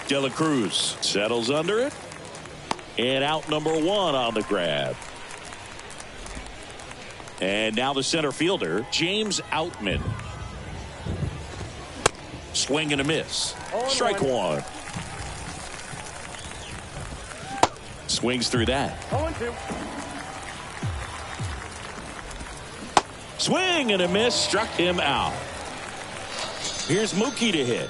De La Cruz settles under it. And out number 1 on the grab. And now the center fielder, James Outman. Swing and a miss. Strike 1. Swings through that. Swing and a miss. Struck him out. Here's Mookie to hit.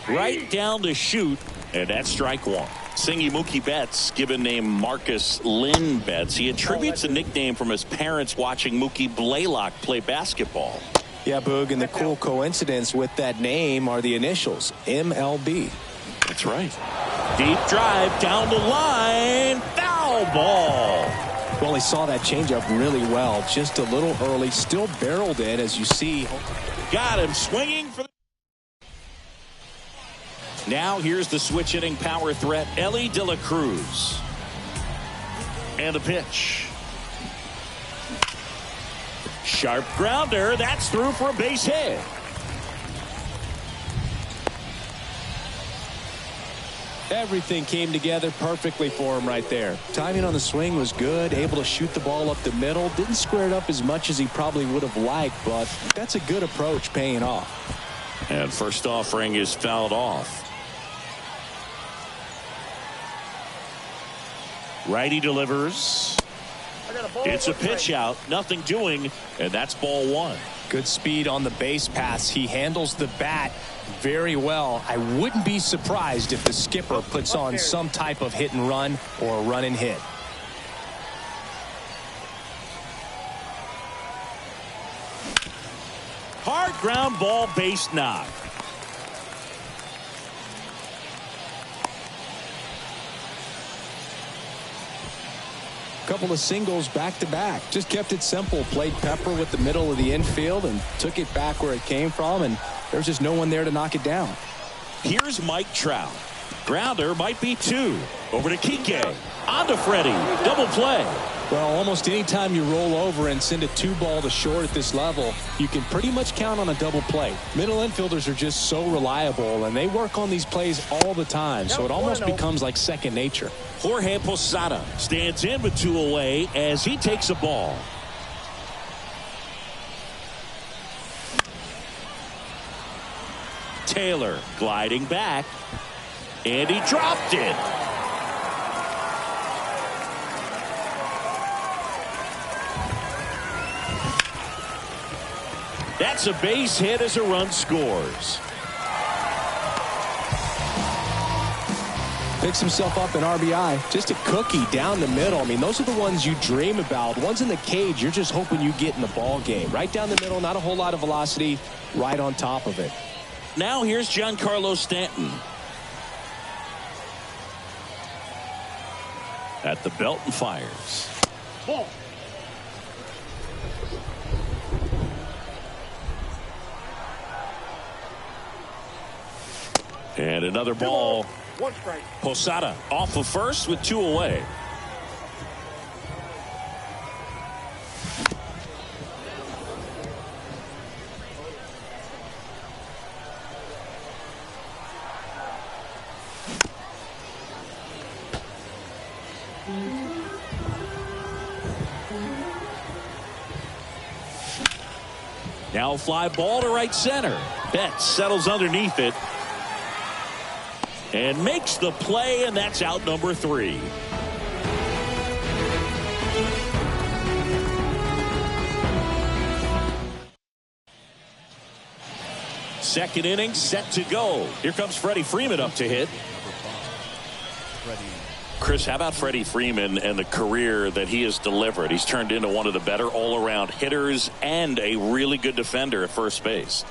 Right down the chute. And that's strike 1. Singy Mookie Betts, given name Marcus Lynn Betts. He attributes a nickname from his parents watching Mookie Blaylock play basketball. Yeah, Boog, and the cool coincidence with that name are the initials, MLB. That's right. Deep drive down the line. Foul ball. Well, he saw that changeup really well. Just a little early. Still barreled it, as you see. Got him swinging for the... Now here's the switch hitting power threat, Elly De La Cruz. And the pitch. Sharp grounder. That's through for a base hit. Everything came together perfectly for him right there. Timing on the swing was good. Able to shoot the ball up the middle. Didn't square it up as much as he probably would have liked, but that's a good approach paying off. And first offering is fouled off. Righty delivers. It's a pitch out. Nothing doing. And that's ball 1. Good speed on the base pass. He handles the bat very well. I wouldn't be surprised if the skipper puts on some type of hit and run or a run and hit. Hard ground ball, base knock. Couple of singles back to back. Just kept it simple. Played pepper with the middle of the infield and took it back where it came from, and there's just no one there to knock it down. Here's Mike Trout. Grounder might be 2. Over to Kike. On to Freddie. Double play. Well, almost any time you roll over and send a 2-ball to short at this level, you can pretty much count on a double play. Middle infielders are just so reliable, and they work on these plays all the time, so it almost becomes like second nature. Jorge Posada stands in with 2 away as he takes a ball. Taylor gliding back, and he dropped it. That's a base hit as a run scores. Picks himself up an RBI. Just a cookie down the middle. I mean, those are the ones you dream about. Ones in the cage, you're just hoping you get in the ball game. Right down the middle, not a whole lot of velocity, right on top of it. Now here's Giancarlo Stanton. At the belt and fires. Ball. And another ball. 1 strike. Posada off of first with 2 away. Now fly ball to right center. Betts settles underneath it and makes the play, and that's out number 3. Second inning set to go. Here comes Freddie Freeman up to hit. Chris, how about Freddie Freeman and the career that he has delivered? He's turned into one of the better all-around hitters and a really good defender at first base.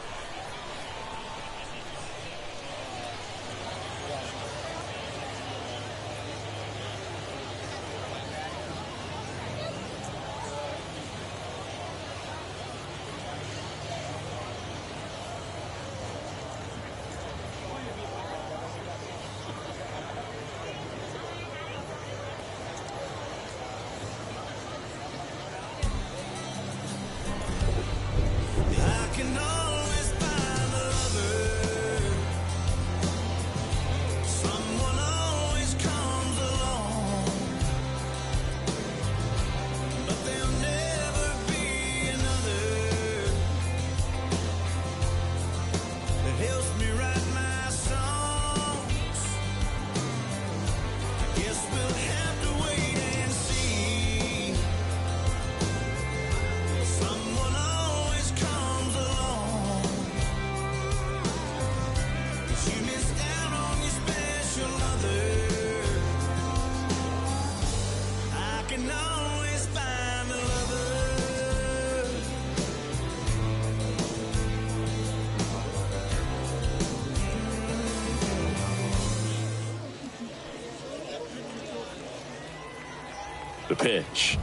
The pitch.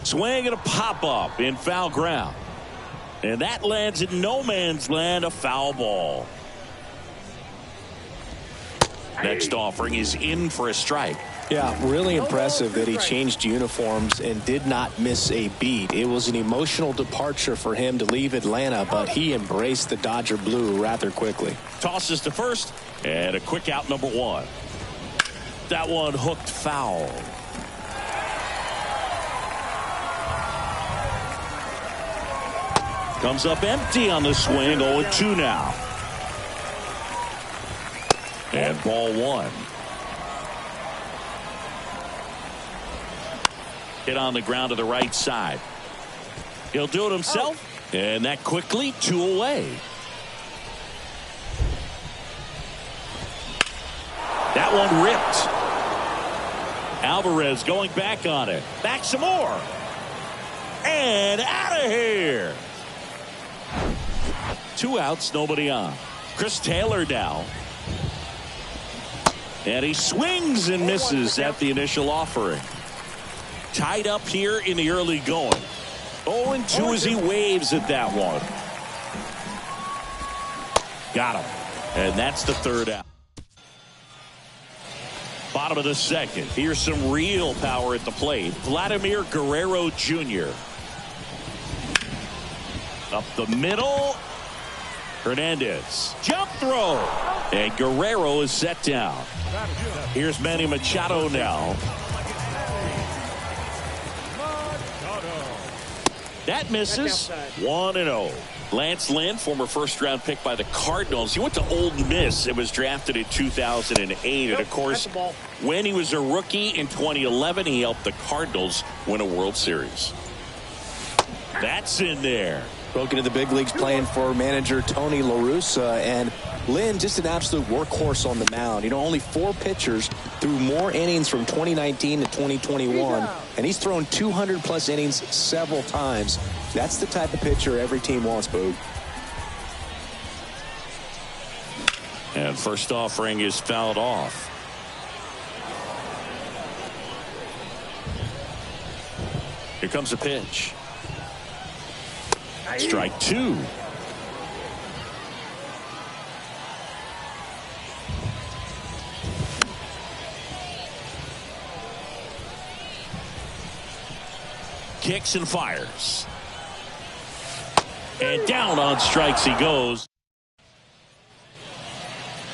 Swing and a pop-up in foul ground. And that lands in no man's land, a foul ball. Next offering is in for a strike. Yeah, really impressive that he changed uniforms and did not miss a beat. It was an emotional departure for him to leave Atlanta, but he embraced the Dodger blue rather quickly. Tosses to first, and a quick out, number one. That one hooked foul. Comes up empty on the swing, 0-2 now. And ball one. Hit on the ground to the right side. He'll do it himself, and that quickly 2 away. That one ripped. Alvarez going back on it. Back some more. And out of here. 2 outs, nobody on. Chris Taylor now. And he swings and misses at the initial offering. Tied up here in the early going. 0-2 as he waves at that one. Got him. And that's the third out. Bottom of the second. Here's some real power at the plate. Vladimir Guerrero Jr. Up the middle. Hernandez. Jump throw. And Guerrero is set down. Here's Manny Machado now. That misses. 1-0. Lance Lynn, former first-round pick by the Cardinals. He went to Ole Miss and was drafted in 2008. And, of course, when he was a rookie in 2011, he helped the Cardinals win a World Series. That's in there. Broke into the big leagues playing for manager Tony La Russa, and Lynn just an absolute workhorse on the mound. You know, only 4 pitchers threw more innings from 2019 to 2021, and he's thrown 200-plus innings several times. That's the type of pitcher every team wants, Boog. And first offering is fouled off. Here comes a pitch. Strike 2. Kicks and fires. And down on strikes he goes.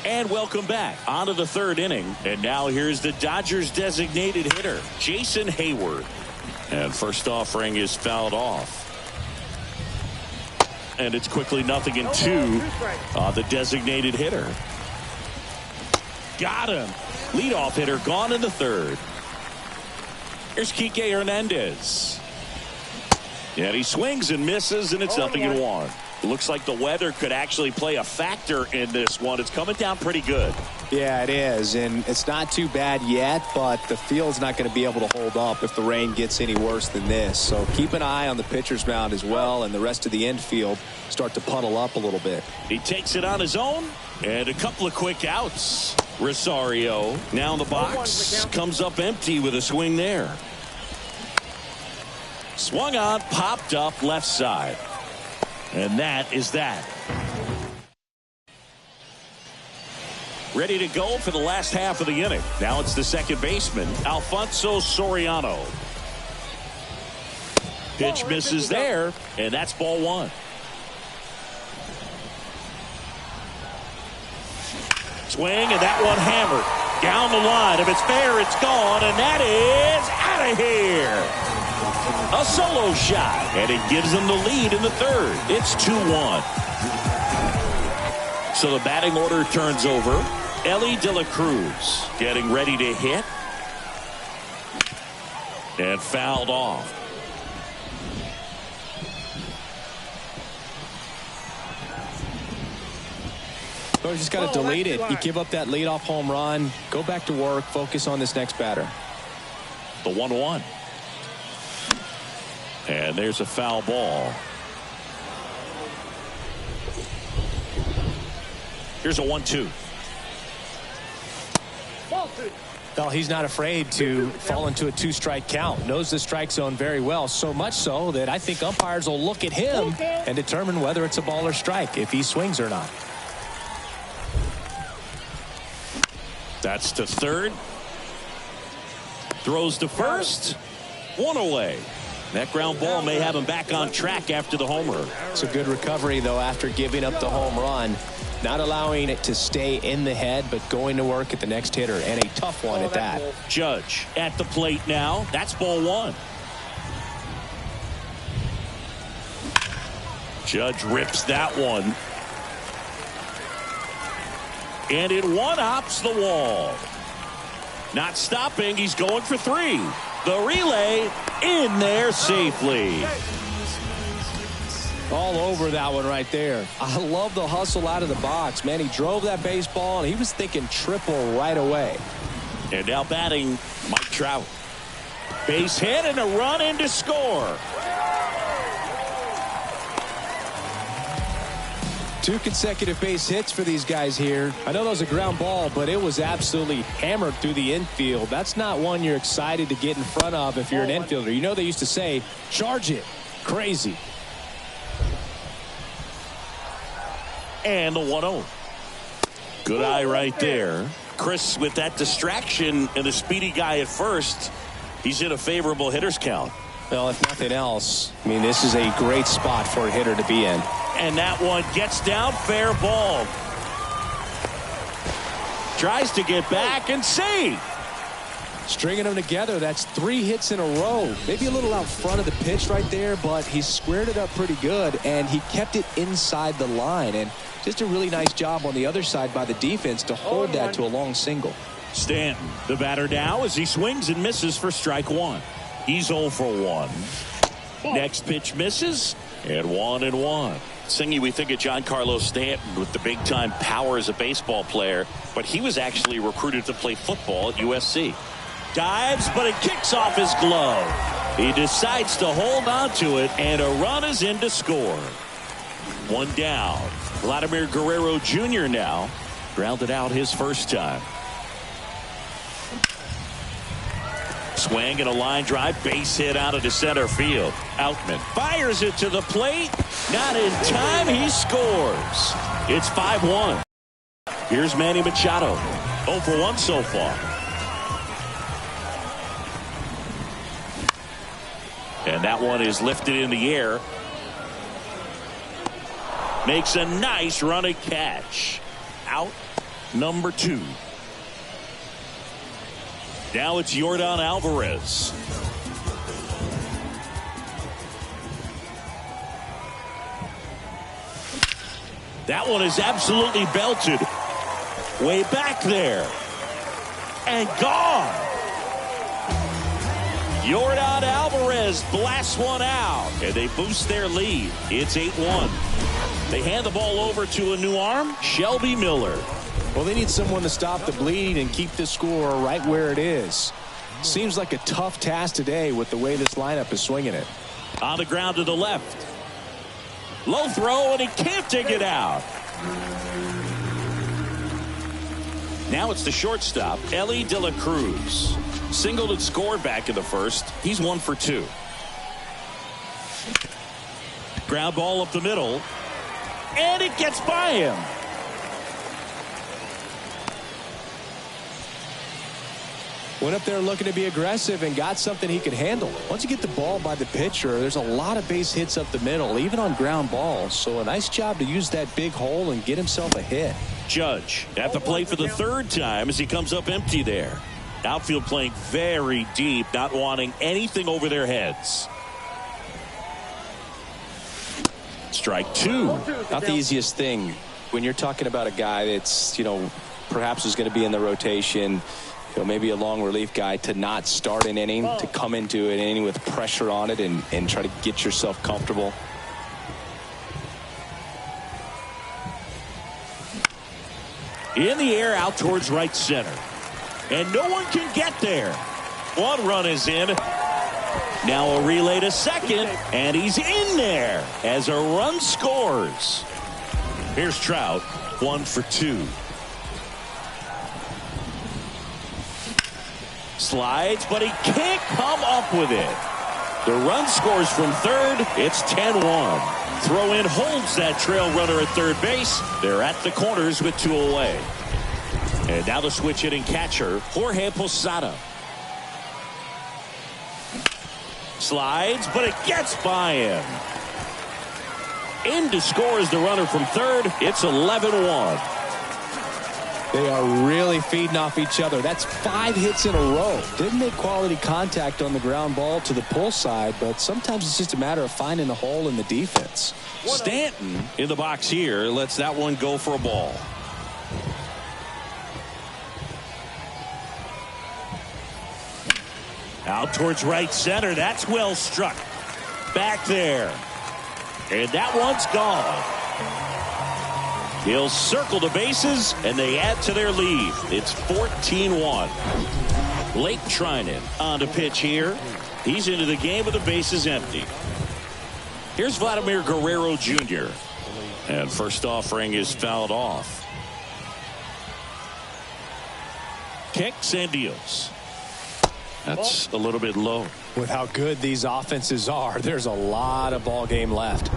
And welcome back onto the third inning. And now here's the Dodgers designated hitter, Jason Hayward. And first offering is fouled off. And it's quickly 0-2 on the designated hitter. Got him. Leadoff hitter gone in the third. Here's Kike Hernandez. And he swings and misses, and it's 0-1. It looks like the weather could actually play a factor in this one. It's coming down pretty good. Yeah, it is, and it's not too bad yet, but the field's not going to be able to hold up if the rain gets any worse than this. So keep an eye on the pitcher's mound as well, and the rest of the infield start to puddle up a little bit. He takes it on his own, and a couple of quick outs. Rosario now in the box, comes up empty with a swing there. Swung on, popped up left side. And that is that. Ready to go for the last half of the inning. Now it's the second baseman, Alfonso Soriano. Pitch misses there, and that's ball one. Swing, and that one hammered. Down the line. If it's fair, it's gone, and that is out of here. A solo shot, and it gives them the lead in the third. It's 2-1. So the batting order turns over. Elly De La Cruz getting ready to hit. And fouled off. So you just got to delete it. You give up that leadoff home run. Go back to work. Focus on this next batter. The 1-1. And there's a foul ball. Here's a 1-2. Well, he's not afraid to fall into a 2-strike count. Knows the strike zone very well. So much so that I think umpires will look at him and determine whether it's a ball or strike, if he swings or not. That's to third. Throws to first. One away. That ground ball may have him back on track after the homer. It's a good recovery, though, after giving up the home run. Not allowing it to stay in the head, but going to work at the next hitter, and a tough one at that. Judge at the plate now. That's ball one. Judge rips that one. And it one-hops the wall. Not stopping. He's going for three. The relay in there safely. All over that one right there. I love the hustle out of the box. Man, he drove that baseball, and he was thinking triple right away. And now batting, Mike Trout. Base hit and a run in to score. 2 consecutive base hits for these guys here. I know that was a ground ball, but it was absolutely hammered through the infield. That's not one you're excited to get in front of if you're an infielder. You know they used to say, charge it. Crazy. And the 1-0. Good eye right there. Chris, with that distraction and the speedy guy at first, he's in a favorable hitter's count. Well, if nothing else, I mean, this is a great spot for a hitter to be in. And that one gets down, fair ball. Tries to get back and see. Stringing them together, that's 3 hits in a row. Maybe a little out front of the pitch right there, but he squared it up pretty good, and he kept it inside the line. And just a really nice job on the other side by the defense to hold that to a long single. Stanton, the batter now, as he swings and misses for strike one. He's 0 for 1. Next pitch misses, and 1-1. Singy, we think of Giancarlo Stanton with the big-time power as a baseball player, but he was actually recruited to play football at USC. Dives, but it kicks off his glove. He decides to hold on to it, and a run is in to score. One down. Vladimir Guerrero Jr. now grounded out his first time. Swing and a line drive, base hit out of the center field. Outman fires it to the plate. Not in time, he scores. It's 5-1. Here's Manny Machado. 0 for 1 so far. And that one is lifted in the air. Makes a nice running catch. Out number 2. Now it's Yordan Alvarez. That one is absolutely belted. Way back there. And gone. Yordan Alvarez blasts one out. And they boost their lead. It's 8-1. They hand the ball over to a new arm, Shelby Miller. Well, they need someone to stop the bleed and keep the score right where it is. Seems like a tough task today with the way this lineup is swinging it. On the ground to the left. Low throw, and he can't dig it out. Now it's the shortstop, Ellie De La Cruz. Singled and scored back in the first. He's 1 for 2. Ground ball up the middle. And it gets by him. Went up there looking to be aggressive and got something he could handle. Once you get the ball by the pitcher, there's a lot of base hits up the middle, even on ground balls. So a nice job to use that big hole and get himself a hit. Judge at the plate for the 3rd time as he comes up empty there. Outfield playing very deep, not wanting anything over their heads. Strike 2. Not the easiest thing when you're talking about a guy that's, perhaps is going to be in the rotation. Maybe a long relief guy, to not start an inning, to come into an inning with pressure on it and try to get yourself comfortable. In the air out towards right center. And no one can get there. One run is in. Now a relay to second. And he's in there as a run scores. Here's Trout. 1 for 2. Slides, but he can't come up with it. The run scores from third. It's 10-1. Throw in holds that trail runner at third base. They're at the corners with 2 away. And now the switch hitting catcher, Jorge Posada. Slides, but it gets by him. In to score is the runner from third. It's 11-1. They are really feeding off each other. That's 5 hits in a row. Didn't make quality contact on the ground ball to the pull side, but sometimes it's just a matter of finding the hole in the defense. Stanton in the box here lets that one go for a ball. Out towards right center. That's well struck. Back there. And that one's gone. He'll circle the bases, and they add to their lead. It's 14-1. Blake Trinan on the pitch here. He's into the game with the bases empty. Here's Vladimir Guerrero Jr. And first offering is fouled off. Kicks and deals. That's a little bit low. With how good these offenses are, there's a lot of ball game left.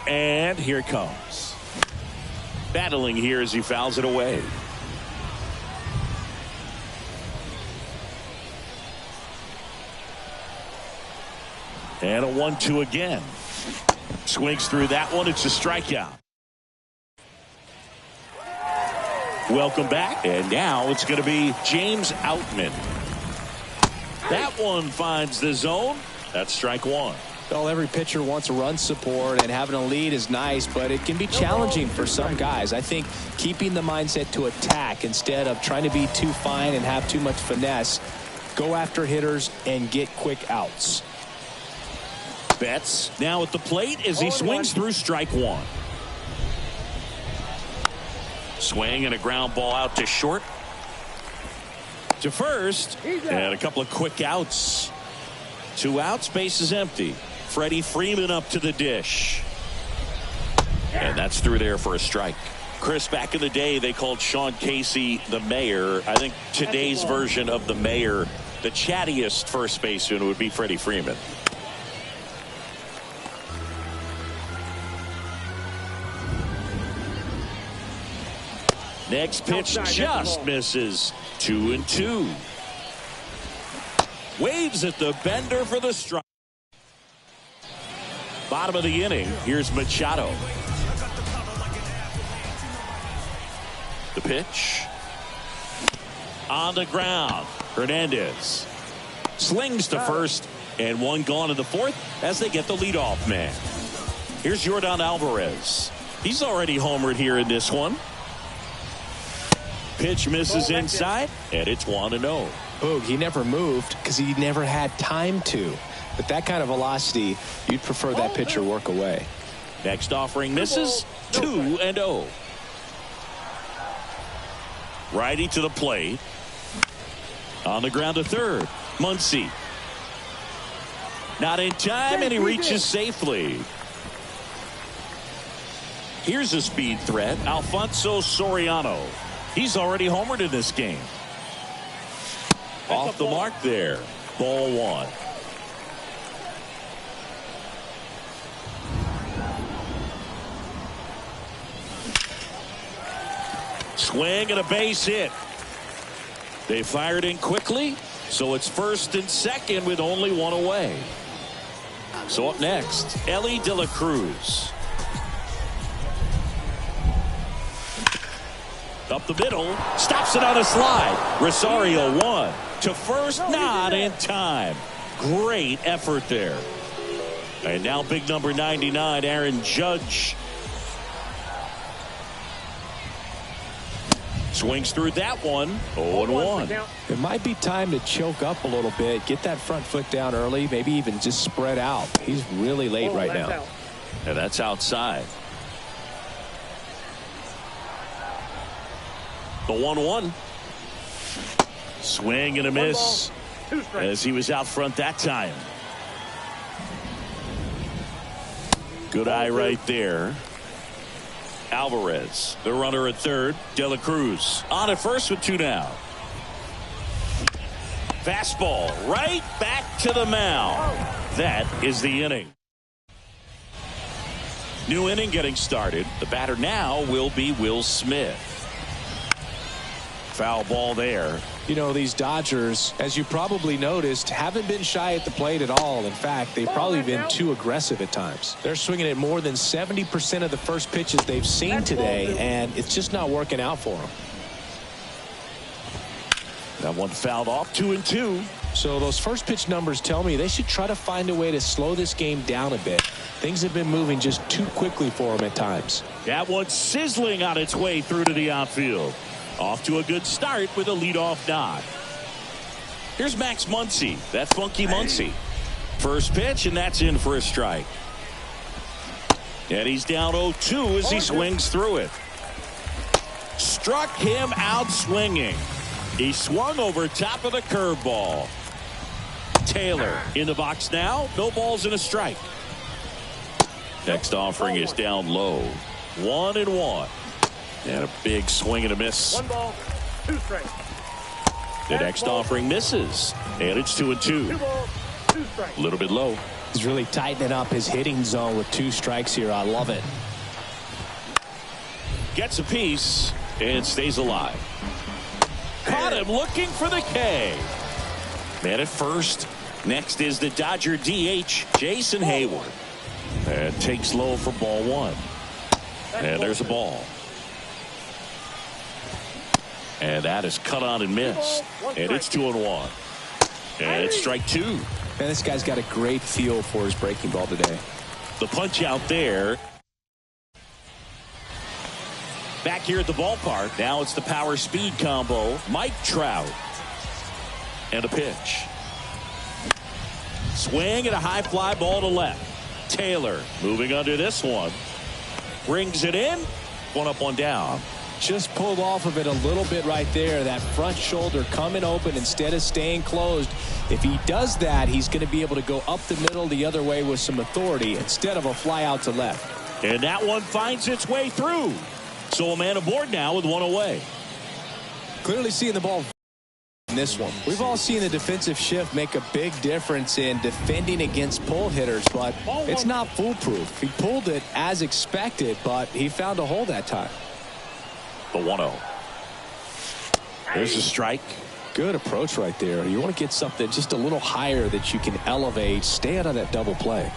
And here it comes. Battling here as he fouls it away. And a 1-2 again. Swings through that one. It's a strikeout. Welcome back. And now it's going to be James Outman. That one finds the zone. That's strike 1. Well, every pitcher wants a run support, and having a lead is nice, but it can be challenging for some guys. I think keeping the mindset to attack instead of trying to be too fine and have too much finesse, go after hitters and get quick outs. Betts now at the plate as he swings through strike 1. Swing and a ground ball out to short. To first, and a couple of quick outs. 2 outs, base is empty. Freddie Freeman up to the dish. And that's through there for a strike. Chris, back in the day, they called Sean Casey the mayor. I think today's version of the mayor, the chattiest first baseman, would be Freddie Freeman. Next pitch just misses. 2-2. Waves at the bender for the strike. Bottom of the inning. Here's Machado. The pitch. On the ground. Hernandez slings to first, and one gone in the fourth as they get the leadoff man. Here's Yordan Alvarez. He's already homered here in this one. Pitch misses inside, and it's 1-0. Boog, he never moved because he never had time to. But that kind of velocity, you'd prefer that pitcher work away. Next offering misses. 2-0. Righty to the plate. On the ground to third. Muncy. Not in time, and he reaches safely. Here's a speed threat. Alfonso Soriano. He's already homered in this game. Off the mark there. Ball 1. Swing and a base hit. They fired in quickly, so it's first and second with only 1 away. So up next, Ellie De La Cruz. Up the middle, stops it on a slide. Rosario 1 to first, not in time. Great effort there. And now big number 99, Aaron Judge. Swings through that one. 0-1. It might be time to choke up a little bit, get that front foot down early, maybe even just spread out. He's really late right now. And that's outside. The 1-1. Swing and a miss as he was out front that time. Good eye right there. Alvarez, the runner at third. De La Cruz on at first with 2 down. Fastball right back to the mound. That is the inning. New inning getting started. The batter now will be Will Smith. Foul ball there. You know, these Dodgers, as you probably noticed, haven't been shy at the plate at all. In fact, they've probably been too aggressive at times. They're swinging at more than 70% of the first pitches they've seen today, and it's just not working out for them. That one fouled off. 2-2. So those first pitch numbers tell me they should try to find a way to slow this game down a bit. Things have been moving just too quickly for them at times. That one sizzling on its way through to the outfield. Off to a good start with a leadoff nod. Here's Max Muncy, that funky Muncy. First pitch, and that's in for a strike. And he's down 0-2 as he swings through it. Struck him out swinging. He swung over top of the curveball. Taylor in the box now. No balls and a strike. Next offering is down low. 1-1. And a big swing and a miss. 1 ball, 2 strikes. The next offering misses. And it's 2-2. 2 balls, 2 strikes. A little bit low. He's really tightening up his hitting zone with 2 strikes here. I love it. Gets a piece and stays alive. Caught him looking for the K. Man at first. Next is the Dodger DH, Jason Hayward. And takes low for ball 1. And there's a ball. And that is cut on and missed. And it's 2-1. And it's strike 2. Man, this guy's got a great feel for his breaking ball today. The punch out there. Back here at the ballpark. Now it's the power speed combo. Mike Trout. And a pitch. Swing and a high fly ball to left. Taylor moving under this one. Brings it in. 1 up, 1 down. Just pulled off of it a little bit right there. That front shoulder coming open instead of staying closed. If he does that, he's going to be able to go up the middle the other way with some authority instead of a fly out to left. And that one finds its way through. So a man aboard now with 1 away. Clearly seeing the ball in this one. We've all seen the defensive shift make a big difference in defending against pull hitters, but it's not foolproof. He pulled it as expected, but he found a hole that time. The 1-0. There's a strike. Good approach right there. You want to get something just a little higher that you can elevate. Stay out of that double play.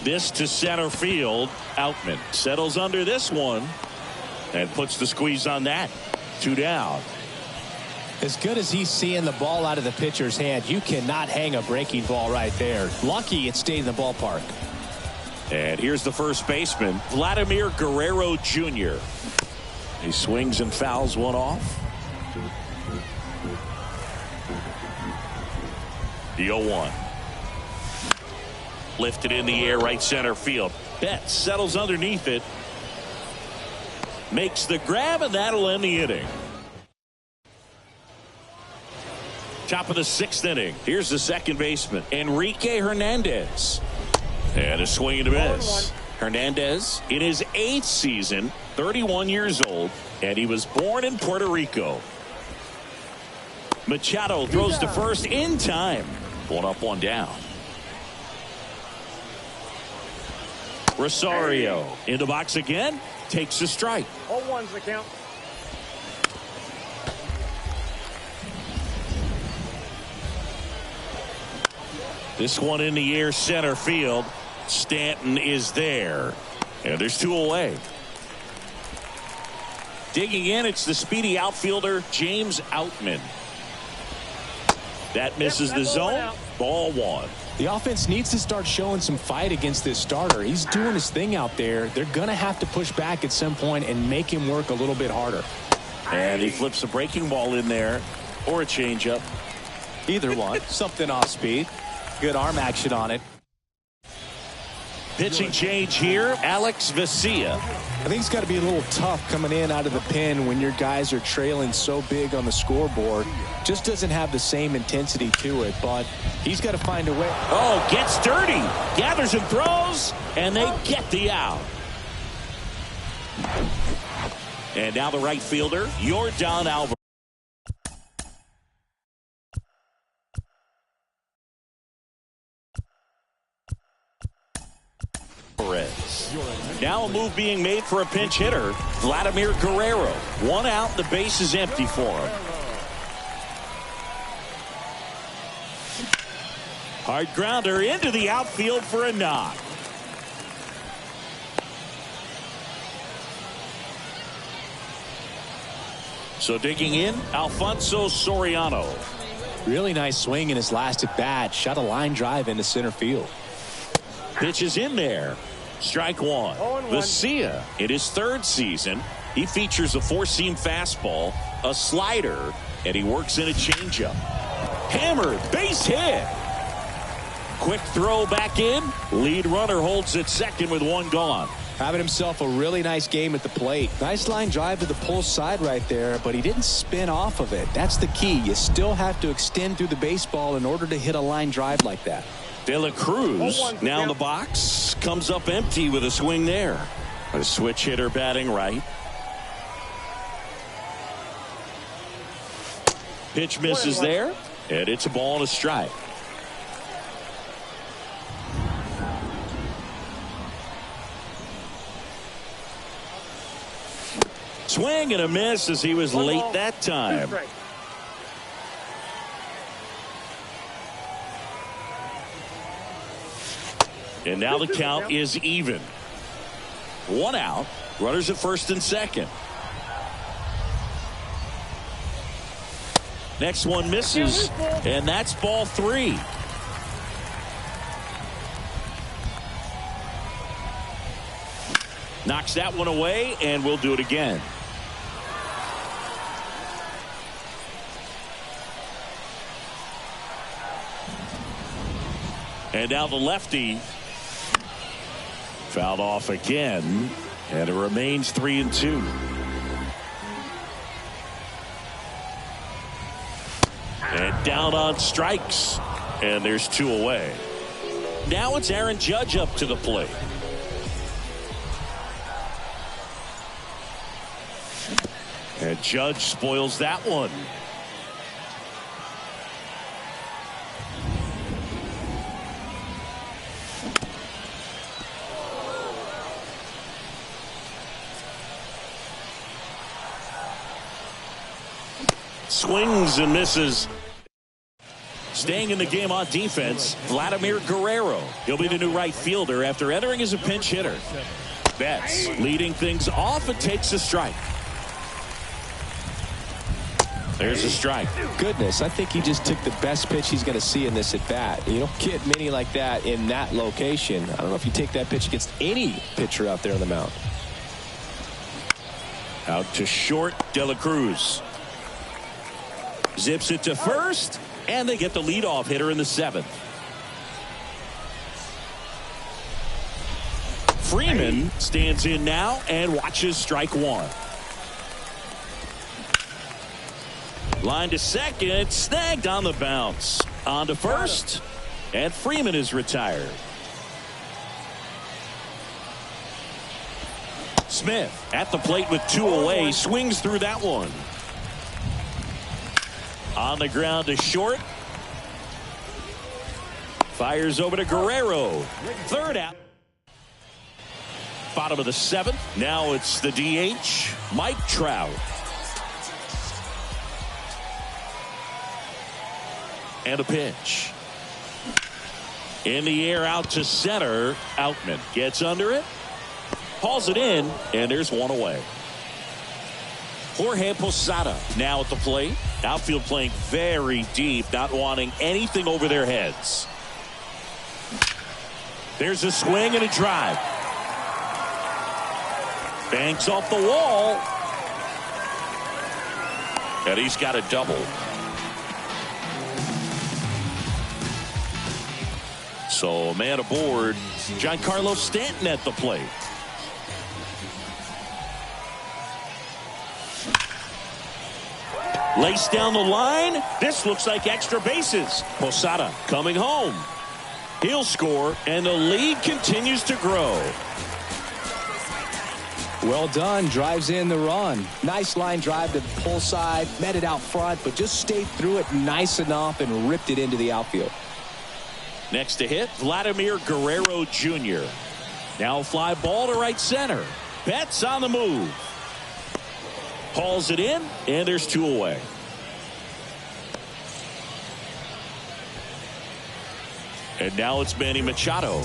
This to center field. Outman settles under this one and puts the squeeze on that. 2 down. As good as he's seeing the ball out of the pitcher's hand, you cannot hang a breaking ball right there. Lucky it stayed in the ballpark. And here's the first baseman, Vladimir Guerrero Jr. He swings and fouls one off. The 0-1. Lifted in the air, right center field. Betts settles underneath it. Makes the grab, and that'll end the inning. Top of the 6th inning. Here's the second baseman, Enrique Hernandez. And a swing and a miss. Hernandez in his 8th season, 31 years old, and he was born in Puerto Rico. Machado throws to first in time. 1 up, 1 down. Rosario in the box again, takes a strike. 0-1's the count. This one in the air, center field. Stanton is there. And there's 2 away. Digging in, it's the speedy outfielder, James Outman. That misses the zone. Ball one. The offense needs to start showing some fight against this starter. He's doing his thing out there. They're going to have to push back at some point and make him work a little bit harder. And he flips a breaking ball in there or a changeup. Either one. Something off speed. Good arm action on it. Pitching change here, Alex Vesia. I think it's got to be a little tough coming in out of the pen when your guys are trailing so big on the scoreboard. Just doesn't have the same intensity to it, but he's got to find a way. Oh, gets dirty. Gathers and throws, and they get the out. And now the right fielder, Yordan Alvarez. Now a move being made for a pinch hitter, Vladimir Guerrero. One out, the base is empty for him. Hard grounder into the outfield for a knock. So digging in, Alfonso Soriano. Really nice swing in his last at bat. Shot a line drive into center field. Pitch is in there. Strike one. Vesia, in his third season, he features a four-seam fastball, a slider, and he works in a changeup. Hammered, base hit. Quick throw back in. Lead runner holds at second with one gone. Having himself a really nice game at the plate. Nice line drive to the pull side right there, but he didn't spin off of it. That's the key. You still have to extend through the baseball in order to hit a line drive like that. De La Cruz now in the box, comes up empty with a swing there. A switch hitter batting right. Pitch misses there, and it's a ball and a strike. Swing and a miss as he was late that time. And now the count is even. One out. Runners at first and second. Next one misses. And that's ball three. Knocks that one away, and we'll do it again. And now the lefty. Fouled off again, and it remains 3-2. And down on strikes, and there's two away. Now it's Aaron Judge up to the plate. And Judge spoils that one. Swings and misses. Staying in the game on defense, Vladimir Guerrero. He'll be the new right fielder after entering as a pinch hitter. Betts leading things off and takes a strike. There's a strike. Goodness, I think he just took the best pitch he's going to see in this at bat. You don't get many like that in that location. I don't know if you take that pitch against any pitcher out there on the mound. Out to short, De La Cruz. Zips it to first, and they get the leadoff hitter in the seventh. Freeman stands in now and watches strike one. Line to second, snagged on the bounce. On to first, and Freeman is retired. Smith at the plate with two away, swings through that one. On the ground to short. Fires over to Guerrero. Third out. Bottom of the seventh. Now it's the DH, Mike Trout. And a pitch. In the air out to center. Outman gets under it. Hauls it in, and there's one away. Jorge Posada now at the plate. Outfield playing very deep, not wanting anything over their heads. There's a swing and a drive. Banks off the wall. And he's got a double. So a man aboard, Giancarlo Stanton at the plate. Lace down the line. This looks like extra bases. Posada coming home. He'll score, and the lead continues to grow. Well done. Drives in the run. Nice line drive to the pull side. Met it out front, but just stayed through it nice enough and ripped it into the outfield. Next to hit, Vladimir Guerrero Jr. Now fly ball to right center. Betts on the move. Hauls it in, and there's 2 away. And now it's Manny Machado.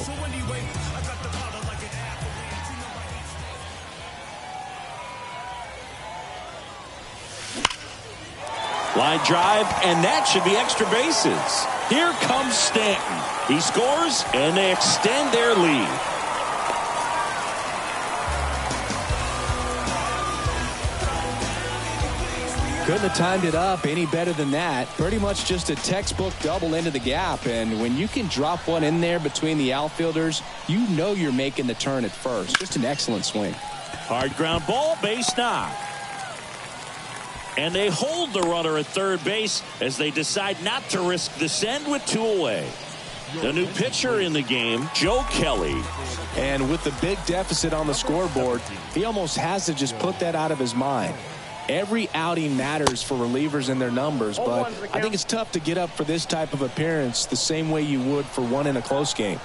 Line drive, and that should be extra bases. Here comes Stanton. He scores, and they extend their lead. Couldn't have timed it up any better than that. Pretty much just a textbook double into the gap. And when you can drop one in there between the outfielders, you know you're making the turn at first. Just an excellent swing. Hard ground ball, base knock. And they hold the runner at third base as they decide not to risk the send with 2 away. The new pitcher in the game, Joe Kelly. And with the big deficit on the scoreboard, he almost has to just put that out of his mind. Every outing matters for relievers and their numbers, but I think it's tough to get up for this type of appearance the same way you would for one in a close game.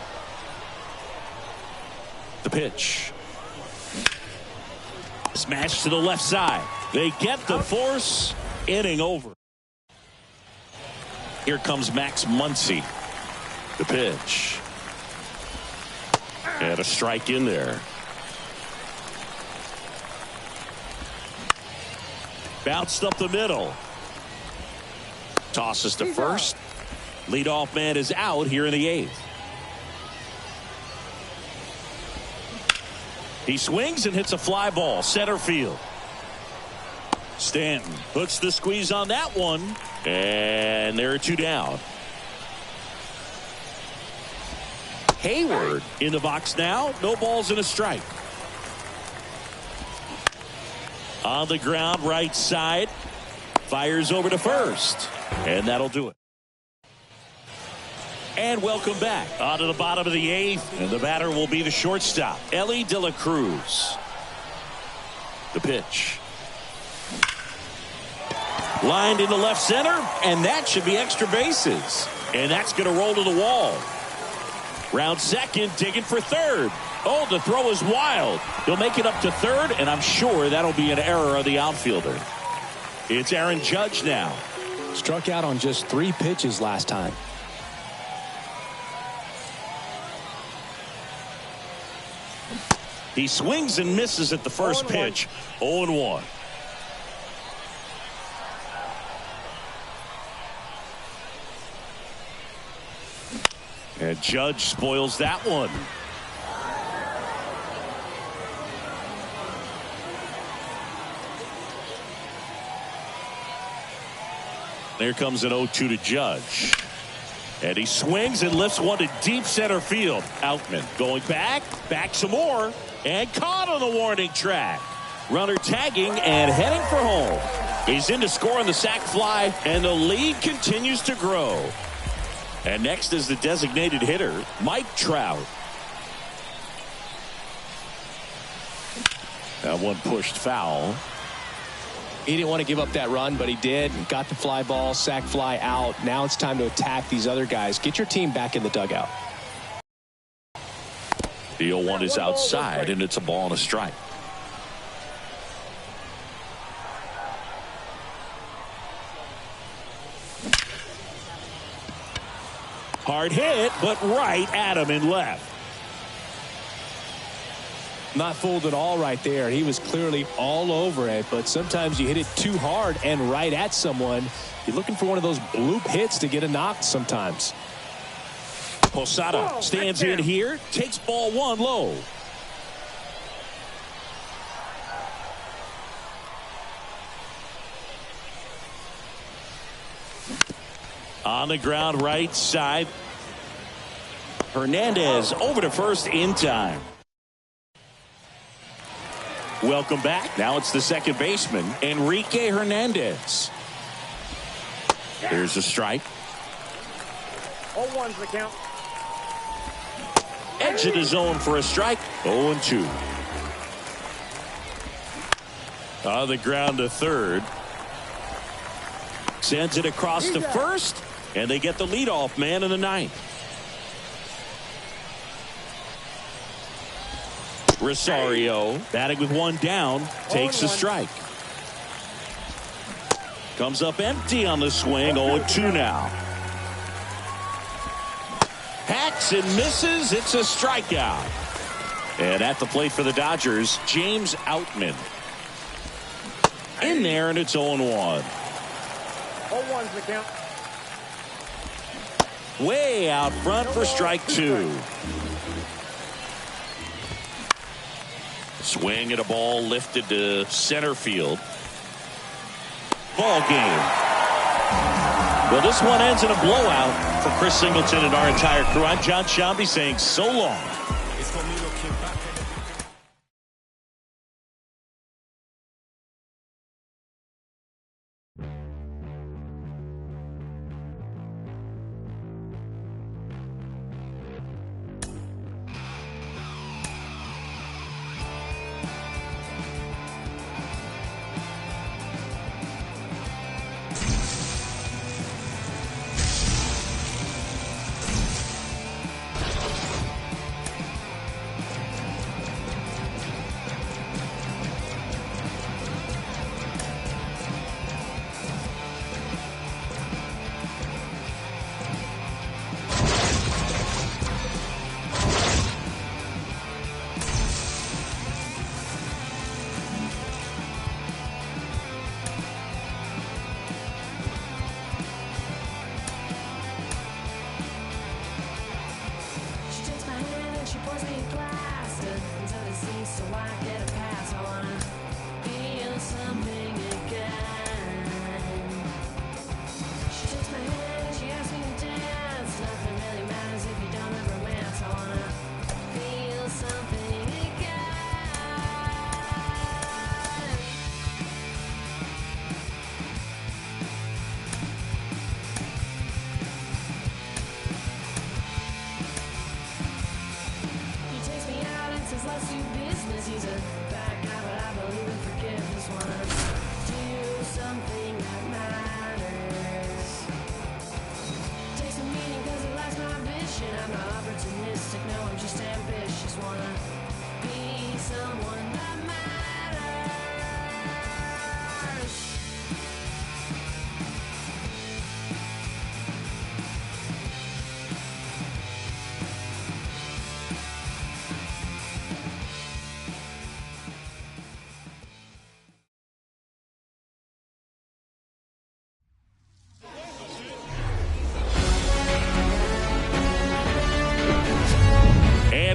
The pitch. Smash to the left side. They get the force. Inning over. Here comes Max Muncy. The pitch. And a strike in there. Bounced up the middle. Tosses to first. Leadoff man is out here in the 8th. He swings and hits a fly ball center field. Stanton puts the squeeze on that one, and there are 2 down. Hayward in the box now. No balls and a strike. On the ground, right side. Fires over to first. And that'll do it. And welcome back. On to the bottom of the 8th. And the batter will be the shortstop, Ellie De La Cruz. The pitch. Lined into left center. And that should be extra bases. And that's going to roll to the wall. Round second, digging for third. Oh, the throw is wild. He'll make it up to third, and I'm sure that'll be an error of the outfielder. It's Aaron Judge now. Struck out on just 3 pitches last time. He swings and misses at the first pitch. 0-1. And Judge spoils that one. There comes an 0-2 to Judge. And he swings and lifts one to deep center field. Outman going back some more, and caught on the warning track. Runner tagging and heading for home. He's in to score on the sac fly, and the lead continues to grow. And next is the designated hitter, Mike Trout. That one pushed foul. He didn't want to give up that run, but he did. Got the fly ball, sac fly out. Now it's time to attack these other guys. Get your team back in the dugout. The 0-1 is outside, and it's a ball and a strike. Hard hit, but right at him and left. Not fooled at all right there. He was clearly all over it, but sometimes you hit it too hard and right at someone. You're looking for one of those bloop hits to get a knock sometimes. Posada stands in here, takes ball one low. On the ground right side. Hernandez over to first in time. Welcome back. Now it's the second baseman, Enrique Hernandez. Here's a strike. 0-1's the count. Edge of the zone for a strike. 0-2. On the ground to third. Sends it across to first, and they get the leadoff man in the ninth. Rosario batting with one down, takes a strike. Comes up empty on the swing. 0-2 now. Hacks and misses. It's a strikeout. And at the plate for the Dodgers, James Outman. In there, and it's 0-1. 0-1's the count. Way out front for strike two. Swing at a ball lifted to center field. Ball game. Well, this one ends in a blowout for Chris Singleton and our entire crew. I'm John Shambi saying so long.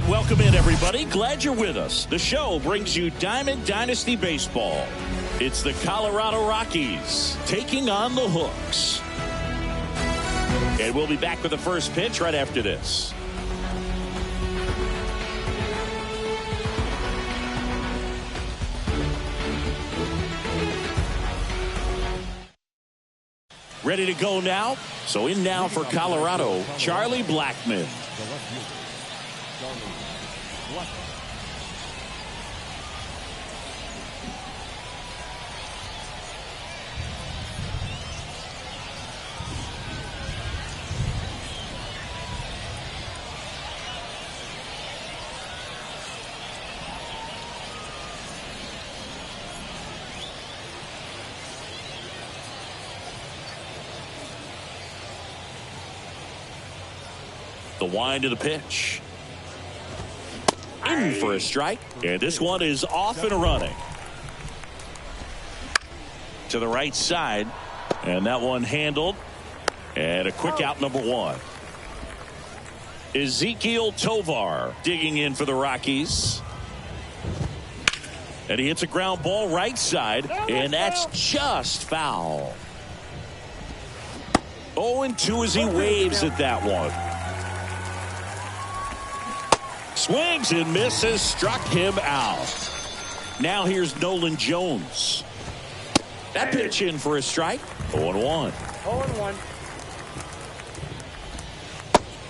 Welcome in, everybody. Glad you're with us. The show brings you Diamond Dynasty Baseball. It's the Colorado Rockies taking on the Hooks. And we'll be back with the first pitch right after this. Ready to go now? So in now for Colorado, Charlie Blackmon. The wind of the pitch. 2 for a strike. And this one is off and running. To the right side. And that one handled. And a quick out, number 1. Ezekiel Tovar digging in for the Rockies. And he hits a ground ball right side. And that's just foul. 0-2 as he waves at that one. Swings and misses, struck him out. Now here's Nolan Jones. That pitch in for a strike. 0-1. 0-1.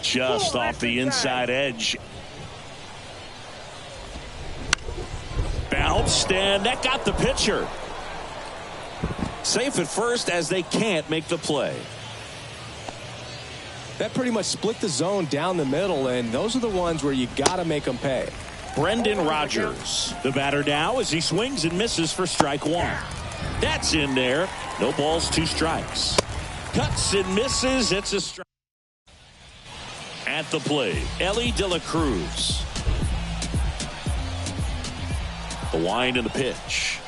Just off the inside edge. Bounced, and that got the pitcher. Safe at first as they can't make the play. That pretty much split the zone down the middle, and those are the ones where you got to make them pay. Brendan Rodgers, the batter now, as he swings and misses for strike 1. That's in there. No balls, 2 strikes. Cuts and misses. It's a strike. At the plate, Ellie De La Cruz. The wind and the pitch.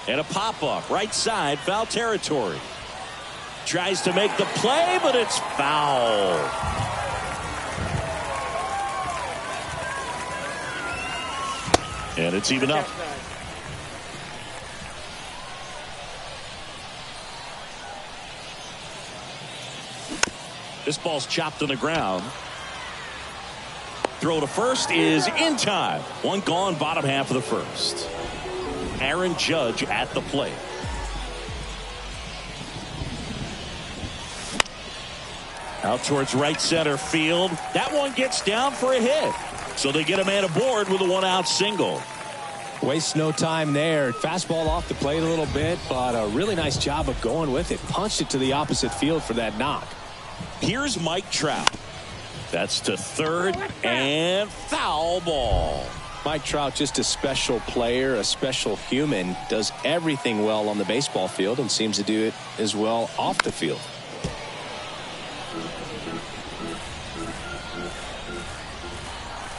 And a pop-up right side, foul territory. Tries to make the play, but it's foul. And it's even up. This ball's chopped on the ground. Throw to first is in time. One gone, bottom half of the first. Aaron Judge at the plate. Out towards right center field. That one gets down for a hit. So they get a man aboard with a 1-out single. Waste no time there. Fastball off the plate a little bit, but a really nice job of going with it. Punched it to the opposite field for that knock. Here's Mike Trout. That's to third and foul ball. Mike Trout, just a special player, a special human, does everything well on the baseball field and seems to do it as well off the field.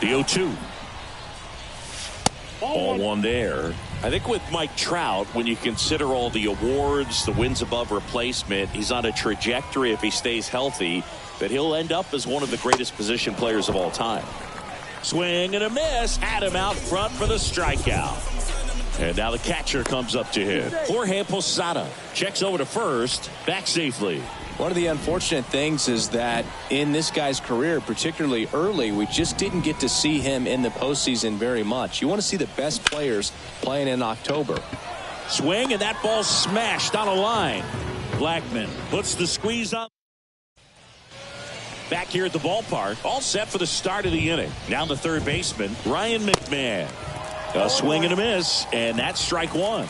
The 0-2. Ball 1 there. I think with Mike Trout, when you consider all the awards, the wins above replacement, he's on a trajectory, if he stays healthy, that he'll end up as one of the greatest position players of all time. Swing and a miss. Had him out front for the strikeout. And now the catcher comes up to him. Jorge Posada checks over to first. Back safely. One of the unfortunate things is that in this guy's career, particularly early, we just didn't get to see him in the postseason very much. You want to see the best players playing in October. Swing, and that ball smashed on a line. Blackman puts the squeeze on. Back here at the ballpark, all set for the start of the inning. Now the third baseman, Ryan McMahon. A swing and a miss, and that's strike 1.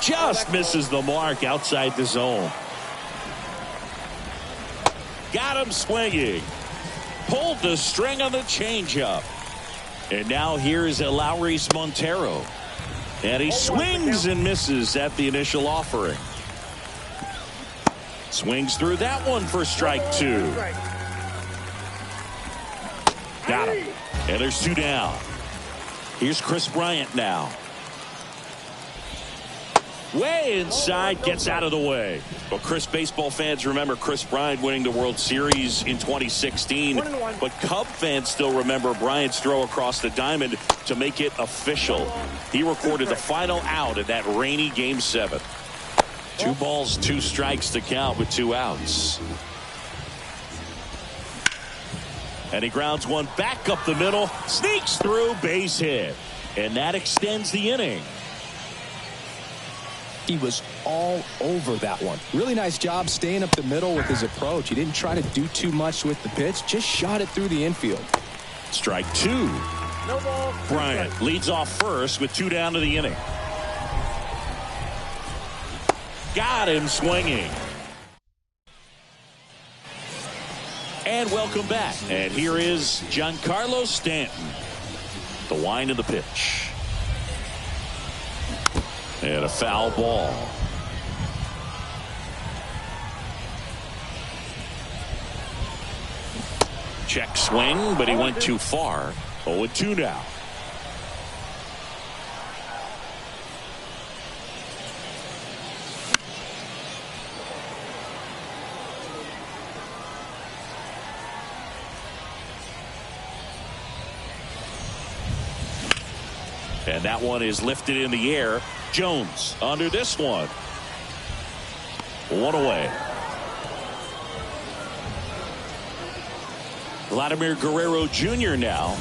Just misses the mark outside the zone. Got him swinging. Pulled the string on the changeup. And now here's Lowry's Montero. And he swings and misses at the initial offering. Swings through that one for strike 2. Got him. And there's 2 down. Here's Chris Bryant now. Way inside, gets out of the way. Well, Chris, baseball fans remember Chris Bryant winning the World Series in 2016. But Cub fans still remember Bryant's throw across the diamond to make it official. He recorded the final out in that rainy Game 7. 2 balls, 2 strikes to count with 2 outs. And he grounds one back up the middle. Sneaks through, base hit. And that extends the inning. He was all over that one. Really nice job staying up the middle with his approach. He didn't try to do too much with the pitch, just shot it through the infield. Strike 2. No ball. Bryant leads off first with 2 down to the inning. Got him swinging. And welcome back. And here is Giancarlo Stanton. The wind of the pitch. And a foul ball. Check swing, but he went too far. 0-2 now. And that one is lifted in the air. Jones under this one. One away. Vladimir Guerrero Jr. now.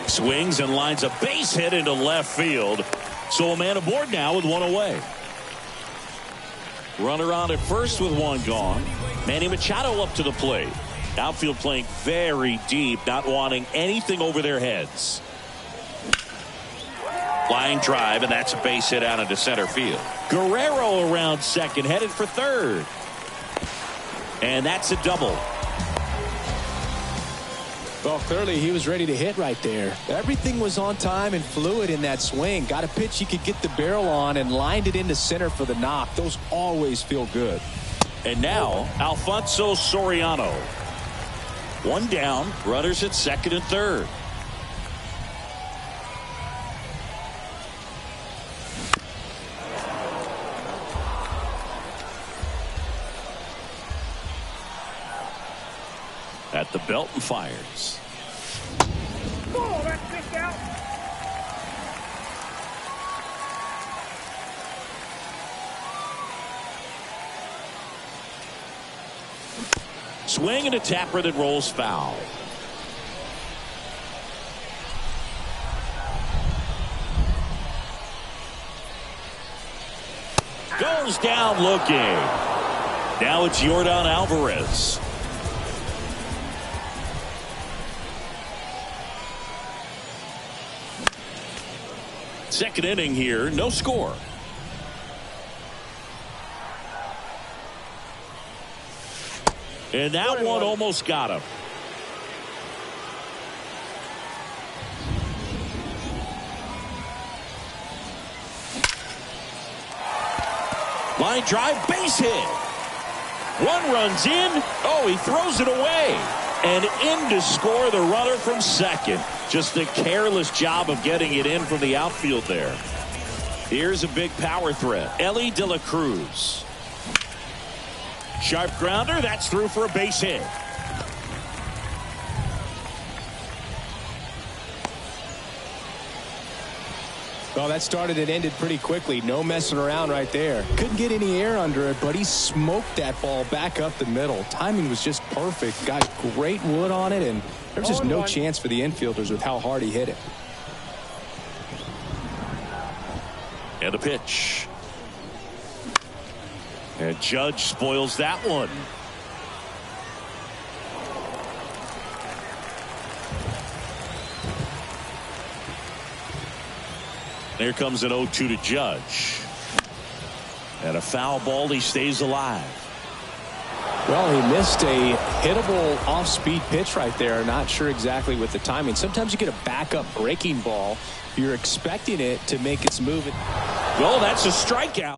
Swings and lines a base hit into left field. So a man aboard now with one away. Runner on at first with one gone. Manny Machado up to the plate. Outfield playing very deep, not wanting anything over their heads. Line drive, and that's a base hit out into center field. Guerrero around second, headed for third. And that's a double. Well, clearly he was ready to hit right there. Everything was on time and fluid in that swing. Got a pitch he could get the barrel on and lined it into center for the knock. Those always feel good. And now, Alfonso Soriano. One down, runners at second and third. At the belt and fires. Oh, that's kicked out. Swing and a tapper that rolls foul. Goes down looking. Now it's Yordan Alvarez. Second inning here, no score. And that one almost got him. Line drive, base hit. One runs in. Oh, he throws it away. And in to score the runner from second. Just a careless job of getting it in from the outfield there. Here's a big power threat. Ellie De La Cruz. Sharp grounder. That's through for a base hit. Well, that started and ended pretty quickly. No messing around right there. Couldn't get any air under it, but he smoked that ball back up the middle. Timing was just perfect. Got great wood on it, and there's just no chance for the infielders with how hard he hit it. And a pitch. And Judge spoils that one. Here comes an 0-2 to Judge. And a foul ball. He stays alive. Well, he missed a hittable off-speed pitch right there. Not sure exactly with the timing. Sometimes you get a backup breaking ball. You're expecting it to make its move. Well, that's a strikeout.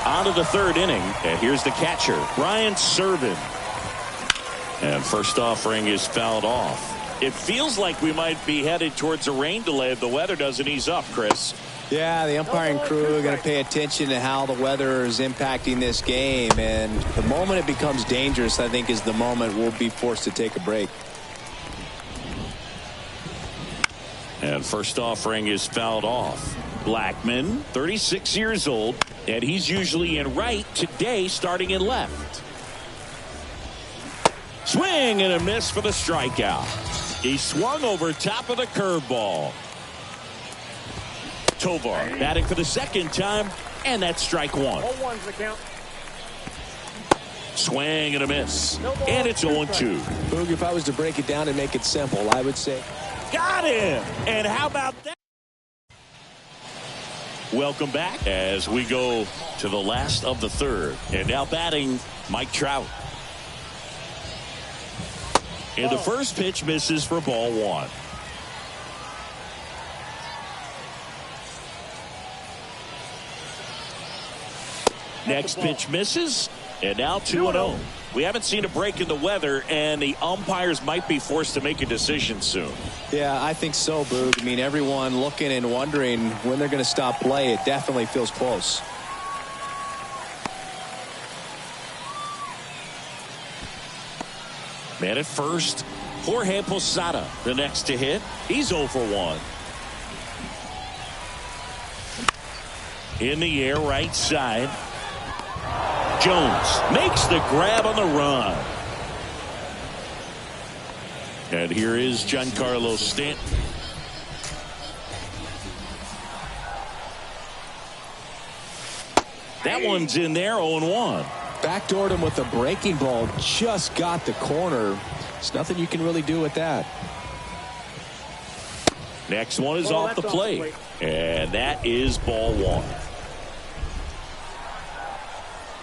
On to the third inning. And here's the catcher, Brian Serven. And first offering is fouled off. It feels like we might be headed towards a rain delay if the weather doesn't ease up, Chris. Yeah, the umpiring crew are going to pay attention to how the weather is impacting this game. And the moment it becomes dangerous, I think, is the moment we'll be forced to take a break. And first offering is fouled off. Blackman, 36 years old, and he's usually in right. Today, starting in left. Swing and a miss for the strikeout. He swung over top of the curveball. Tovar batting for the second time, and that's strike one. 0-1's the count. Swing and a miss. And it's 0-2. Boog, if I was to break it down and make it simple, I would say. Got him! And how about that? Welcome back as we go to the last of the third. And now batting, Mike Trout. And the first pitch misses for ball one. Next pitch misses, and now 2-0. We haven't seen a break in the weather, and the umpires might be forced to make a decision soon. Yeah, I think so, Boog. I mean, everyone looking and wondering when they're going to stop play. It definitely feels close. Man at first, Jorge Posada, the next to hit. He's 0 for 1. In the air, right side. Jones makes the grab on the run. And here is Giancarlo Stanton. That one's in there, 0-1. Backdoored him with a breaking ball. Just got the corner. There's nothing you can really do with that. Next one is off the plate. And that is ball 1.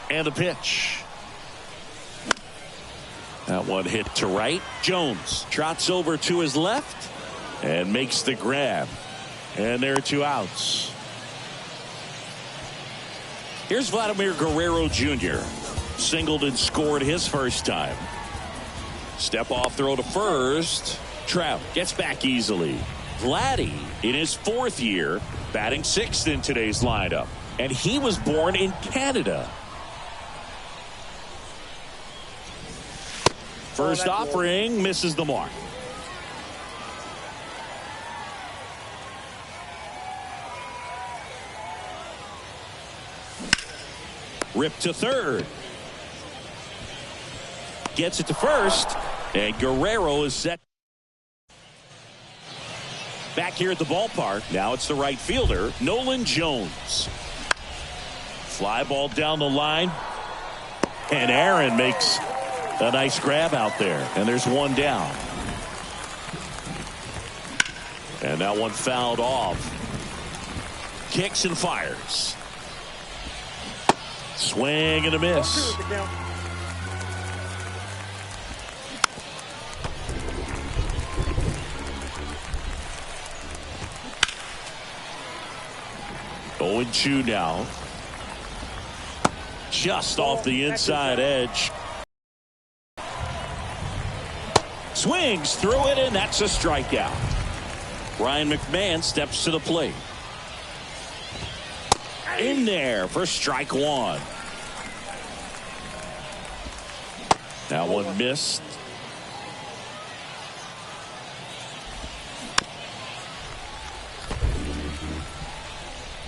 And the pitch. That one hit to right. Jones trots over to his left and makes the grab. And there are 2 outs. Here's Vladimir Guerrero Jr. Singled and scored his first time. Step off throw to first. Trout gets back easily. Vladdy in his 4th year, batting 6th in today's lineup. And he was born in Canada. First offering misses the mark. Ripped to third. Gets it to first. And Guerrero is set. Back here at the ballpark. Now it's the right fielder, Nolan Jones. Fly ball down the line. And Aaron makes a nice grab out there. And there's 1 down. And that one fouled off. Kicks and fires. Swing and a miss. Oh, and 2 now. Just off the inside edge. Swings through it, and that's a strikeout. Ryan McMahon steps to the plate. In there for strike 1. That one missed.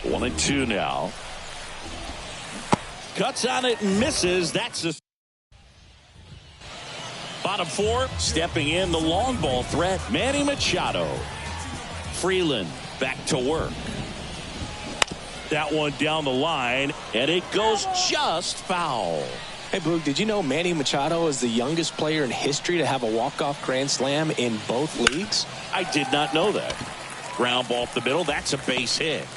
One and 2 now. Cuts on it and misses. That's a bottom 4. Stepping in the long ball threat, Manny Machado. Freeland back to work. That one down the line, and it goes just foul. Hey, Boog, did you know Manny Machado is the youngest player in history to have a walk-off grand slam in both leagues? I did not know that. Ground ball up the middle. That's a base hit.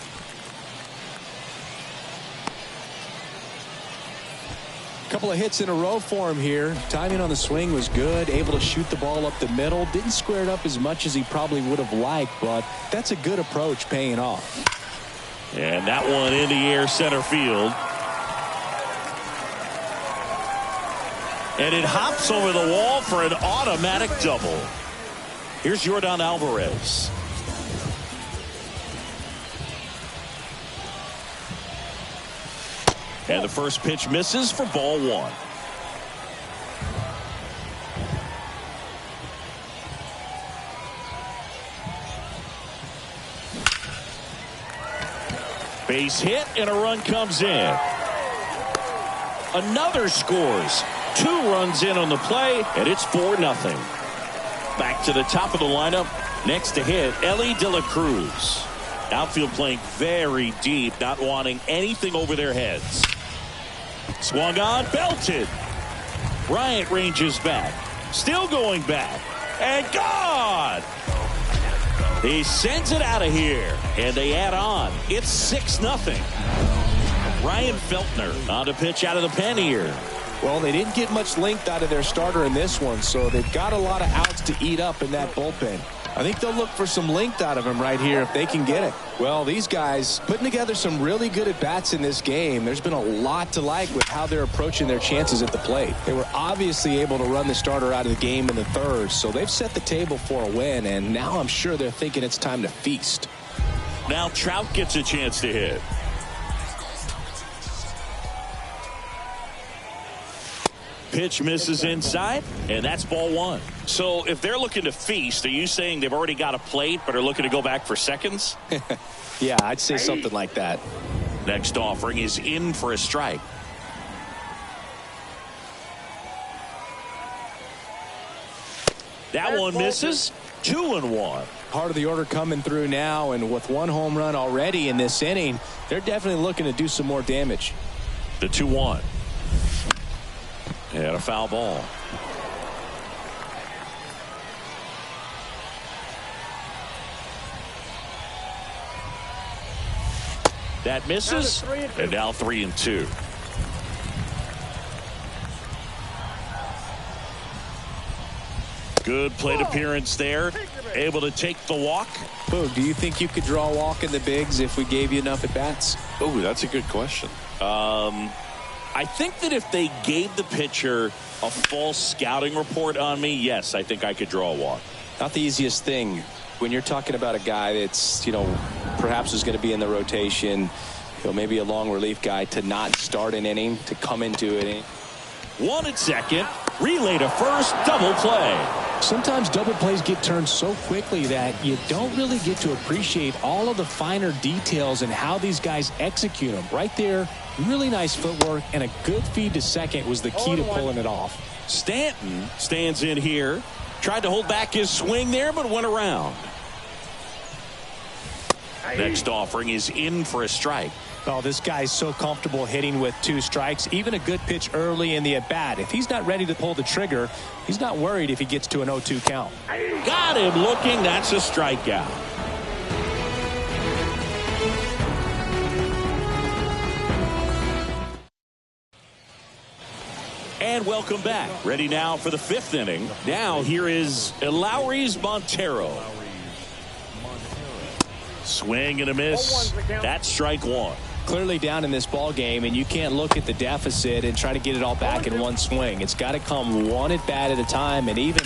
Couple of hits in a row for him here. Timing on the swing was good. Able to shoot the ball up the middle. Didn't square it up as much as he probably would have liked, but that's a good approach paying off. And that one in the air center field. And it hops over the wall for an automatic double. Here's Yordan Alvarez. And the first pitch misses for ball 1. Base hit and a run comes in. Another scores. 2 runs in on the play, and it's 4-0. Back to the top of the lineup. Next to hit, Ellie De La Cruz. Outfield playing very deep, not wanting anything over their heads. Swung on, belted. Bryant ranges back. Still going back. And gone! He sends it out of here. And they add on. It's 6-0. Ryan Feltner on to pitch out of the pen here. Well, they didn't get much length out of their starter in this one, so they've got a lot of outs to eat up in that bullpen. I think they'll look for some length out of him right here if they can get it. Well, these guys putting together some really good at-bats in this game. There's been a lot to like with how they're approaching their chances at the plate. They were obviously able to run the starter out of the game in the third, so they've set the table for a win, and now I'm sure they're thinking it's time to feast. Now Trout gets a chance to hit. Pitch misses inside, and that's ball one. So if they're looking to feast, are you saying they've already got a plate but are looking to go back for seconds? Yeah, I'd say something like that. Next offering is in for a strike. That one misses. 2-1. Part of the order coming through now, and with one home run already in this inning, they're definitely looking to do some more damage. The 2-1. And a foul ball. That misses, and now 3-2. Good plate appearance there. Able to take the walk. Boog, do you think you could draw a walk in the bigs if we gave you enough at bats? Oh, that's a good question. I think that if they gave the pitcher a false scouting report on me, yes, I think I could draw a walk. Not the easiest thing when you're talking about a guy that's, perhaps is going to be in the rotation, maybe a long relief guy, to not start an inning, to come into an inning. One at second, relay to first, double play. Sometimes double plays get turned so quickly that you don't really get to appreciate all of the finer details and how these guys execute them. Right there, really nice footwork, and a good feed to second was the key to pulling it off. Stanton stands in here. Tried to hold back his swing there, but went around. Next offering is in for a strike. Oh, this guy's so comfortable hitting with 2 strikes. Even a good pitch early in the at-bat. If he's not ready to pull the trigger, he's not worried if he gets to an 0-2 count. Got him looking. That's a strikeout. And welcome back. Ready now for the 5th inning. Now here is Lowry's Montero. Swing and a miss. That's strike one. Clearly down in this ball game, and you can't look at the deficit and try to get it all back in one swing. It's got to come one at bat at a time, and even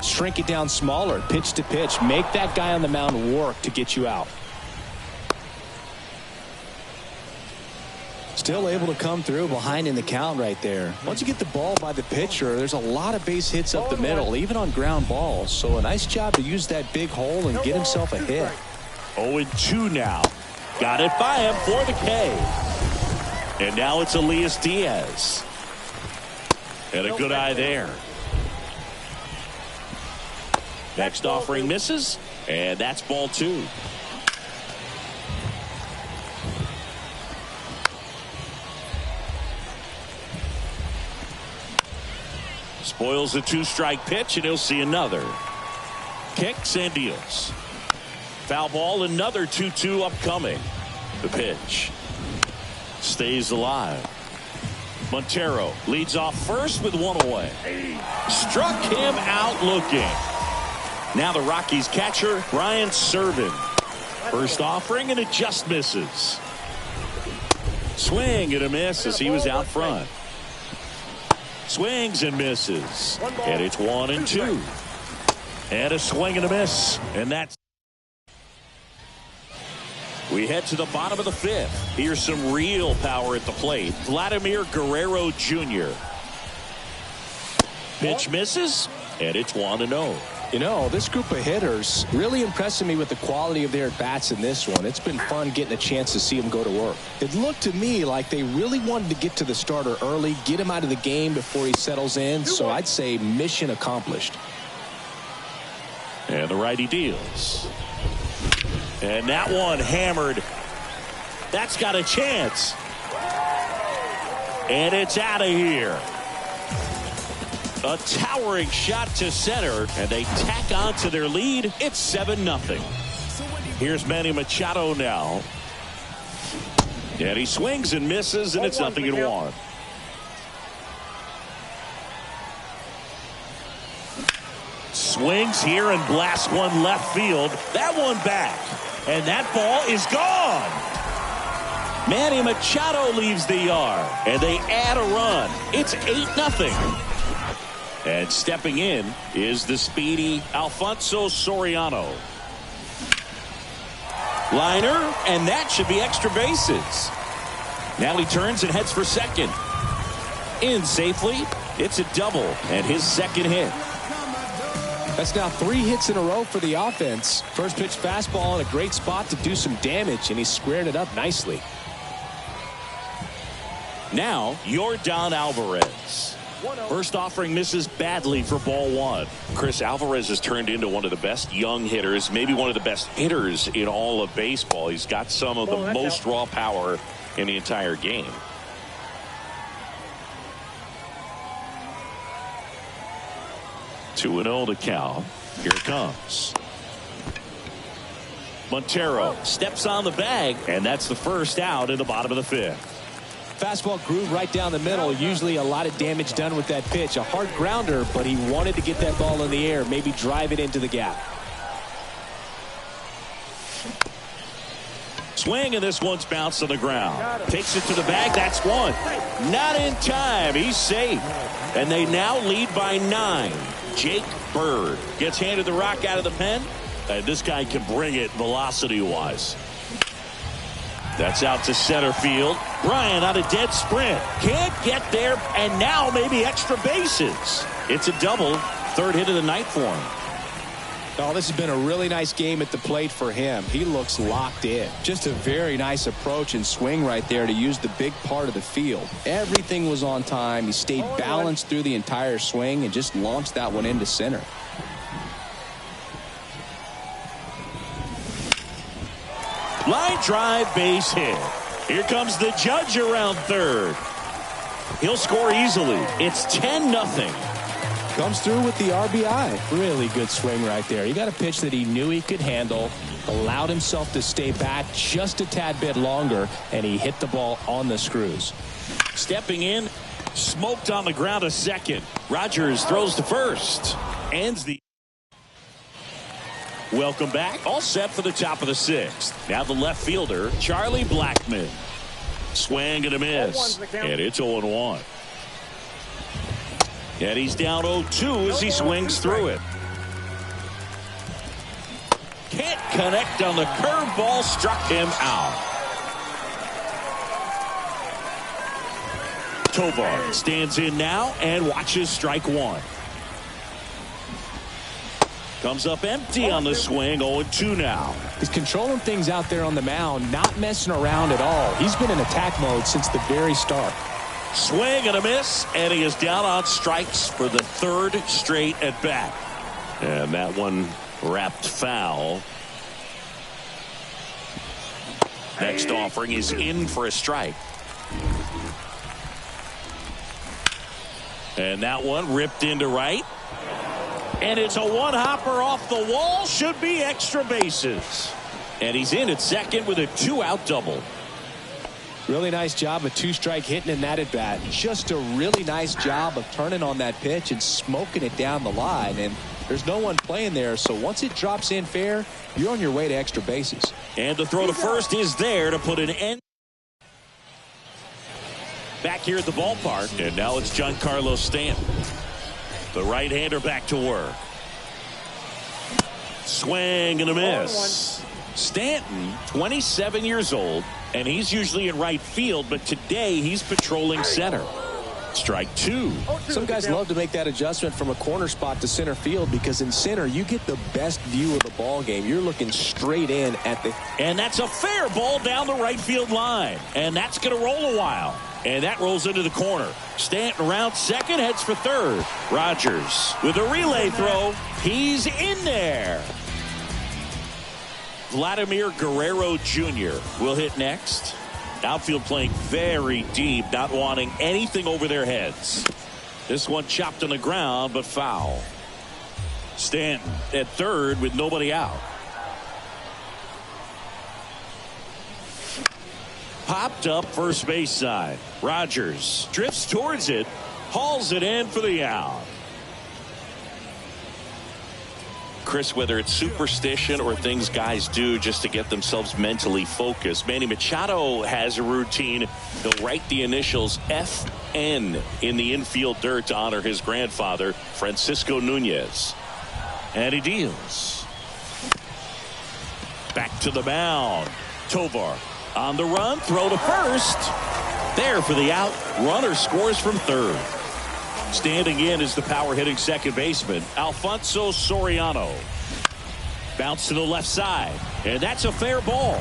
shrink it down smaller, pitch to pitch. Make that guy on the mound work to get you out. Still able to come through behind in the count right there. Once you get the ball by the pitcher, there's a lot of base hits up the middle, even on ground balls. So a nice job to use that big hole and get himself a hit. 0-2 now. Got it by him for the K. And now it's Elias Diaz. And a good eye there. Next offering misses, and that's ball 2. Spoils the 2-strike pitch, and he'll see another. Kicks and deals. Foul ball, another 2-2 upcoming. The pitch stays alive. Montero leads off first with 1 away. Struck him out looking. Now the Rockies catcher, Brian Serven. First offering, and it just misses. Swing and a miss as he was out front. Swings and misses. And it's 1-2. And a swing and a miss. And that's. We head to the bottom of the 5th. Here's some real power at the plate. Vladimir Guerrero Jr. Pitch misses, and it's 1-0. This group of hitters really impressing me with the quality of their at-bats in this one. It's been fun getting a chance to see them go to work. It looked to me like they really wanted to get to the starter early, get him out of the game before he settles in. So I'd say mission accomplished. And the righty deals. And that one hammered. That's got a chance. And it's out of here. A towering shot to center, and they tack on to their lead. It's 7-0. Here's Manny Machado now. And he swings and misses, and it's 0-1. Swings here and blasts one left field. That one back. And that ball is gone. Manny Machado leaves the yard. And they add a run. It's 8-0. And stepping in is the speedy Alfonso Soriano. Liner, and that should be extra bases. Now he turns and heads for second. In safely. It's a double and his second hit. That's now 3 hits in a row for the offense. First pitch fastball in a great spot to do some damage, and he squared it up nicely. Now, Yordan Alvarez. First offering misses badly for ball 1. Chris, Alvarez has turned into one of the best young hitters, maybe one of the best hitters in all of baseball. He's got some of the most raw power in the entire game. Two and 0 to count. Here it comes. Montero steps on the bag, and that's the first out in the bottom of the 5th. Fastball groove right down the middle. Usually a lot of damage done with that pitch. A hard grounder, but he wanted to get that ball in the air, maybe drive it into the gap. Swing, and this one's bounced on the ground. Takes it to the bag. That's one. Not in time. He's safe. And they now lead by 9. Jake Bird gets handed the rock out of the pen. And this guy can bring it velocity-wise. That's out to center field. Bryant on a dead sprint. Can't get there, and now maybe extra bases. It's a double. 3rd hit of the night for him. Oh, this has been a really nice game at the plate for him. He looks locked in. Just a very nice approach and swing right there to use the big part of the field. Everything was on time. He stayed balanced through the entire swing and just launched that one into center. Line drive, base hit. Here comes the judge around 3rd. He'll score easily. It's 10-0. Comes through with the RBI. Really good swing right there. He got a pitch that he knew he could handle, allowed himself to stay back just a tad bit longer, and he hit the ball on the screws. Stepping in, smoked on the ground to second. Rogers throws to first. Ends the... Welcome back. All set for the top of the 6th. Now the left fielder, Charlie Blackmon. Swing and a miss. And it's 0-1. And he's down 0-2 as he swings through it. Can't connect on the curveball, struck him out. Tovar stands in now and watches strike 1. Comes up empty on the swing. 0-2 now. He's controlling things out there on the mound, not messing around at all. He's been in attack mode since the very start. Swing and a miss, and he is down on strikes for the 3rd straight at bat. And that one wrapped foul. Next offering is in for a strike. And that one ripped into right. And it's a one-hopper off the wall. Should be extra bases. And he's in at second with a 2-out double. Really nice job of 2-strike hitting in that at bat. Just a really nice job of turning on that pitch and smoking it down the line. And there's no one playing there, so once it drops in fair, you're on your way to extra bases. And the throw to first is there to put an end. Back here at the ballpark, and now it's Giancarlo Stanton. The right-hander back to work. Swing and a miss. Stanton, 27 years old, and he's usually in right field, but today he's patrolling center. Strike 2. Some guys love to make that adjustment from a corner spot to center field because in center you get the best view of the ball game. You're looking straight in at the... And that's a fair ball down the right field line. And that's going to roll a while. And that rolls into the corner. Stanton around second, heads for third. Rogers with a relay throw. He's in there. Vladimir Guerrero Jr. will hit next. Outfield playing very deep, not wanting anything over their heads. This one chopped on the ground, but foul. Stanton at third with nobody out. Popped up first base side. Rogers drifts towards it, hauls it in for the out. Chris, whether it's superstition or things guys do just to get themselves mentally focused. Manny Machado has a routine. He'll write the initials FN in the infield dirt to honor his grandfather, Francisco Nunez. And he deals. Back to the mound. Tovar on the run. Throw to first. There for the out. Runner scores from third. Standing in is the power-hitting second baseman, Alfonso Soriano. Bounce to the left side, and that's a fair ball.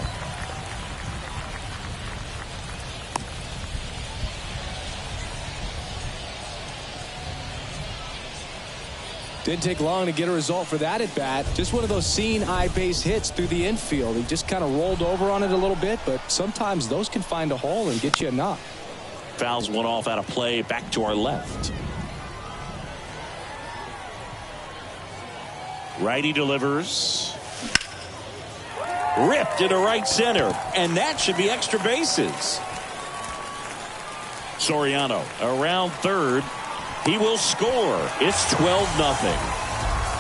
Didn't take long to get a result for that at bat. Just one of those seeing eye base hits through the infield. He just kind of rolled over on it a little bit, but sometimes those can find a hole and get you a knock. Fouls one off out of play. Back to our left. Righty delivers. Ripped into right center. And that should be extra bases. Soriano around third. He will score. It's 12-0.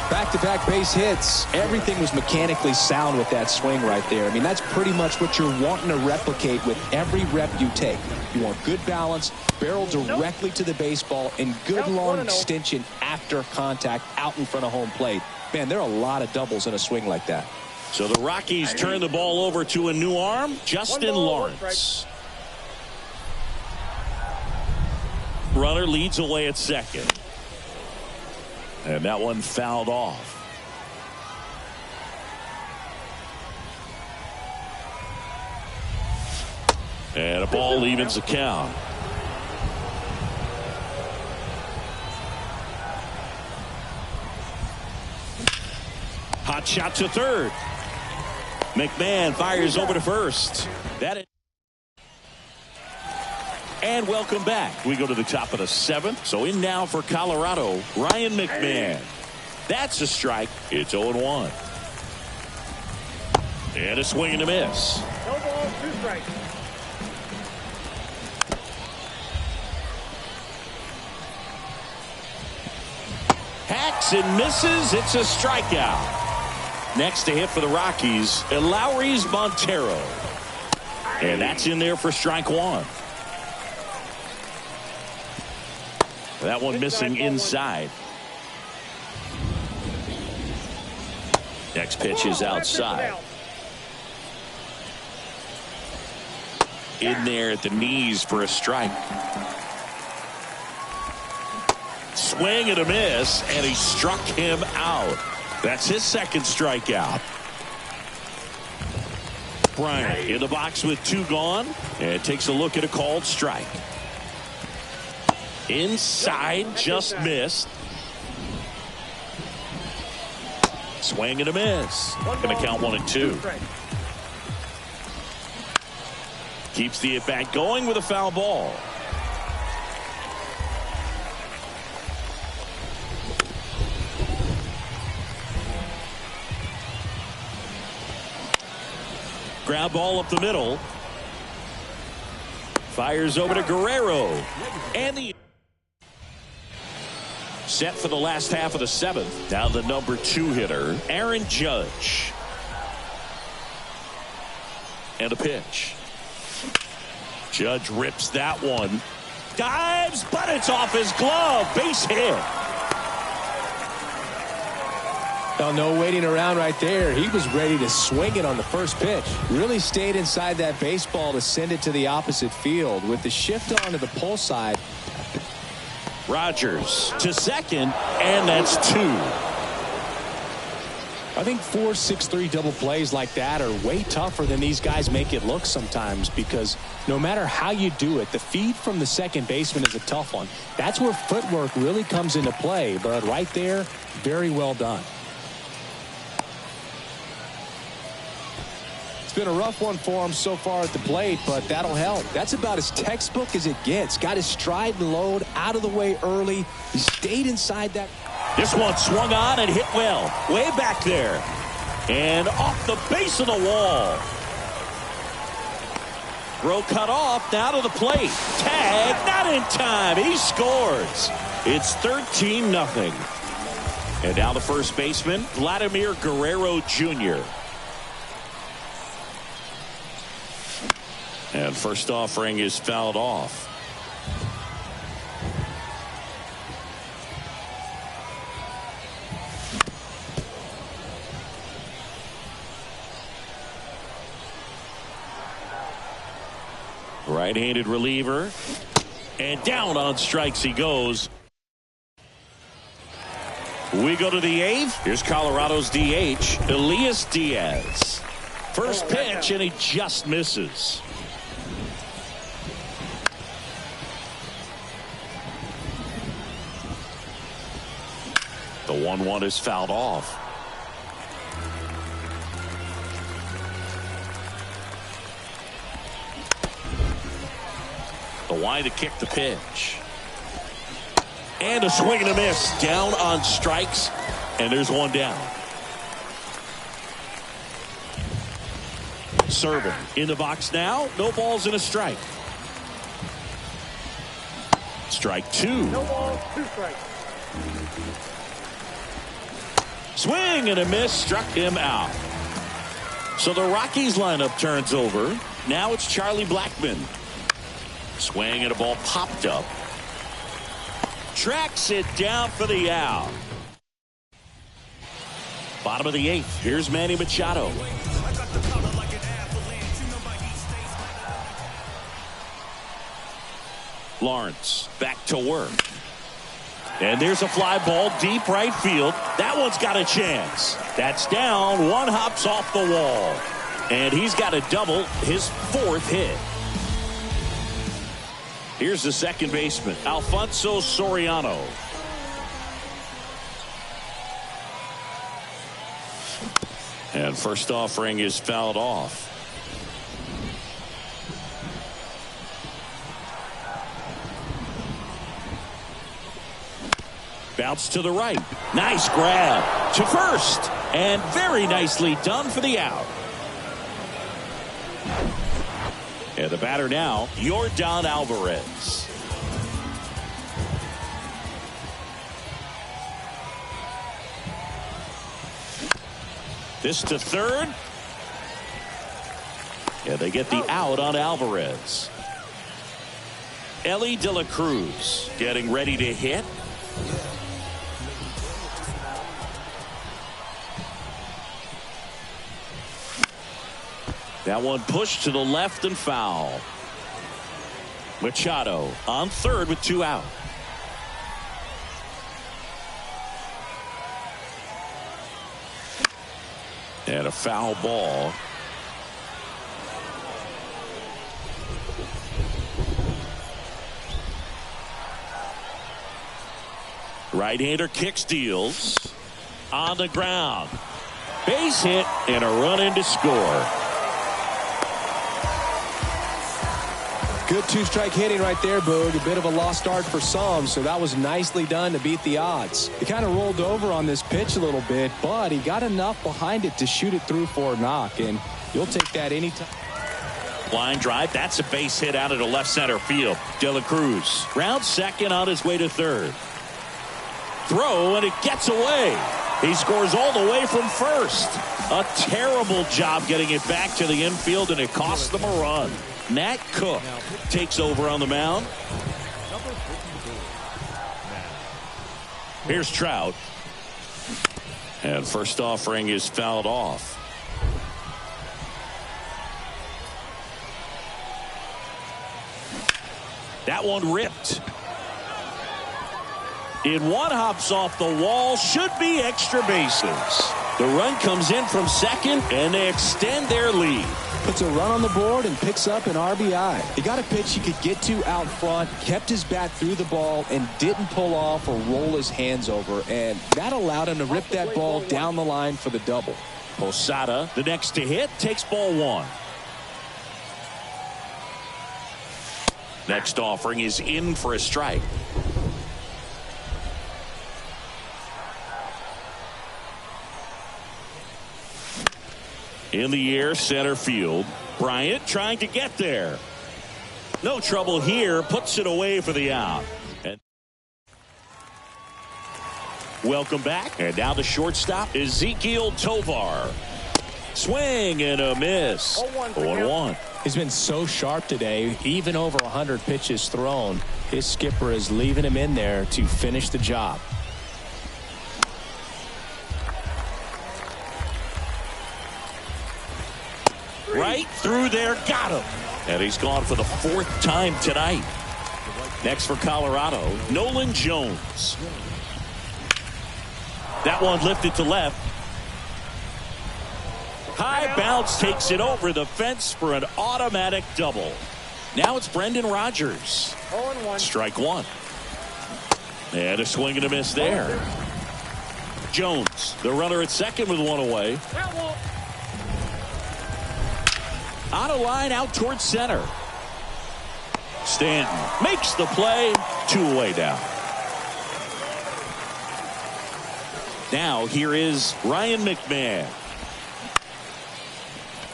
Back-to-back base hits. Everything was mechanically sound with that swing right there. I mean, that's pretty much what you're wanting to replicate with every rep you take. You want good balance, barrel directly to the baseball, and good long extension after contact out in front of home plate. Man, there are a lot of doubles in a swing like that. So the Rockies turn the ball over to a new arm, Justin Lawrence. Runner leads away at second. And that one fouled off. And a ball evens the count. Hot shot to third. McMahon fires over to first. That is. And welcome back. We go to the top of the seventh. So in now for Colorado, Ryan McMahon. That's a strike. It's 0-1. And a swing and a miss. No ball, 2 strikes. Hacks and misses. It's a strikeout. Next to hit for the Rockies, Lowry's Montero. And that's in there for strike one. That one missing inside. Next pitch is outside. In there at the knees for a strike. Swing and a miss, and he struck him out. That's his second strikeout. Bryant in the box with 2 gone, and takes a look at a called strike. Inside, just missed. Swing and a miss. Going to count 1-2. Keeps the at-bat going with a foul ball. Ground ball up the middle. Fires over to Guerrero. And the set for the last half of the seventh. Now the number 2 hitter, Aaron Judge. And a pitch. Judge rips that one. Dives, but it's off his glove. Base hit. Oh, no waiting around right there. He was ready to swing it on the first pitch. Really stayed inside that baseball to send it to the opposite field. With the shift onto the pull side. Rogers to second, and that's 2. I think 4-6-3 double plays like that are way tougher than these guys make it look sometimes, because no matter how you do it, the feed from the second baseman is a tough one. That's where footwork really comes into play, but right there, very well done. Been a rough one for him so far at the plate, but that'll help. That's about as textbook as it gets. Got his stride and load out of the way early. He stayed inside that. This one swung on and hit well. Way back there. And off the base of the wall. Throw cut off. Now to the plate. Tag. Not in time. He scores. It's 13-0. And now the first baseman, Vladimir Guerrero Jr. And first offering is fouled off. Right-handed reliever. And down on strikes he goes. We go to the eighth. Here's Colorado's DH, Elias Diaz. First pitch, and he just misses. The 1-1 is fouled off. The wide to kick the pitch. And a swing and a miss. Down on strikes. And there's one down. Serving in the box now. No balls and a strike. Strike two. No balls, 2 strikes. Swing and a miss. Struck him out. So the Rockies lineup turns over. Now it's Charlie Blackmon. Swing and a ball popped up. Tracks it down for the out. Bottom of the eighth. Here's Manny Machado. Lawrence back to work. And there's a fly ball deep right field. That one's got a chance. That's down. One hops off the wall. And he's got a double, his 4th hit. Here's the second baseman, Alfonso Soriano. And first offering is fouled off. Bounce to the right. Nice grab to first. And very nicely done for the out. And the batter now, Yordan Alvarez. This to third. Yeah, they get the out on Alvarez. Ellie De La Cruz getting ready to hit. That one pushed to the left and foul. Machado on third with 2 out. And a foul ball. Right-hander kicks, deals. On the ground. Base hit and a run in to score. Good 2-strike hitting right there, Boog. A bit of a lost start for some, so that was nicely done to beat the odds. He kind of rolled over on this pitch a little bit, but he got enough behind it to shoot it through for a knock, and you'll take that anytime. Line drive. That's a base hit out of the left center field. De La Cruz round second on his way to third. Throw, and it gets away. He scores all the way from first. A terrible job getting it back to the infield, and it cost them a run. Nat Cook takes over on the mound. Here's Trout. And first offering is fouled off. That one ripped. In one hops off the wall. Should be extra bases. The run comes in from second, and they extend their lead. Puts a run on the board and picks up an RBI. He got a pitch he could get to out front, kept his bat through the ball, and didn't pull off or roll his hands over. And that allowed him to rip that ball down the line for the double. Posada, the next to hit, takes ball 1. Next offering is in for a strike. In the air, center field. Bryant trying to get there. No trouble here. Puts it away for the out. And Welcome back. And now the shortstop, Ezekiel Tovar. Swing and a miss. 0-1. He's been so sharp today, even over 100 pitches thrown. His skipper is leaving him in there to finish the job. Right through there, got him. And he's gone for the 4th time tonight. Next for Colorado, Nolan Jones. That one lifted to left. High bounce takes it over the fence for an automatic double. Now it's Brendan Rodgers. 0-1. Strike one. And a swing and a miss there. Jones, the runner at second with one away. On a line out towards center. Stanton makes the play. 2 away now. Now here is Ryan McMahon.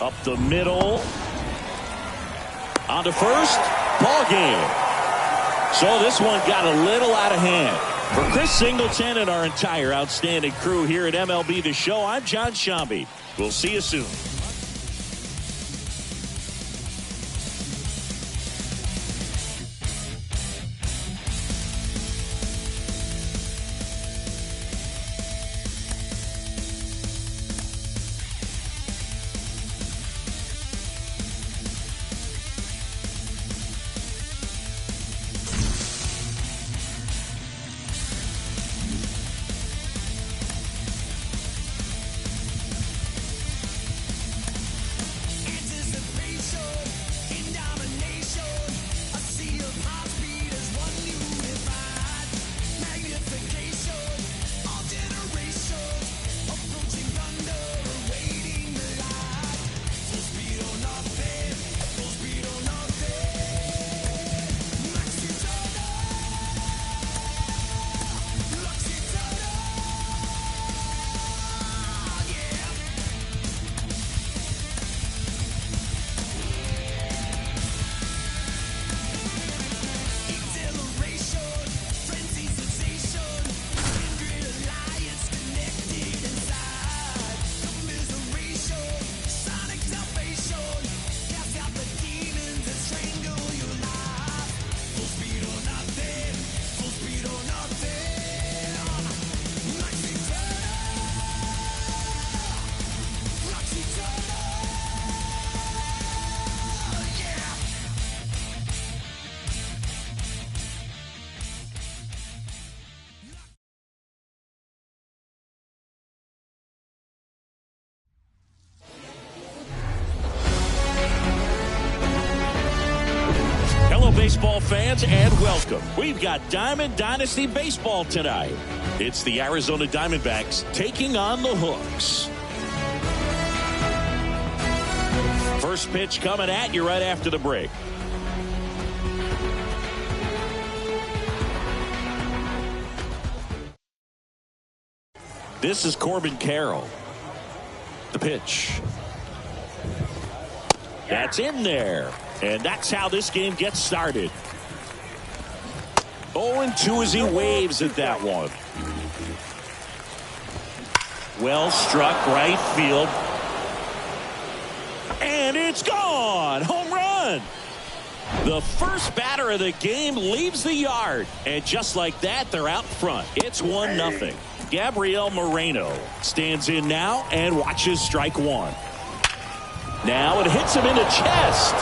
Up the middle. On to first. Ball game. So this one got a little out of hand. For Chris Singleton and our entire outstanding crew here at MLB The Show, I'm John Shambi. We'll see you soon. Baseball fans, and welcome. We've got Diamond Dynasty Baseball tonight. It's the Arizona Diamondbacks taking on the Hooks. First pitch coming at you right after the break. This is Corbin Carroll. The pitch. That's in there. And that's how this game gets started. 0-2 as he waves at that one. Well struck, right field. And it's gone. Home run. The first batter of the game leaves the yard. And just like that, they're out front. It's 1-0. Gabriel Moreno stands in now and watches strike one. Now it hits him in the chest.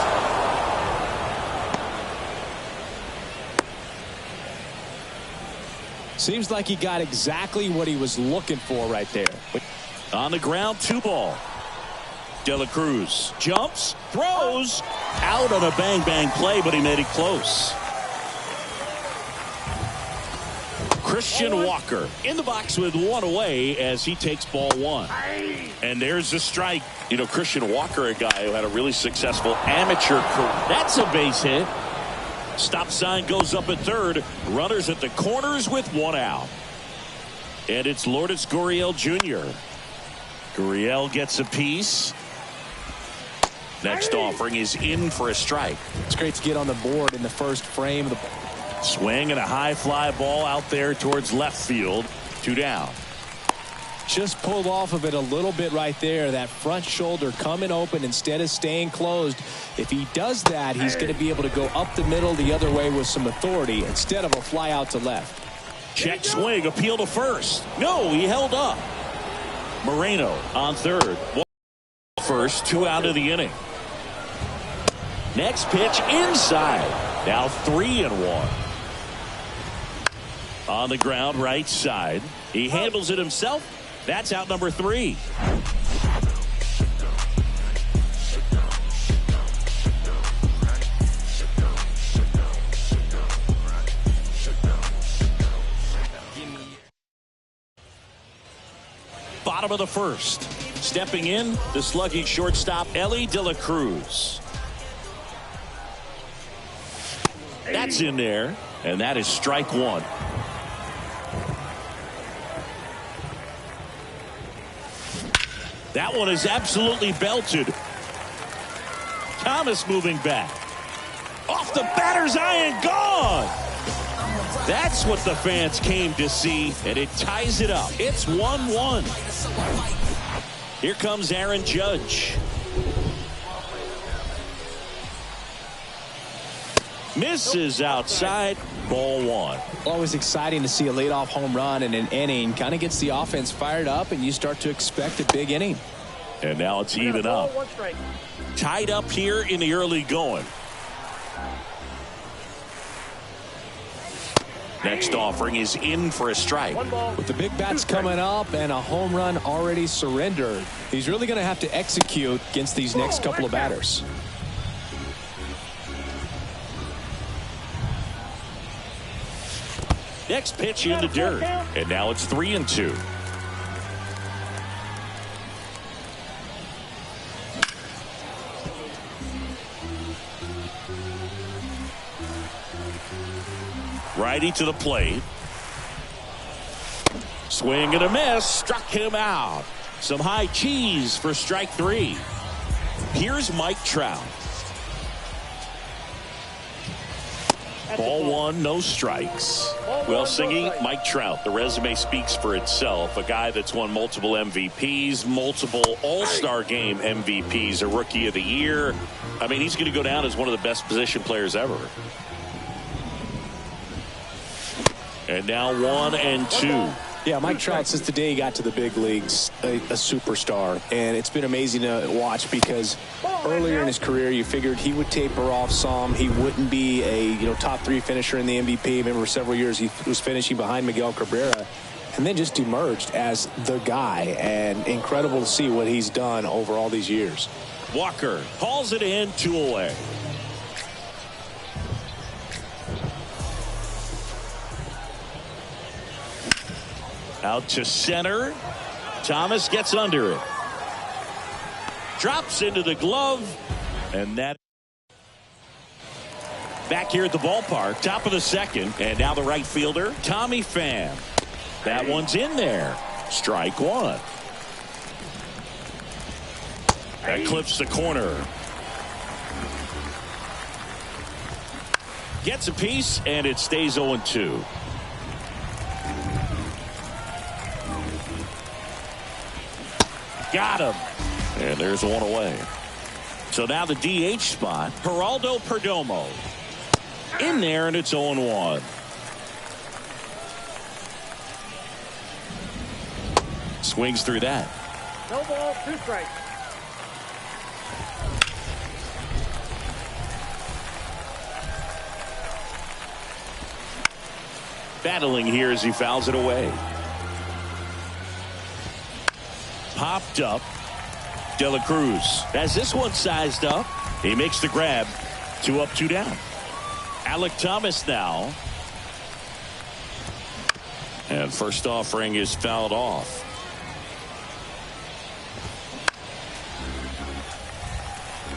Seems like he got exactly what he was looking for right there. On the ground, 2 ball. De La Cruz jumps, throws, out on a bang-bang play, but he made it close. Christian Walker in the box with one away as he takes ball one. And there's a strike. You know, Christian Walker, a guy who had a really successful amateur career. That's a base hit. Stop sign goes up at third. Runners at the corners with one out. And it's Lourdes Gurriel Jr. Gurriel gets a piece. Next offering is in for a strike. It's great to get on the board in the first frame of the swing and a high fly ball out there towards left field. 2 down. Just pulled off of it a little bit right there. That front shoulder coming open instead of staying closed. If he does that, he's going to be able to go up the middle the other way with some authority instead of a fly out to left. Check swing, appeal to first. No, he held up. Moreno on third. First, 2 out of the inning. Next pitch inside. Now 3-1. On the ground, right side. He handles it himself. That's out number 3. Bottom of the first. Stepping in, the slugging shortstop, Ellie De La Cruz. That's in there, and that is strike 1. That one is absolutely belted. Thomas moving back. Off the batter's eye and gone. That's what the fans came to see, and it ties it up. It's 1-1. Here comes Aaron Judge. Misses outside. Ball 1. Always exciting to see a leadoff home run in an inning. Kind of gets the offense fired up, and you start to expect a big inning. And now it's even up. Tied up here in the early going. Next offering is in for a strike. With the big bats coming up and a home run already surrendered, he's really going to have to execute against these next couple of batters. Next pitch in the dirt. And now it's 3-2. Righty to the plate. Swing and a miss. Struck him out. Some high cheese for strike 3. Here's Mike Trout. Ball 1, no strikes. Well, Singy, Mike Trout, the resume speaks for itself. A guy that's won multiple MVPs, multiple All-Star Game MVPs, a Rookie of the Year. I mean, he's going to go down as one of the best position players ever. And now 1-2. Yeah, Mike Trout, since the day he got to the big leagues, a superstar. And it's been amazing to watch because earlier in his career, you figured he would taper off some. He wouldn't be a top 3 finisher in the MVP. Remember, several years he was finishing behind Miguel Cabrera. And then just emerged as the guy. And incredible to see what he's done over all these years. Walker hauls it in, 2 away. Out to center. Thomas gets under it. Drops into the glove. And that. Back here at the ballpark. Top of the second. And now the right fielder, Tommy Pham. That one's in there. Strike 1. That clips the corner. Gets a piece, and it stays 0-2. Got him. And there's 1 away. So now the DH spot, Geraldo Perdomo. In there, and it's 0-1. Swings through that. No ball, 2 strikes. Battling here as he fouls it away. Popped up. De La Cruz has this one sized up. He makes the grab. 2 up, 2 down. Alek Thomas now. And first offering is fouled off.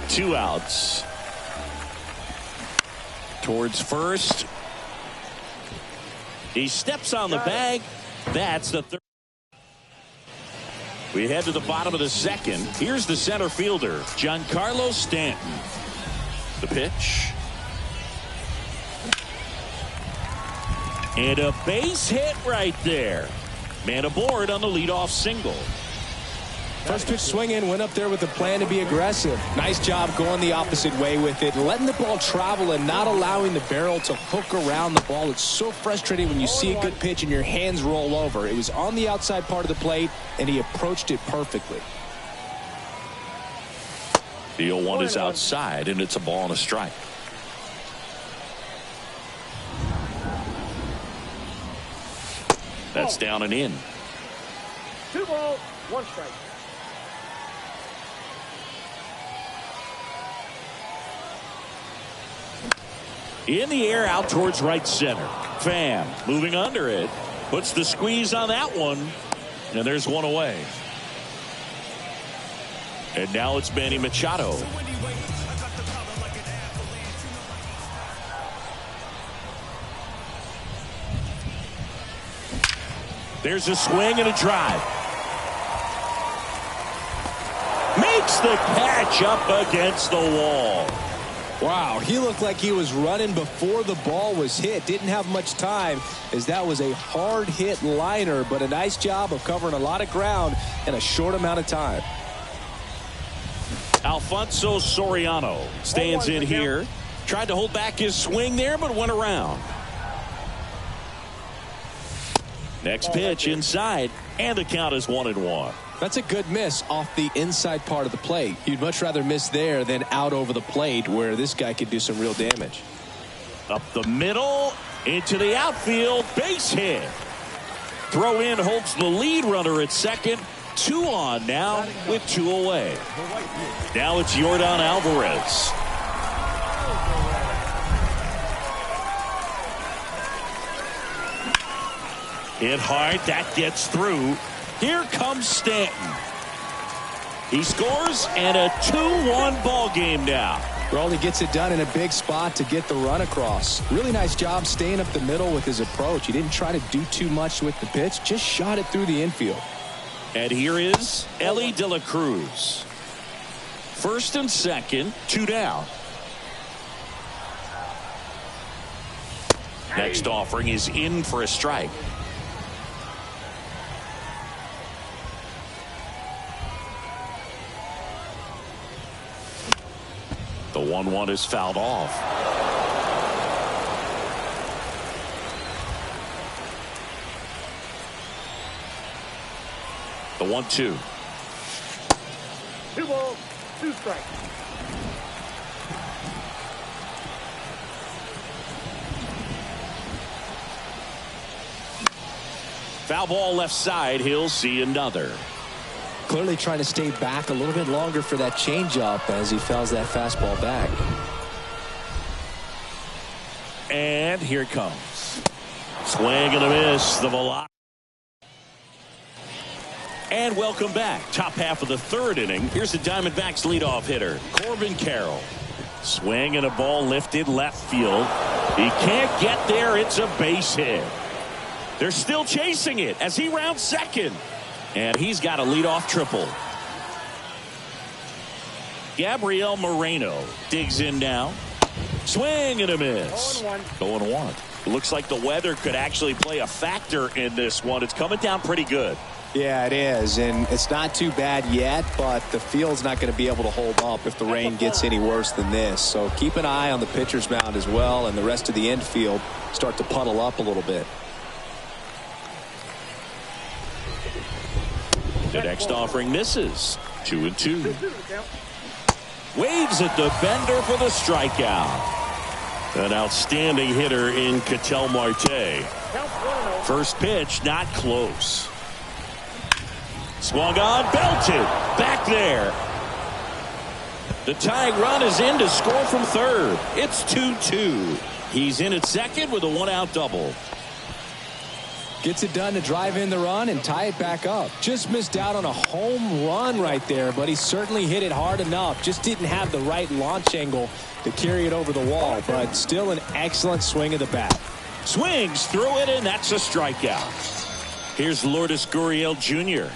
Two outs. Towards first. He steps on the bag. That's the third. We head to the bottom of the second. Here's the center fielder, Giancarlo Stanton. The pitch. And a base hit right there. Man aboard on the leadoff single. First pitch swing in, went up there with a plan to be aggressive. Nice job going the opposite way with it, letting the ball travel and not allowing the barrel to hook around the ball. It's so frustrating when you see a good pitch and your hands roll over. It was on the outside part of the plate, and he approached it perfectly. The 0-1 is outside, and it's a ball and a strike. That's down and in. 2 balls, 1 strike. In the air out towards right center. Pham moving under it. Puts the squeeze on that one. And there's one away. And now it's Manny Machado. There's a swing and a drive. Makes the catch up against the wall. Wow, he looked like he was running before the ball was hit. Didn't have much time, as that was a hard hit liner, but a nice job of covering a lot of ground in a short amount of time. Alfonso Soriano stands in here. Tried to hold back his swing there, but went around. Next pitch inside, and the count is 1-1. That's a good miss off the inside part of the plate. You'd much rather miss there than out over the plate, where this guy could do some real damage. Up the middle, into the outfield, base hit. Throw in holds the lead runner at second. 2 on now with 2 away. Now it's Yordan Alvarez. Hit hard, that gets through. Here comes Stanton. He scores, and a 2-1 ball game now. Raleigh gets it done in a big spot to get the run across. Really nice job staying up the middle with his approach. He didn't try to do too much with the pitch, just shot it through the infield. And here is Ellie De La Cruz. First and second, 2 down. Next offering is in for a strike. The 1-1 is fouled off. The 1-2. 2 balls, 2 strikes. Foul ball left side. He'll see another. Clearly trying to stay back a little bit longer for that changeup as he fouls that fastball back. And here it comes. Swing and a miss. The velocity. And welcome back. Top half of the 3rd inning. Here's the Diamondbacks leadoff hitter, Corbin Carroll. Swing and a ball lifted left field. He can't get there. It's a base hit. They're still chasing it as he rounds second. And he's got a leadoff triple. Gabriel Moreno digs in now. Swing and a miss. 0-1. Looks like the weather could actually play a factor in this one. It's coming down pretty good. Yeah, it is, and it's not too bad yet, but the field's not going to be able to hold up if the rain gets any worse than this. So keep an eye on the pitcher's mound as well, and the rest of the infield start to puddle up a little bit. The next offering misses. 2-2. Waves at the bender for the strikeout. An outstanding hitter in Ketel Marte. First pitch not close. Swung on, belted. Back there. The tying run is in to score from third. It's 2-2. He's in at second with a 1-out double. Gets it done to drive in the run and tie it back up. Just missed out on a home run right there, but he certainly hit it hard enough. Just didn't have the right launch angle to carry it over the wall, but still an excellent swing of the bat. Swings through it, and that's a strikeout. Here's Lourdes Gurriel Jr.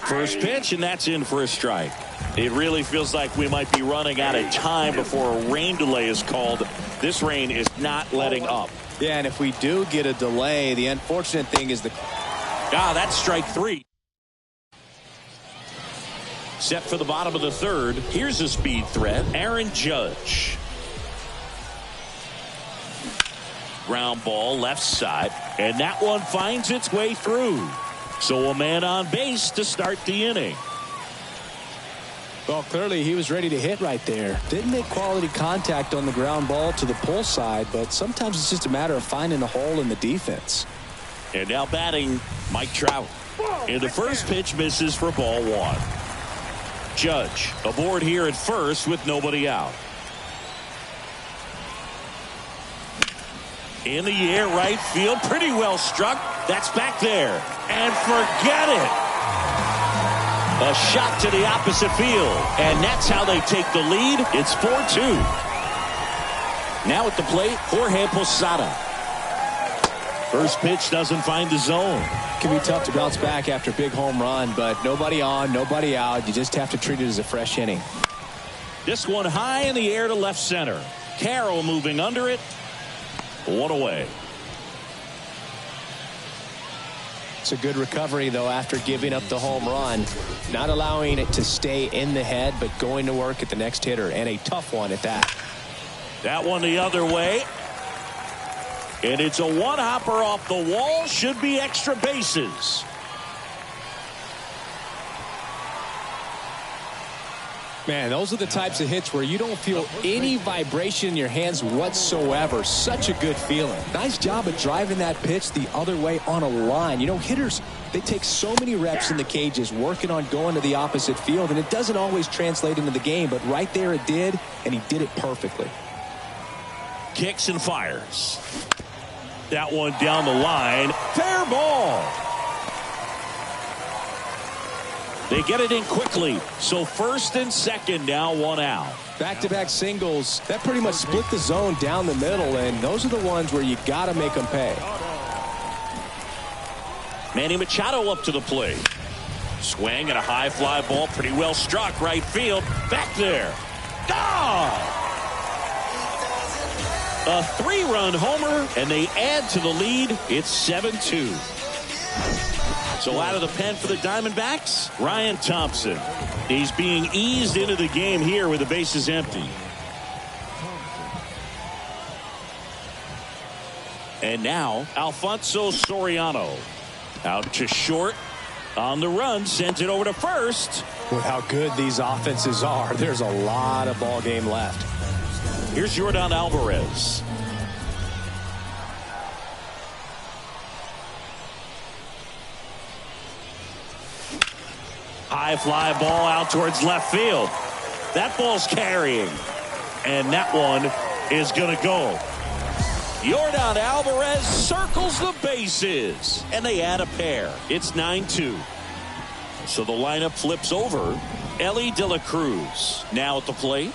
First pitch, and that's in for a strike. It really feels like we might be running out of time before a rain delay is called. This rain is not letting up. Yeah, and if we do get a delay, the unfortunate thing is That's strike 3. Set for the bottom of the third. Here's a speed threat, Aaron Judge. Ground ball left side, and that one finds its way through. So a man on base to start the inning. Well, clearly he was ready to hit right there. Didn't make quality contact on the ground ball to the pull side, but sometimes it's just a matter of finding a hole in the defense. And now batting, Mike Trout. And the first pitch misses for ball 1. Judge aboard here at first with nobody out. In the air, right field, pretty well struck. That's back there. And forget it. A shot to the opposite field. And that's how they take the lead. It's 4-2. Now at the plate, Jorge Posada. First pitch doesn't find the zone. It can be tough to bounce back after a big home run, but nobody on, nobody out. You just have to treat it as a fresh inning. This one high in the air to left center. Carroll moving under it. 1 away. It's a good recovery, though, after giving up the home run. Not allowing it to stay in the head, but going to work at the next hitter, and a tough one at that. That one the other way. And it's a one-hopper off the wall. Should be extra bases. Man, those are the types of hits where you don't feel any vibration in your hands whatsoever. Such a good feeling. Nice job of driving that pitch the other way on a line. You know, hitters, they take so many reps in the cages working on going to the opposite field, and it doesn't always translate into the game, but right there it did, and he did it perfectly. Kicks and fires. That one down the line. Fair ball. They get it in quickly. So first and second, now 1 out. Back-to-back singles. That pretty much split the zone down the middle, and those are the ones where you got to make them pay. Manny Machado up to the plate. Swing and a high fly ball. Pretty well struck. Right field. Back there. Ah! A 3-run homer, and they add to the lead. It's 7-2. So out of the pen for the Diamondbacks, Ryan Thompson. He's being eased into the game here with the bases empty. And now, Alfonso Soriano. Out to short. On the run, sends it over to first. With how good these offenses are, there's a lot of ball game left. Here's Yordan Alvarez. High fly ball out towards left field. That ball's carrying. And that one is going to go. Yordan Alvarez circles the bases. And they add a pair. It's 9-2. So the lineup flips over. Ellie De La Cruz now at the plate.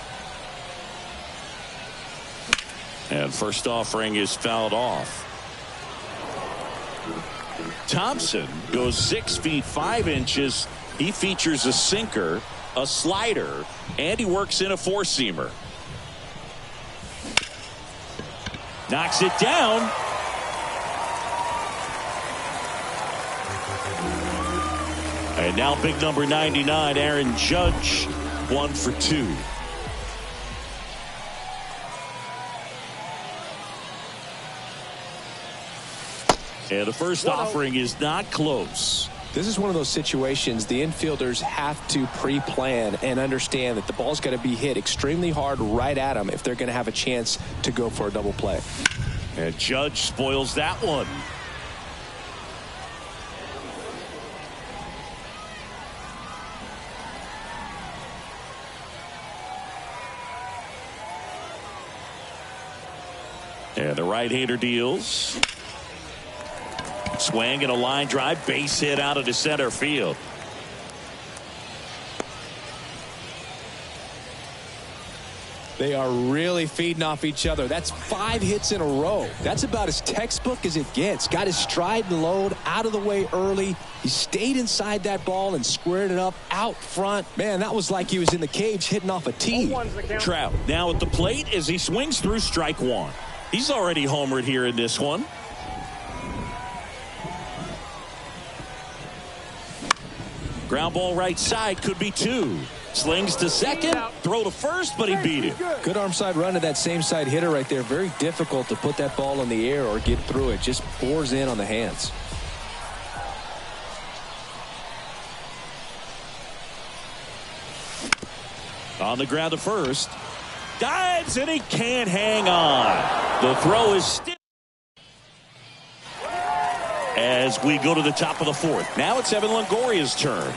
And first offering is fouled off. Thompson goes 6 feet 5 inches. He features a sinker, a slider, and he works in a 4-seamer. Knocks it down. And now big number 99, Aaron Judge, 1 for 2. And the first offering is not close. This is one of those situations the infielders have to pre-plan and understand that the ball's got to be hit extremely hard right at them if they're going to have a chance to go for a double play. And Judge spoils that one. And the right-hander deals. Swing and a line drive, base hit out of the center field. They are really feeding off each other. That's 5 hits in a row. That's about as textbook as it gets. Got his stride and load out of the way early. He stayed inside that ball and squared it up out front. Man, that was like he was in the cage hitting off a tee. Trout now at the plate as he swings through strike 1. He's already homered here in this one. Ground ball right side, could be 2. Slings to second, throw to first, but he beat it. Good arm side run to that same side hitter right there. Very difficult to put that ball in the air or get through it. Just pours in on the hands. On the ground to first. Dives, and he can't hang on. The throw is still. As we go to the top of the 4th. Now it's Evan Longoria's turn.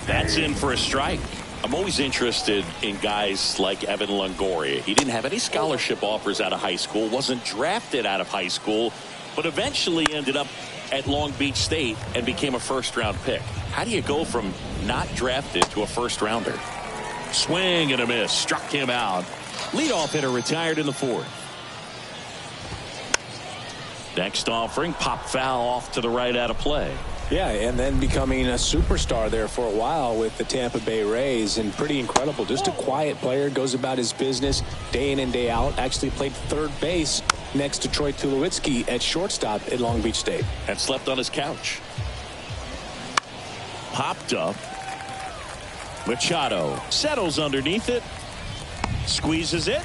That's in for a strike. I'm always interested in guys like Evan Longoria. He didn't have any scholarship offers out of high school, wasn't drafted out of high school, but eventually ended up at Long Beach State and became a first-round pick. How do you go from not drafted to a first-rounder? Swing and a miss. Struck him out. Leadoff hitter retired in the 4th. Next offering, pop foul off to the right out of play. Yeah, and then becoming a superstar there for a while with the Tampa Bay Rays, and pretty incredible. Just a quiet player, goes about his business day in and day out. Actually played third base next to Troy Tulowitzki at shortstop at Long Beach State. And slept on his couch. Popped up. Machado settles underneath it. Squeezes it.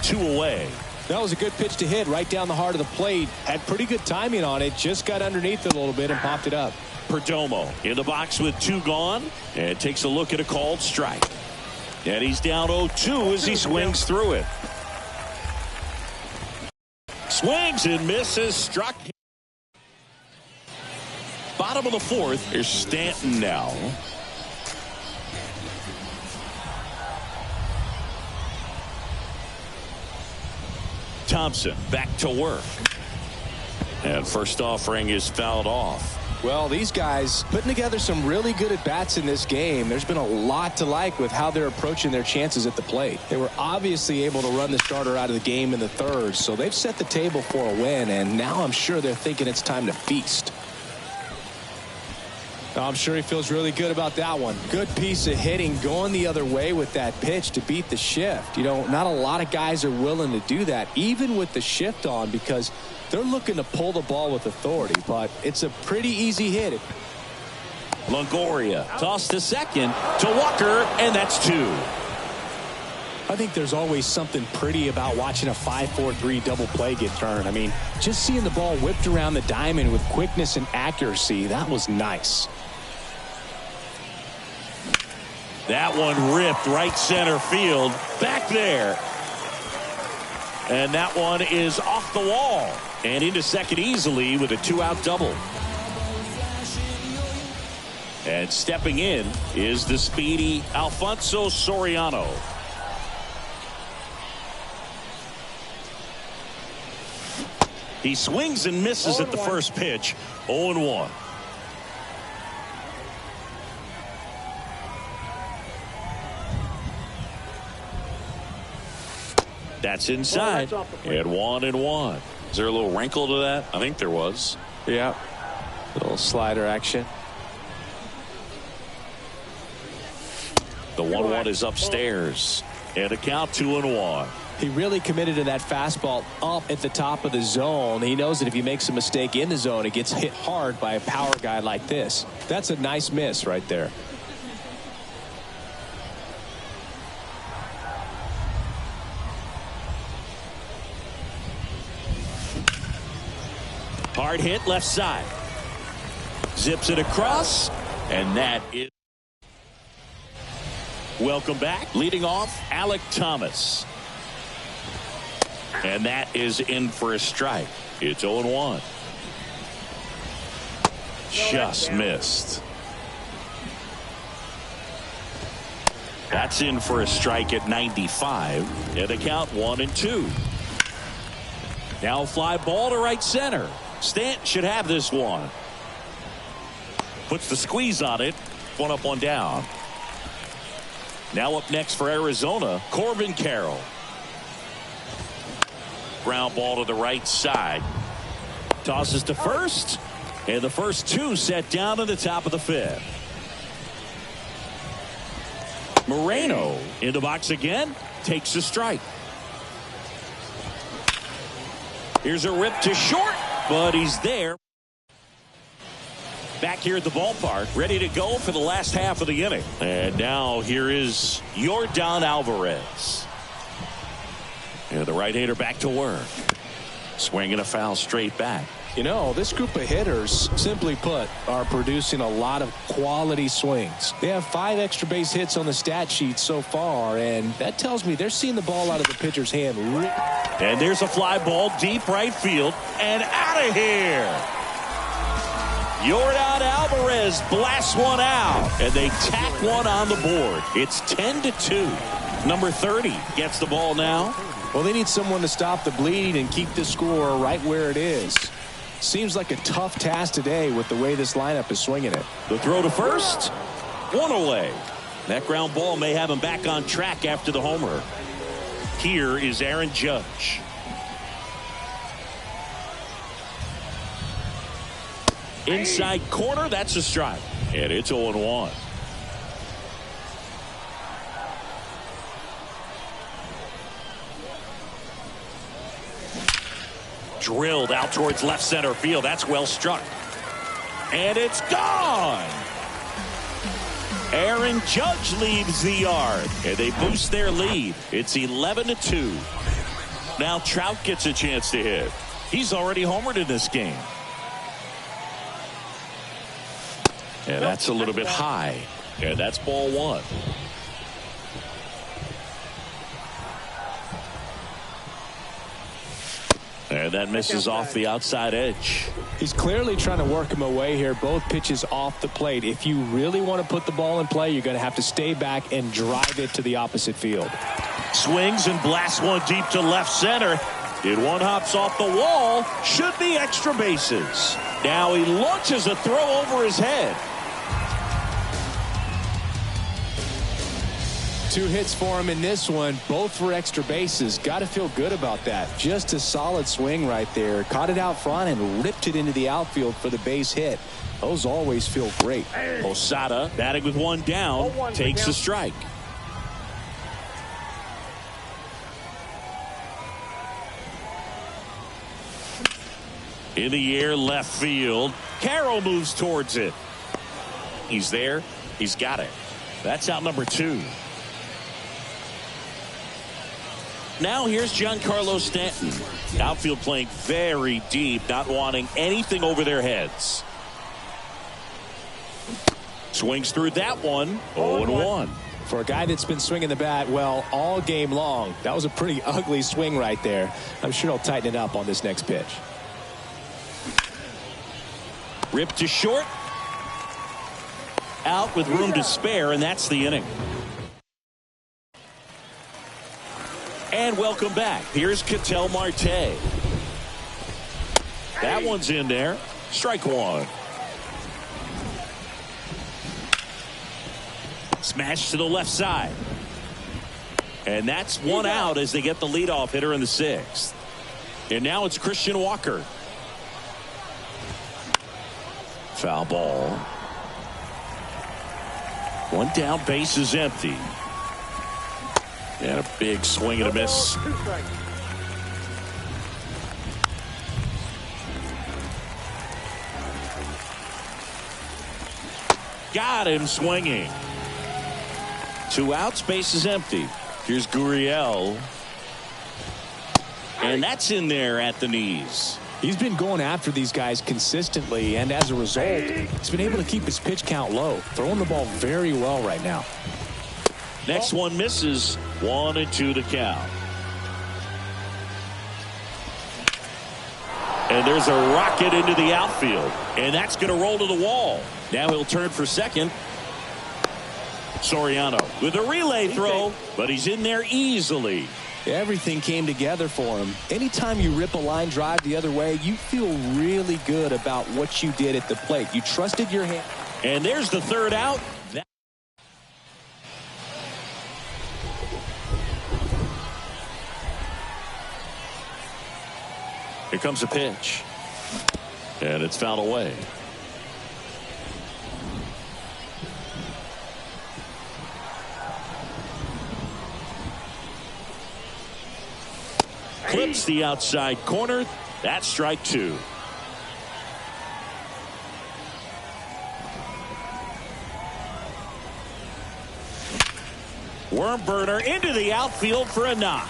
2 away. That was a good pitch to hit right down the heart of the plate. Had pretty good timing on it. Just got underneath it a little bit and popped it up. Perdomo in the box with 2 gone and takes a look at a called strike. And he's down 0-2 as he swings through it. Swings and misses. Struck. Bottom of the 4th. Here's Stanton now. Thompson back to work. And first offering is fouled off. Well, these guys putting together some really good at-bats in this game. There's been a lot to like with how they're approaching their chances at the plate. They were obviously able to run the starter out of the game in the 3rd, so they've set the table for a win, and now I'm sure they're thinking it's time to feast. I'm sure he feels really good about that one. Good piece of hitting, going the other way with that pitch to beat the shift. You know, not a lot of guys are willing to do that, even with the shift on, because they're looking to pull the ball with authority, but it's a pretty easy hit. Longoria tossed to second to Walker, and that's 2. I think there's always something pretty about watching a 5-4-3 double play get turned. I mean, just seeing the ball whipped around the diamond with quickness and accuracy, that was nice. That one ripped right center field. Back there. And that one is off the wall. And into second easily with a 2-out double. And stepping in is the speedy Alfonso Soriano. He swings and misses at the first pitch. 0-1. That's inside. And 1-1. Is there a little wrinkle to that? I think there was. Yeah. Little slider action. The 1-1 is upstairs. And a count 2-1. He really committed to that fastball up at the top of the zone. He knows that if he makes a mistake in the zone, it gets hit hard by a power guy like this. That's a nice miss right there. Hard hit left side. Zips it across. And that is. Welcome back. Leading off, Alec Thomas. And that is in for a strike. It's 0-1. Just missed. That's in for a strike at 95. And the count 1-2. Now fly ball to right center. Stanton should have this one. Puts the squeeze on it. 1 up, 1 down. Now up next for Arizona, Corbin Carroll. Ground ball to the right side. Tosses to first. And the first 2 set down to the top of the 5th. Moreno in the box again. Takes a strike. Here's a rip to short. But he's there. Back here at the ballpark, ready to go for the last half of the inning. And now here is Yordan Alvarez. And the right-hander back to work. Swinging a foul straight back. You know, this group of hitters, simply put, are producing a lot of quality swings. They have 5 extra base hits on the stat sheet so far, and that tells me they're seeing the ball out of the pitcher's hand. And there's a fly ball deep right field and out of here. Yordan Alvarez blasts one out, and they tack one on the board. It's 10-2. Number 30 gets the ball now. Well, they need someone to stop the bleeding and keep the score right where it is. Seems like a tough task today with the way this lineup is swinging it. The throw to first, one away. That ground ball may have him back on track after the homer. Here is Aaron Judge. Inside corner, that's a strike. And it's 0-1. Drilled out towards left center field. That's well struck. And it's gone. Aaron Judge leaves the yard. And they boost their lead. It's 11-2. Now Trout gets a chance to hit. He's already homered in this game. And that's a little bit high. And that's ball 1. And that misses off the outside edge. He's clearly trying to work him away here. Both pitches off the plate. If you really want to put the ball in play, you're going to have to stay back and drive it to the opposite field. Swings and blasts one deep to left center. And one hops off the wall. Should be extra bases. Now he launches a throw over his head. 2 hits for him in this one, both for extra bases. Got to feel good about that. Just a solid swing right there. Caught it out front and ripped it into the outfield for the base hit. Those always feel great. Posada batting with one down, takes a strike. In the air, left field. Carroll moves towards it. He's there. He's got it. That's out number 2. Now here's Giancarlo Stanton. Outfield playing very deep, not wanting anything over their heads. Swings through that one. 0-1. For a guy that's been swinging the bat, well, all game long, that was a pretty ugly swing right there. I'm sure he'll tighten it up on this next pitch. Ripped to short. Out with room to spare, and that's the inning. And welcome back. Here's Ketel Marte. That one's in there. Strike 1. Smash to the left side. And that's one out as they get the leadoff hitter in the 6th. And now it's Christian Walker. Foul ball. One down, base is empty. And a big swing and a miss. Got him swinging. 2 outs, base is empty. Here's Gurriel. And that's in there at the knees. He's been going after these guys consistently, and as a result, he's been able to keep his pitch count low. Throwing the ball very well right now. Next one misses. 1-2 the count. And there's a rocket into the outfield. And that's going to roll to the wall. Now he'll turn for second. Soriano with a relay throw, but he's in there easily. Everything came together for him. Anytime you rip a line drive the other way, you feel really good about what you did at the plate. You trusted your hand. And there's the 3rd out. Here comes a pitch. And it's fouled away. Clips the outside corner. That's strike 2. Worm burner into the outfield for a knock.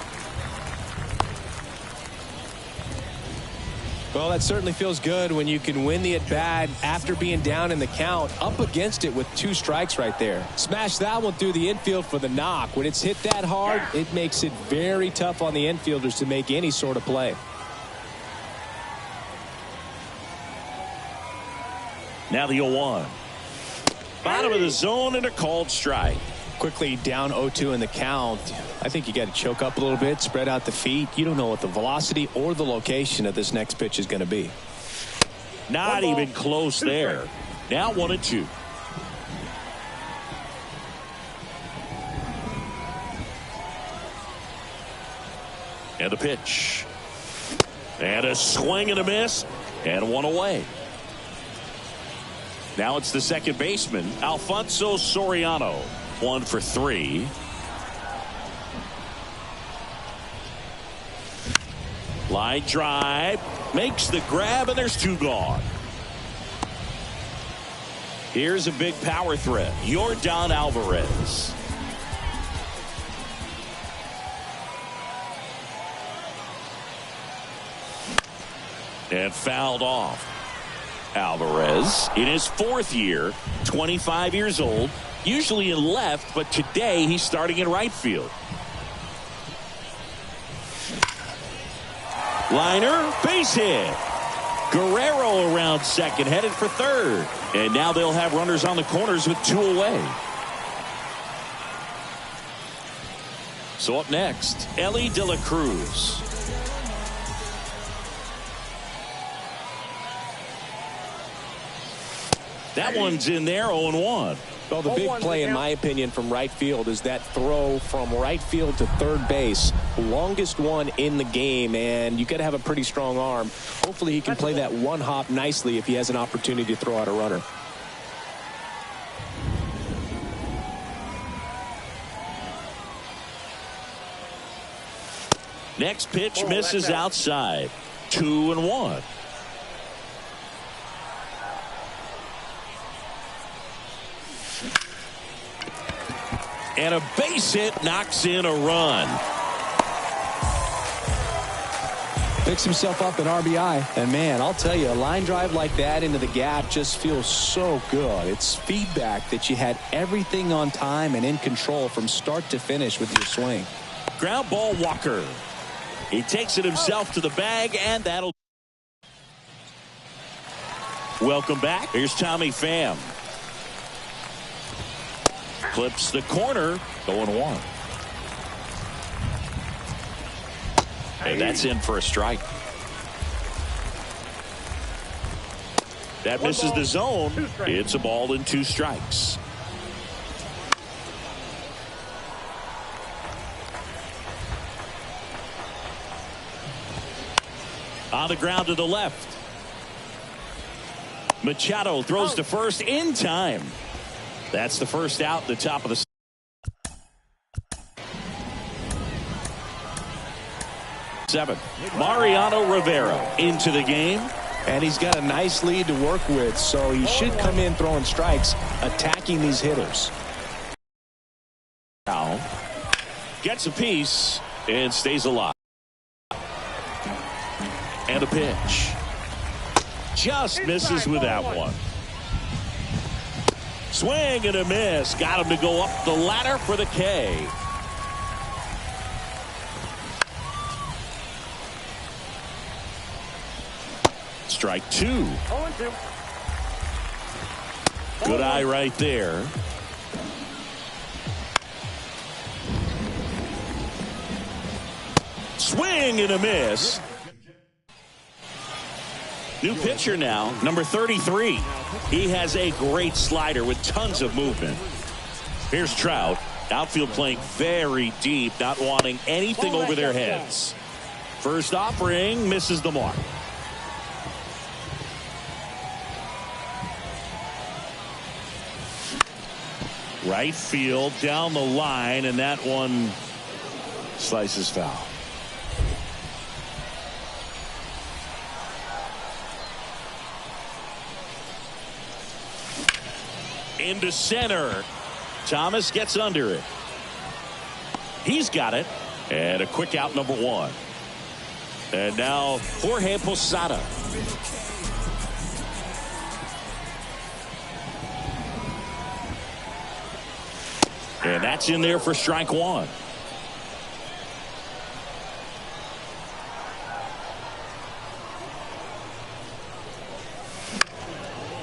Well, that certainly feels good when you can win the at-bat after being down in the count, up against it with 2 strikes right there. Smash that one through the infield for the knock. When it's hit that hard, it makes it very tough on the infielders to make any sort of play. Now the 0-1. Bottom of the zone and a called strike. Quickly down 0-2 in the count. I think you got to choke up a little bit, spread out the feet. You don't know what the velocity or the location of this next pitch is going to be. Not even close there. Now 1-2. And the pitch. And a swing and a miss. And 1 away. Now it's the second baseman, Alfonso Soriano. 1 for 3. Line drive. Makes the grab, and there's 2 gone. Here's a big power threat. Yordan Alvarez. And fouled off. Alvarez in his 4th year, 25 years old, usually in left, but today he's starting in right field. Liner, base hit. Guerrero around second, headed for third. And now they'll have runners on the corners with 2 away. So up next, Ellie De La Cruz. That one's in there, 0-1. Well, the big play, in my opinion, from right field is that throw from right field to third base. Longest one in the game, and you got to have a pretty strong arm. Hopefully he can play that one hop nicely if he has an opportunity to throw out a runner. Next pitch misses outside. 2-1. And a base hit knocks in a run. Picks himself up an RBI. And man, I'll tell you, a line drive like that into the gap just feels so good. It's feedback that you had everything on time and in control from start to finish with your swing. Ground ball, Walker. He takes it himself to the bag, and that'll. Welcome back. Here's Tommy Pham. Clips the corner, going 1. And that's in for a strike. That misses the zone. It's a ball and 2 strikes. On the ground to the left. Machado throws to first in time. That's the first out, the top of the 7th. Mariano Rivera into the game. And he's got a nice lead to work with, so he should come in throwing strikes, attacking these hitters. Now gets a piece and stays alive. And a pitch. Just misses with that one. Swing and a miss. Got him to go up the ladder for the K. Strike 2. 0-2. Good eye right there. Swing and a miss. New pitcher now, number 33. He has a great slider with tons of movement. Here's Trout. Outfield playing very deep, not wanting anything over their heads. First offering misses the mark. Right field down the line, and that one slices foul. Into center. Thomas gets under it. He's got it. And a quick out, number one. And now Jorge Posada. And that's in there for strike one.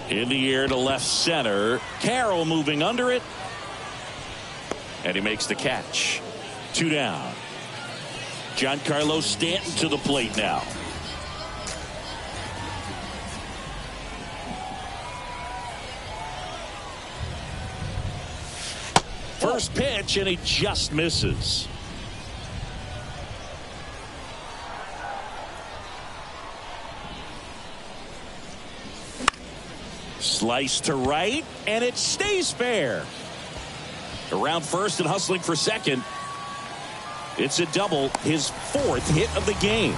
In the air to left center. Carroll moving under it. And he makes the catch. 2 down. Giancarlo Stanton to the plate now. First pitch, and he just misses. Slice to right, and it stays fair. Around first and hustling for second. It's a double, his 4th hit of the game.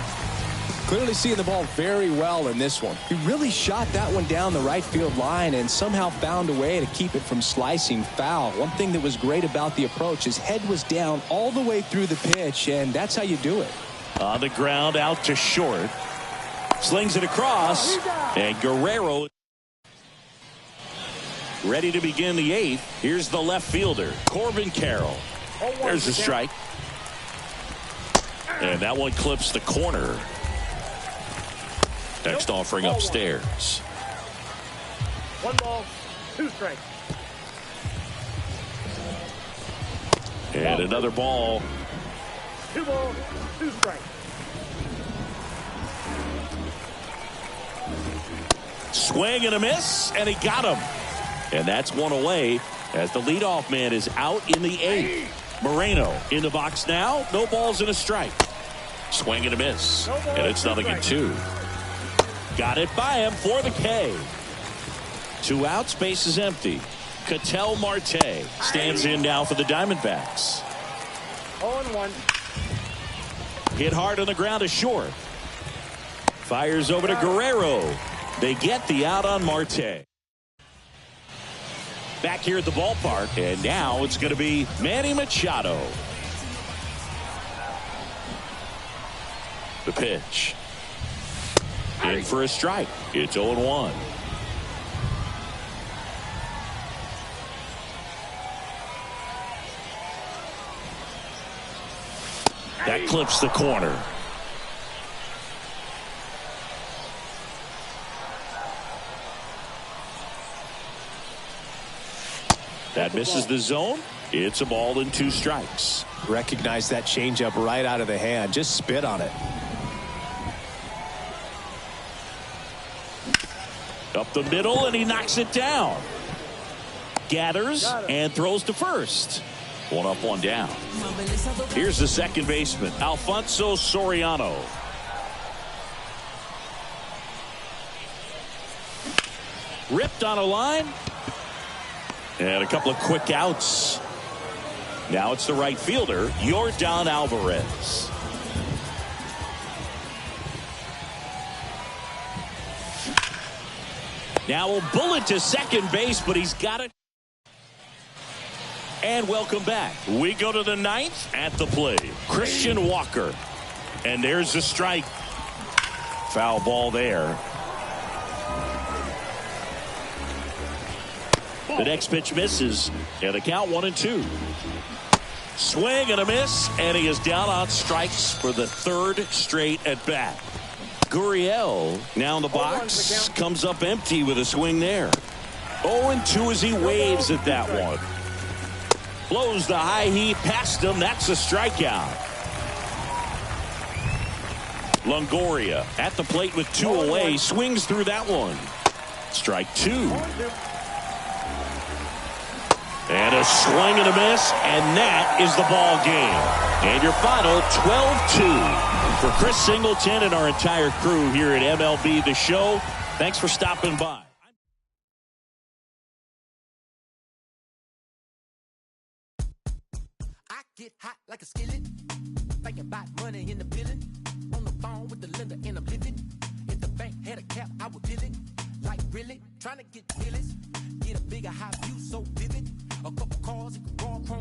Clearly seeing the ball very well in this one. He really shot that one down the right field line and somehow found a way to keep it from slicing foul. One thing that was great about the approach, his head was down all the way through the pitch, and that's how you do it. On the ground, out to short. Slings it across, and Guerrero ready to begin the 8th. Here's the left fielder, Corbin Carroll. There's a strike. And that one clips the corner. Next offering upstairs. 1 ball, 2 strikes. And another ball. 2 balls, 2 strikes. Swing and a miss, and he got him. And that's one away as the leadoff man is out in the 8th. Moreno in the box now. No balls and a strike. Swing and a miss. And it's 0-2. Got it by him for the K. 2 outs, base is empty. Ketel Marte stands in now for the Diamondbacks. 0-1. Hit hard on the ground to short. Fires over to Guerrero. They get the out on Marte. Back here at the ballpark, and now it's going to be Manny Machado. The pitch. In for a strike. It's 0-1. That clips the corner. That misses the zone. It's a ball and 2 strikes. Recognize that changeup right out of the hand. Just spit on it. Up the middle, and he knocks it down. Gathers and throws to first. 1 up, 1 down. Here's the second baseman, Alfonso Soriano. Ripped on a line. And a couple of quick outs. Now it's the right fielder, Yordan Alvarez. Now a bullet to second base, but he's got it. And welcome back. We go to the 9th at the plate. Christian Walker. And there's the strike. Foul ball there. The next pitch misses, and the count 1-2. Swing and a miss, and he is down on strikes for the 3rd straight at bat. Gurriel now in the box, comes up empty with a swing there. 0-2 as he waves at that one. Blows the high heat past him. That's a strikeout. Longoria at the plate with 2 away, swings through that one. Strike 2. And a swing and a miss, and that is the ball game. And your final 12-2 for Chris Singleton and our entire crew here at MLB The Show. Thanks for stopping by. I get hot like a skillet, thinking about money in the building. On the phone with the lender and I'm living. If the bank had a cap, I would deal it. Like really, trying to get feelings. Get a bigger high view so vivid. A couple cars, it could roll chrome.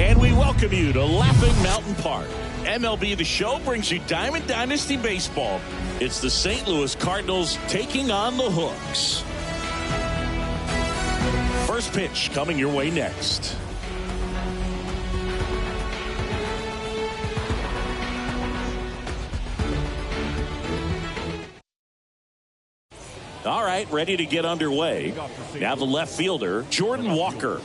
And we welcome you to Laughing Mountain Park. MLB The Show brings you Diamond Dynasty Baseball. It's the St. Louis Cardinals taking on the Hooks. First pitch coming your way next. All right, ready to get underway. Now the left fielder, Jordan Walker.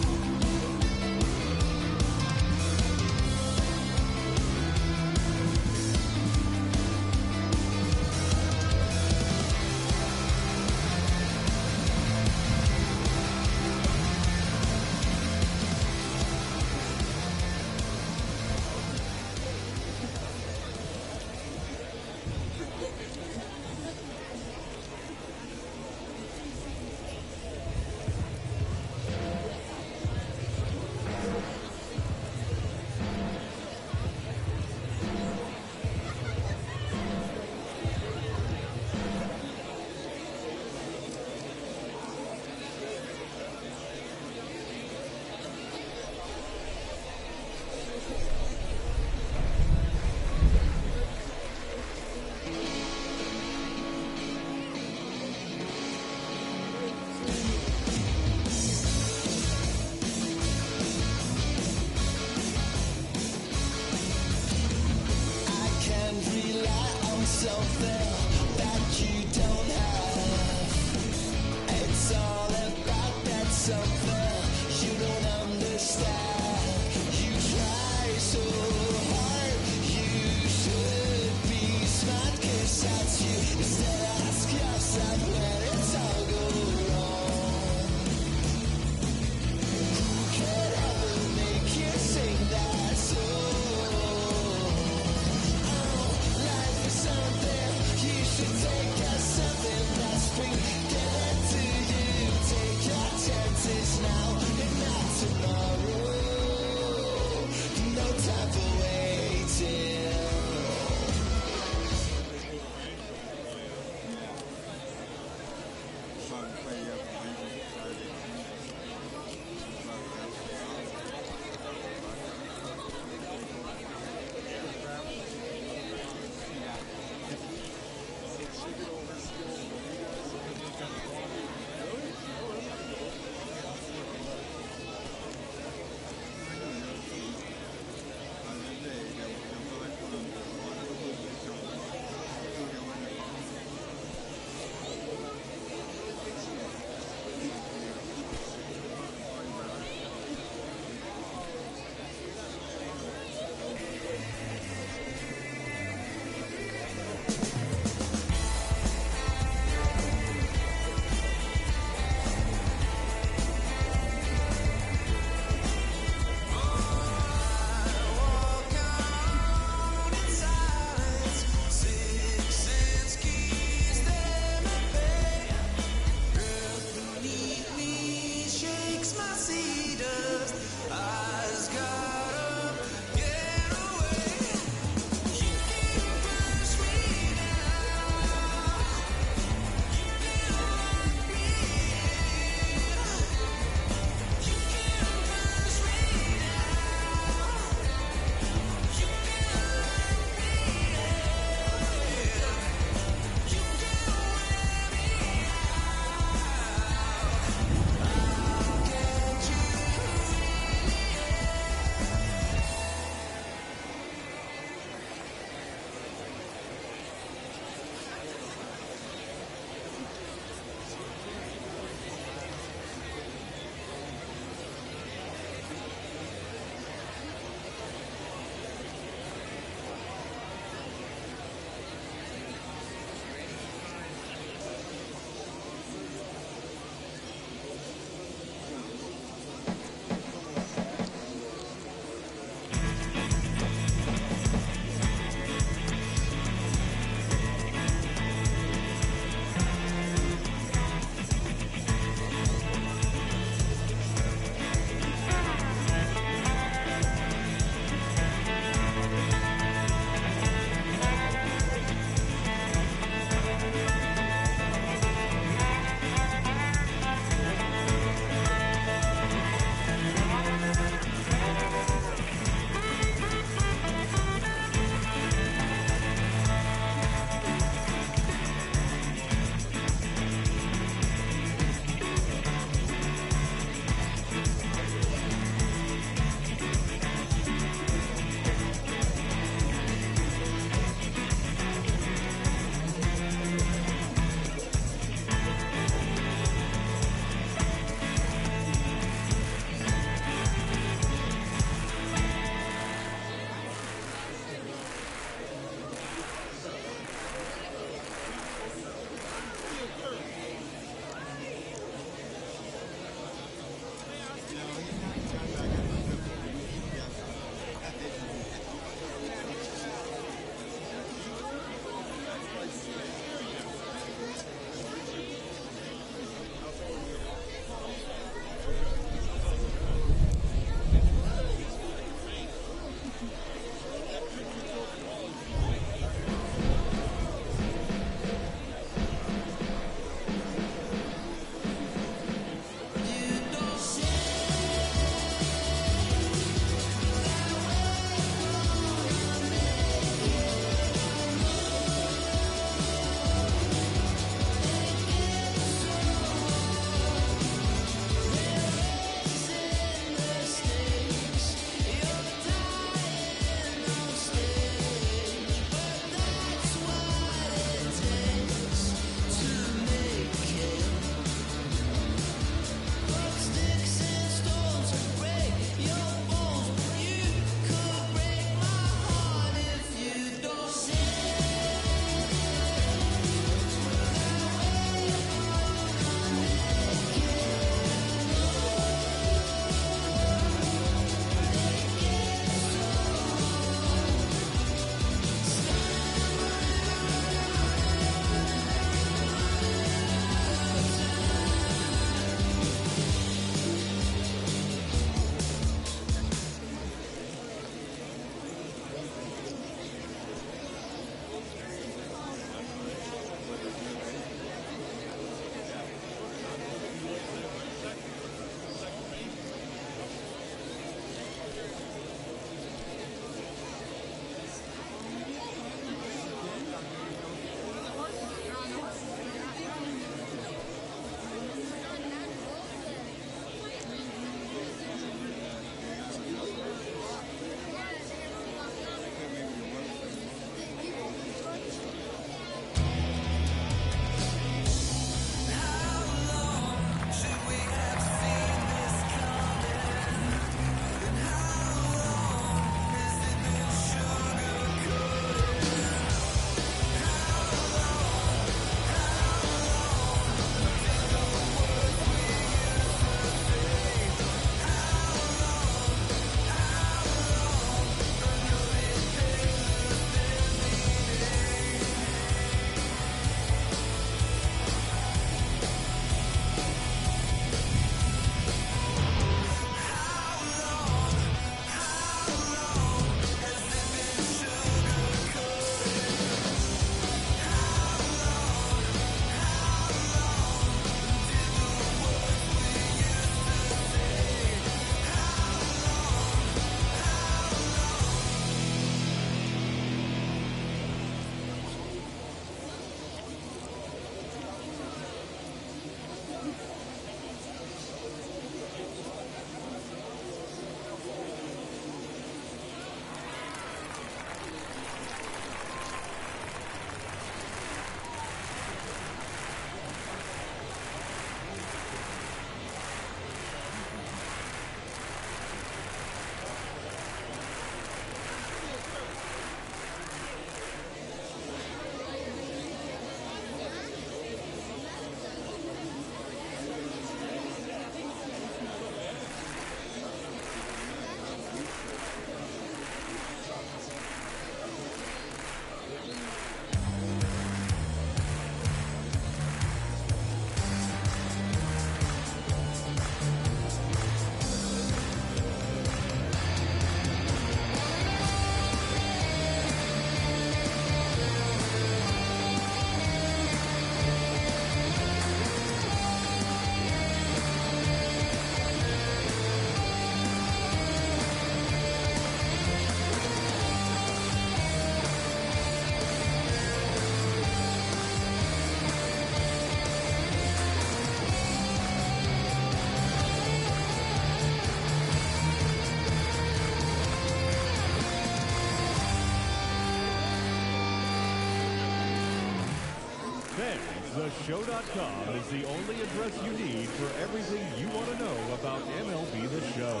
Fans, theshow.com is the only address you need for everything you want to know about MLB The Show.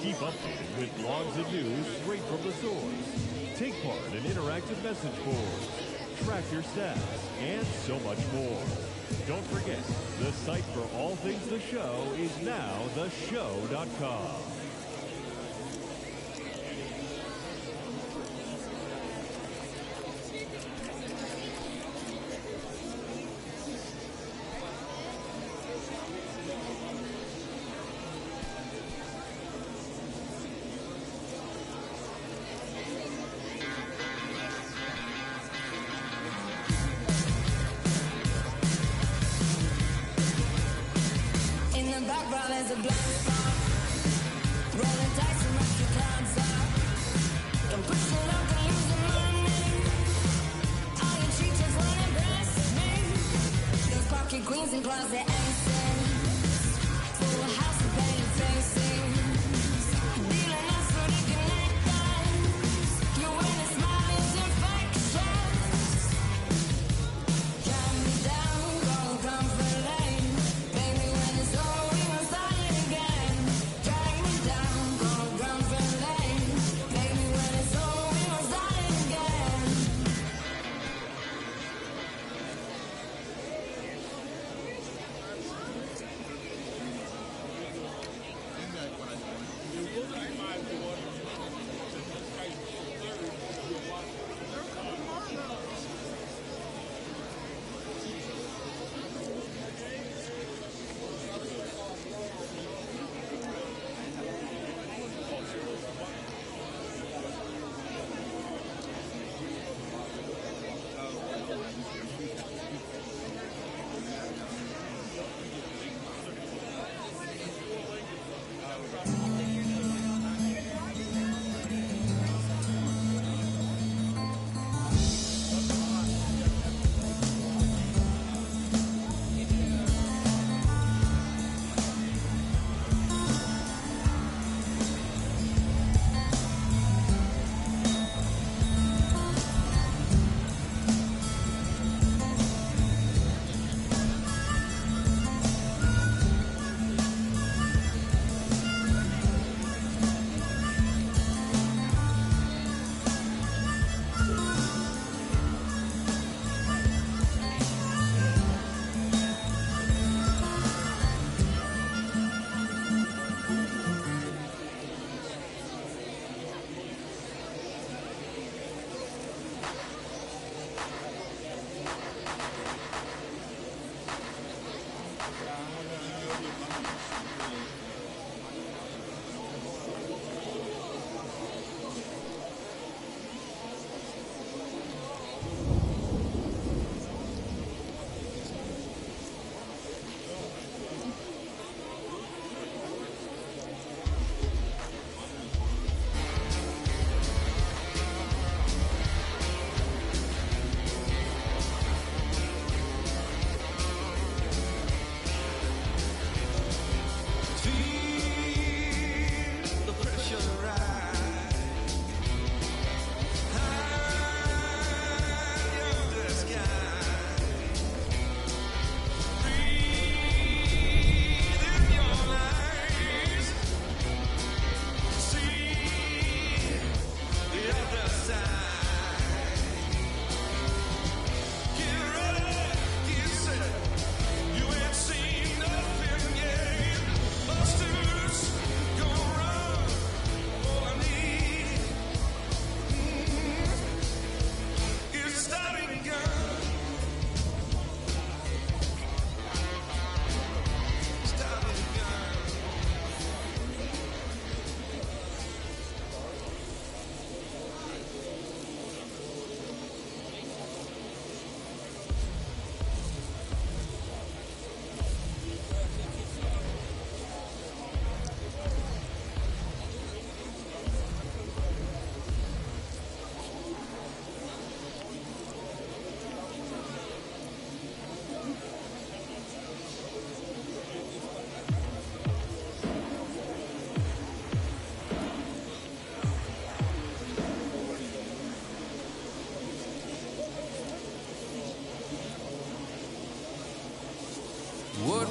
Keep updated with blogs and news straight from the source. Take part in interactive message boards. Track your stats, and so much more. Don't forget, the site for all things The Show is now theshow.com. There's a black spot. Rolling dice and rock your cards up. Don't push it up and lose the money. All your cheaters wanna impress me. Those pocket queens and closet aces. Full house of painted faces. Dealing us so they can make us. Your way to smile is infectious. Drive me down, go comfort lane. Baby, when it's over.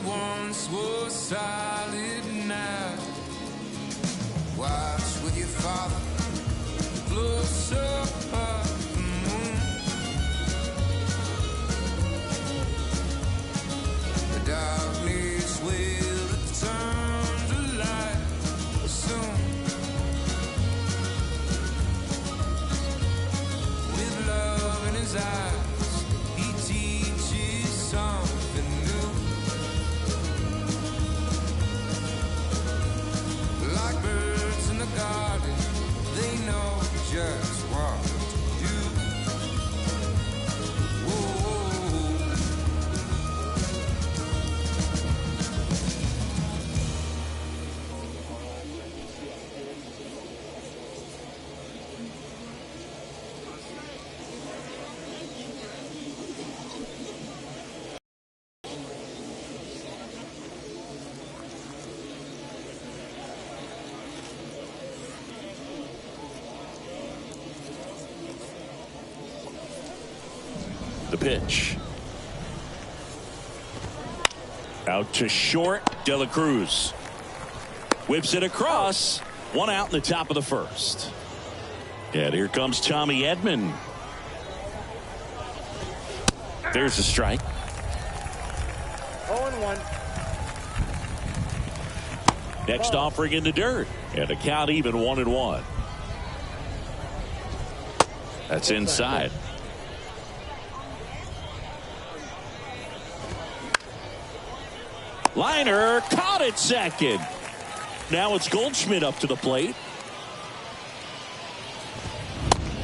once was solid now. Watch with your father close up the moon. The darkness will turn to light soon. With love in his eyes, he teaches something new. Like birds in the garden, they know just what to do. Whoa. The pitch. Out to short. De La Cruz whips it across. One out in the top of the first. And here comes Tommy Edman. There's a strike. 0-1. Next offering in the dirt. And a count even 1-1. That's inside. Liner caught it second. Now it's Goldschmidt up to the plate.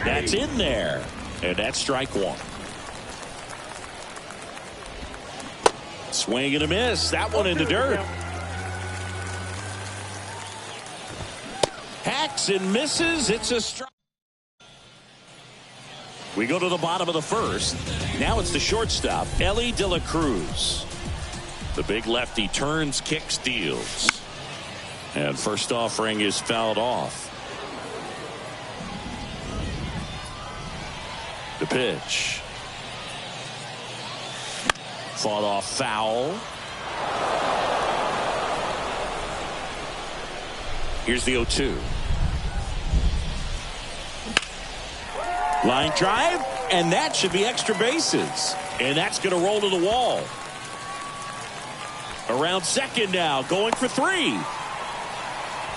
That's in there. And that's strike one. Swing and a miss. That one in the dirt. Hacks and misses. It's a strike. We go to the bottom of the first. Now it's the shortstop, Ellie De La Cruz. The big lefty turns, kicks, deals. And first offering is fouled off. The pitch. Fought off foul. Here's the 0-2. Line drive, and that should be extra bases. And that's going to roll to the wall. Around second now, going for three.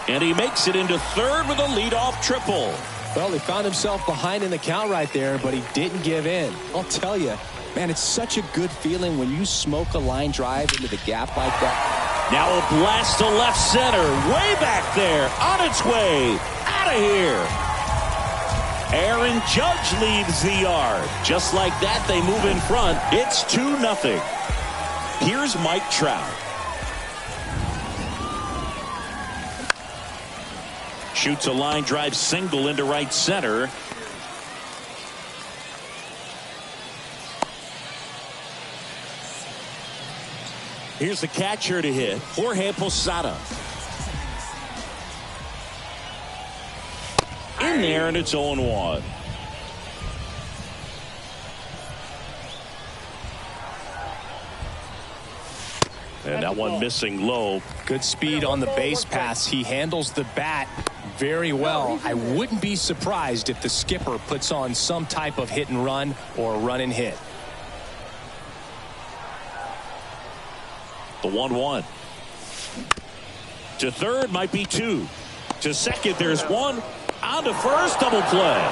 And he makes it into third with a leadoff triple. Well, he found himself behind in the count right there, but he didn't give in. I'll tell you, man, it's such a good feeling when you smoke a line drive into the gap like that. Now a blast to left center, way back there, on its way, out of here. Aaron Judge leaves the yard. Just like that, they move in front. It's 2-0. Here's Mike Trout. Shoots a line drive single into right center. Here's the catcher to hit, Jorge Posada. In there, and it's 0-1. And that one missing low. Good speed on the base pass. He handles the bat very well. I wouldn't be surprised if the skipper puts on some type of hit and run or run and hit. The 1-1. To third might be two. To second, there's one. On to first, double play.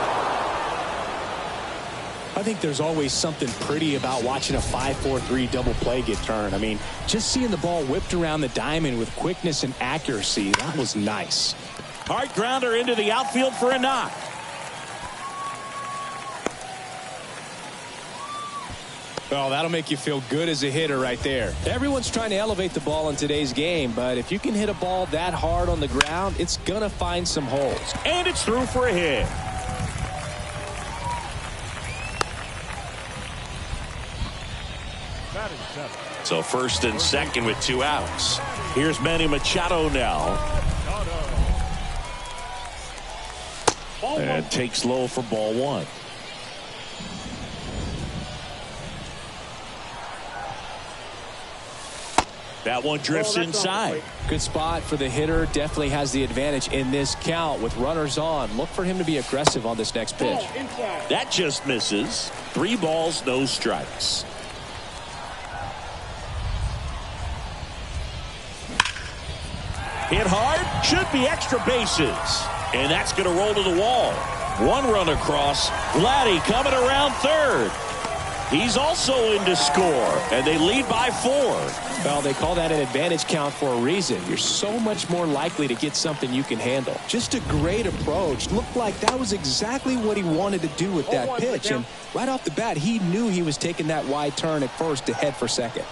I think there's always something pretty about watching a 5-4-3 double play get turned. I mean, just seeing the ball whipped around the diamond with quickness and accuracy, that was nice. Hard grounder into the outfield for a knock. Well, that'll make you feel good as a hitter right there. Everyone's trying to elevate the ball in today's game, but if you can hit a ball that hard on the ground, it's going to find some holes. And it's through for a hit. So first and second with two outs. Here's Manny Machado now. And takes low for ball one. That one drifts inside. Good spot for the hitter. Definitely has the advantage in this count with runners on. Look for him to be aggressive on this next pitch. That just misses. 3 balls, no strikes. Hit hard. Should be extra bases. And that's going to roll to the wall. 1 run across. Vladdy coming around third. He's also in to score, and they lead by 4. Well, they call that an advantage count for a reason. You're so much more likely to get something you can handle. Just a great approach. Looked like that was exactly what he wanted to do with that pitch. And right off the bat, he knew he was taking that wide turn at first to head for second.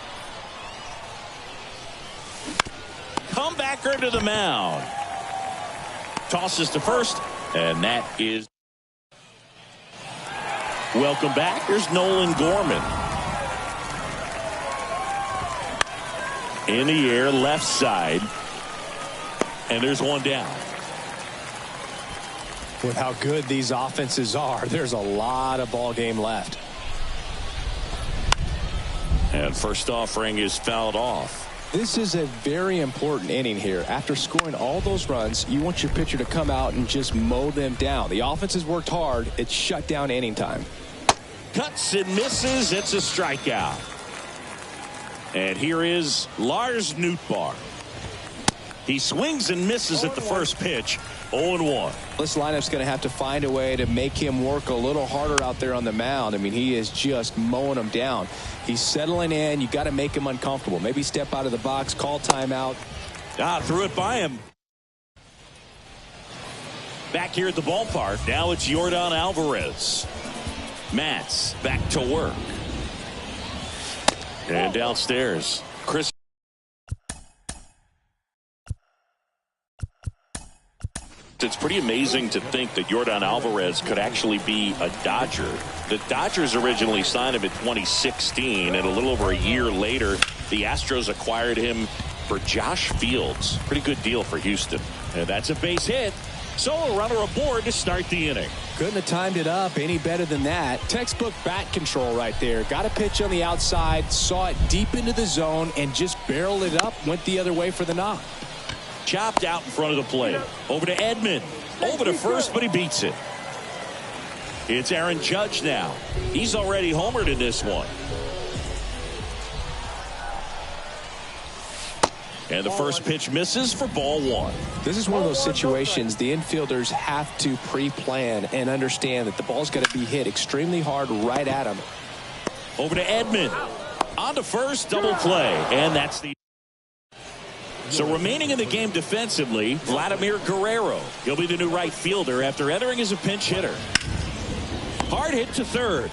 Comebacker to the mound. Tosses to first, and that is. Welcome back. Here's Nolan Gorman. In the air, left side. And there's one down. With how good these offenses are, there's a lot of ball game left. And first offering is fouled off. This is a very important inning here. After scoring all those runs, you want your pitcher to come out and just mow them down. The offense has worked hard. It's shut down inning time. Cuts and misses. It's a strikeout. And here is Lars Nootbaar. He swings and misses at the first pitch. 0-1. This lineup's going to have to find a way to make him work a little harder out there on the mound. I mean, he is just mowing them down. He's settling in. You got to make him uncomfortable. Maybe step out of the box, call timeout. Threw it by him. Back here at the ballpark. Now it's Yordan Alvarez. Matz back to work. And downstairs, Chris. It's pretty amazing to think that Yordan Alvarez could actually be a Dodger. The Dodgers originally signed him in 2016, and a little over a year later, the Astros acquired him for Josh Fields. Pretty good deal for Houston. And that's a base hit. So a runner aboard to start the inning. Couldn't have timed it up any better than that. Textbook bat control right there. Got a pitch on the outside, saw it deep into the zone, and just barreled it up, went the other way for the knock. Chopped out in front of the plate. Over to Edman. Over to first, but he beats it. It's Aaron Judge now. He's already homered in this one. And the first pitch misses for ball 1. This is one of those situations the infielders have to pre-plan and understand that the ball's got to be hit extremely hard right at him. Over to Edman. On to first, double play. And that's the. So remaining in the game defensively, Vladimir Guerrero. He'll be the new right fielder after entering as a pinch hitter. Hard hit to third.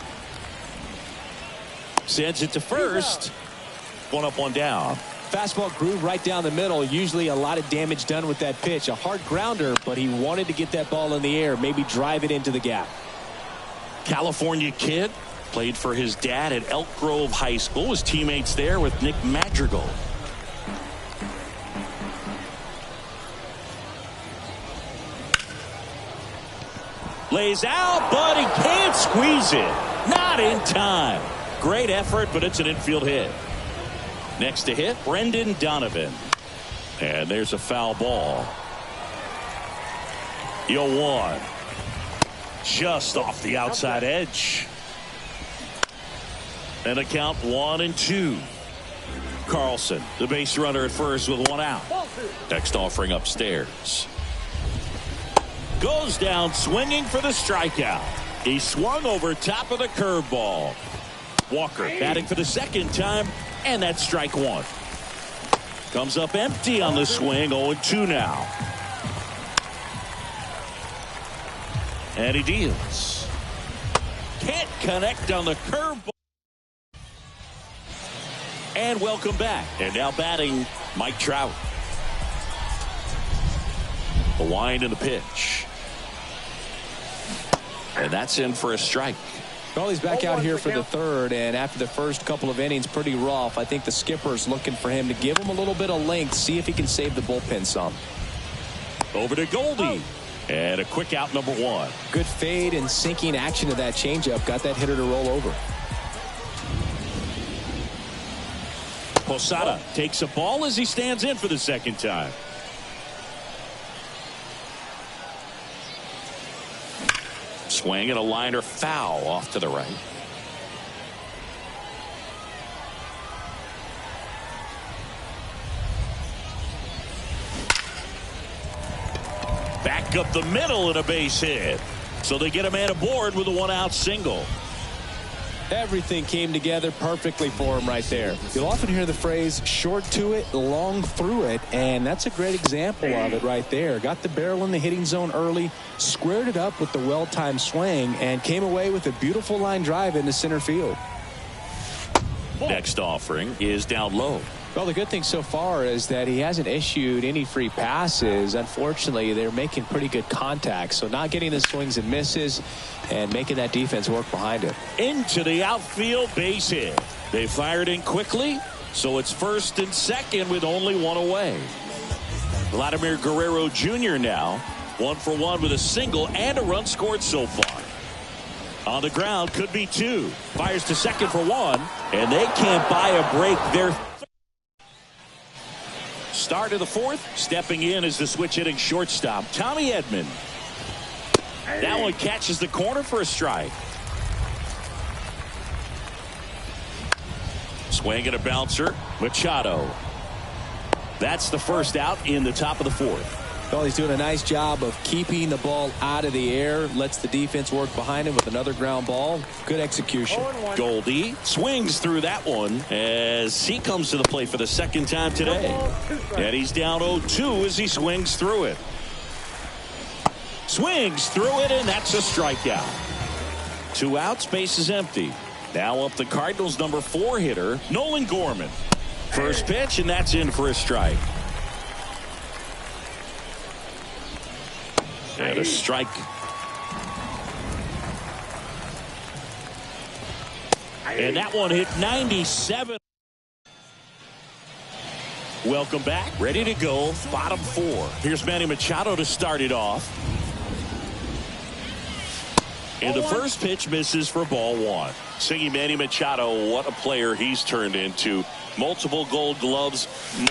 Sends it to first. One up, one down. Fastball groove right down the middle. Usually a lot of damage done with that pitch. A hard grounder, but he wanted to get that ball in the air, maybe drive it into the gap. California kid. Played for his dad at Elk Grove High School. Was teammates there with Nick Madrigal. Lays out, but he can't squeeze it. Not in time. Great effort, but it's an infield hit. Next to hit, Brendan Donovan. And there's a foul ball. 0-1. Just off the outside edge. And a count 1-2. Carlson, the base runner at first with 1 out. Next offering upstairs. Goes down swinging for the strikeout. He swung over top of the curveball. Walker batting for the second time, and that's strike 1. Comes up empty on the swing. 0-2 now. And he deals. Can't connect on the curveball. And welcome back. And now batting Mike Trout. The wind and the pitch. And that's in for a strike. Well, he's back out here for the third, and after the first couple of innings, pretty rough. I think the skipper's looking for him to give him a little bit of length, see if he can save the bullpen some. Over to Goldie. And a quick out, number 1. Good fade and sinking action to that changeup. Got that hitter to roll over. Posada takes a ball as he stands in for the second time. Swing and a liner foul off to the right. Back up the middle and a base hit. So they get a man aboard with a 1-out single. Everything came together perfectly for him right there. You'll often hear the phrase short to it, long through it, and that's a great example of it right there. Got the barrel in the hitting zone early, squared it up with the well-timed swing, and came away with a beautiful line drive into center field. Next offering is down low. Well, the good thing so far is that he hasn't issued any free passes. Unfortunately, they're making pretty good contact, so not getting the swings and misses and making that defense work behind it. Into the outfield, base hit. They fired in quickly, so it's first and second with only one away. Vladimir Guerrero Jr. now 1 for 1 with a single and a run scored so far. On the ground, could be 2. Fires to second for 1, and they can't buy a break there. Start of the 4th. Stepping in is the switch hitting shortstop, Tommy Edman. That one catches the corner for a strike. Swing and a bouncer, Machado. That's the first out in the top of the 4th. Well, he's doing a nice job of keeping the ball out of the air. Lets the defense work behind him with another ground ball. Good execution. Goldie swings through that one as he comes to the plate for the second time today. And he's down 0-2 as he swings through it. Swings through it, and that's a strikeout. 2 outs, base is empty. Now up the Cardinals' number 4 hitter, Nolan Gorman. First pitch, and that's in for a strike. And a strike. And that one hit 97. Welcome back. Ready to go. Bottom 4. Here's Manny Machado to start it off. And the first pitch misses for ball 1. Singing Manny Machado, what a player he's turned into. Multiple Gold Gloves,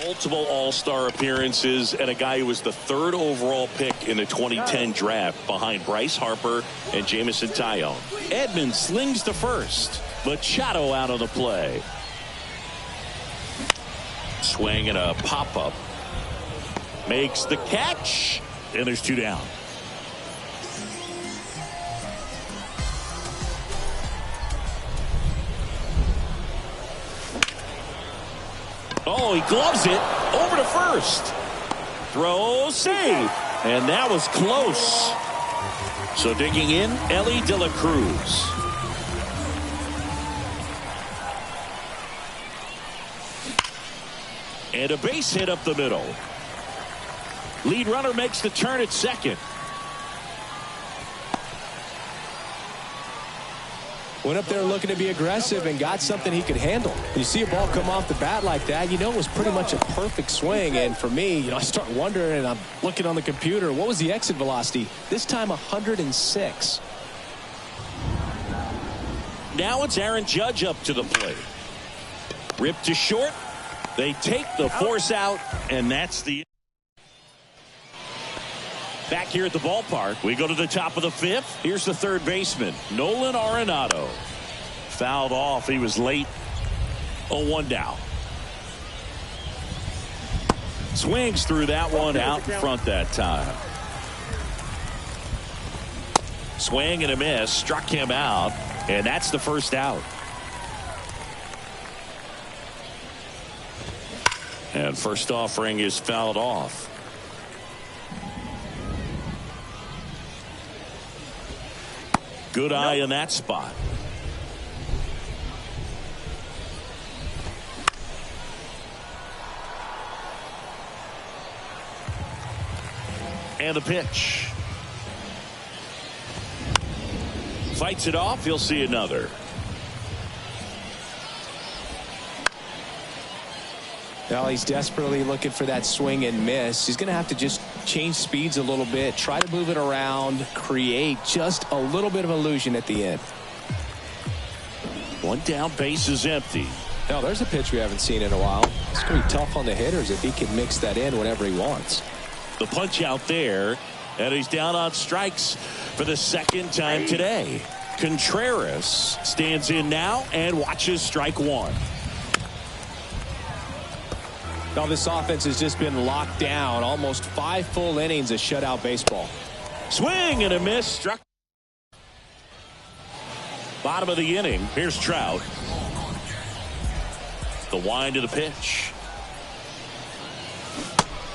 multiple All-Star appearances, and a guy who was the 3rd overall pick in the 2010 draft behind Bryce Harper and Jamison Tyone. Edman slings to first. Machado out on the play. Swing and a pop-up. Makes the catch, and there's 2 down. Oh, he gloves it over to first. Throw, save. And that was close. So digging in, Ellie De La Cruz. And a base hit up the middle. Lead runner makes the turn at second. Went up there looking to be aggressive and got something he could handle. When you see a ball come off the bat like that, you know it was pretty much a perfect swing. And for me, I start wondering, and I'm looking on the computer, what was the exit velocity? This time 106. Now it's Aaron Judge up to the plate. Ripped to short. They take the force out, and that's the... Back here at the ballpark, we go to the top of the 5th. Here's the 3rd baseman, Nolan Arenado. Fouled off. He was late. 0-1 down. Swings through that one out in front that time. Swing and a miss. Struck him out. And that's the first out. And first offering is fouled off. Good eye in that spot. And the pitch. Fights it off. He'll see another. Well, he's desperately looking for that swing and miss. He's going to have to just change speeds a little bit, try to move it around, create just a little bit of illusion at the end. 1 down, base is empty. Now, there's a pitch we haven't seen in a while. It's going to be tough on the hitters if he can mix that in whenever he wants. The punch out there, and he's down on strikes for the second time today. Contreras stands in now and watches strike one. Now, this offense has just been locked down. Almost 5 full innings of shutout baseball. Swing and a miss. Struck. Bottom of the inning. Here's Trout. The wind of the pitch.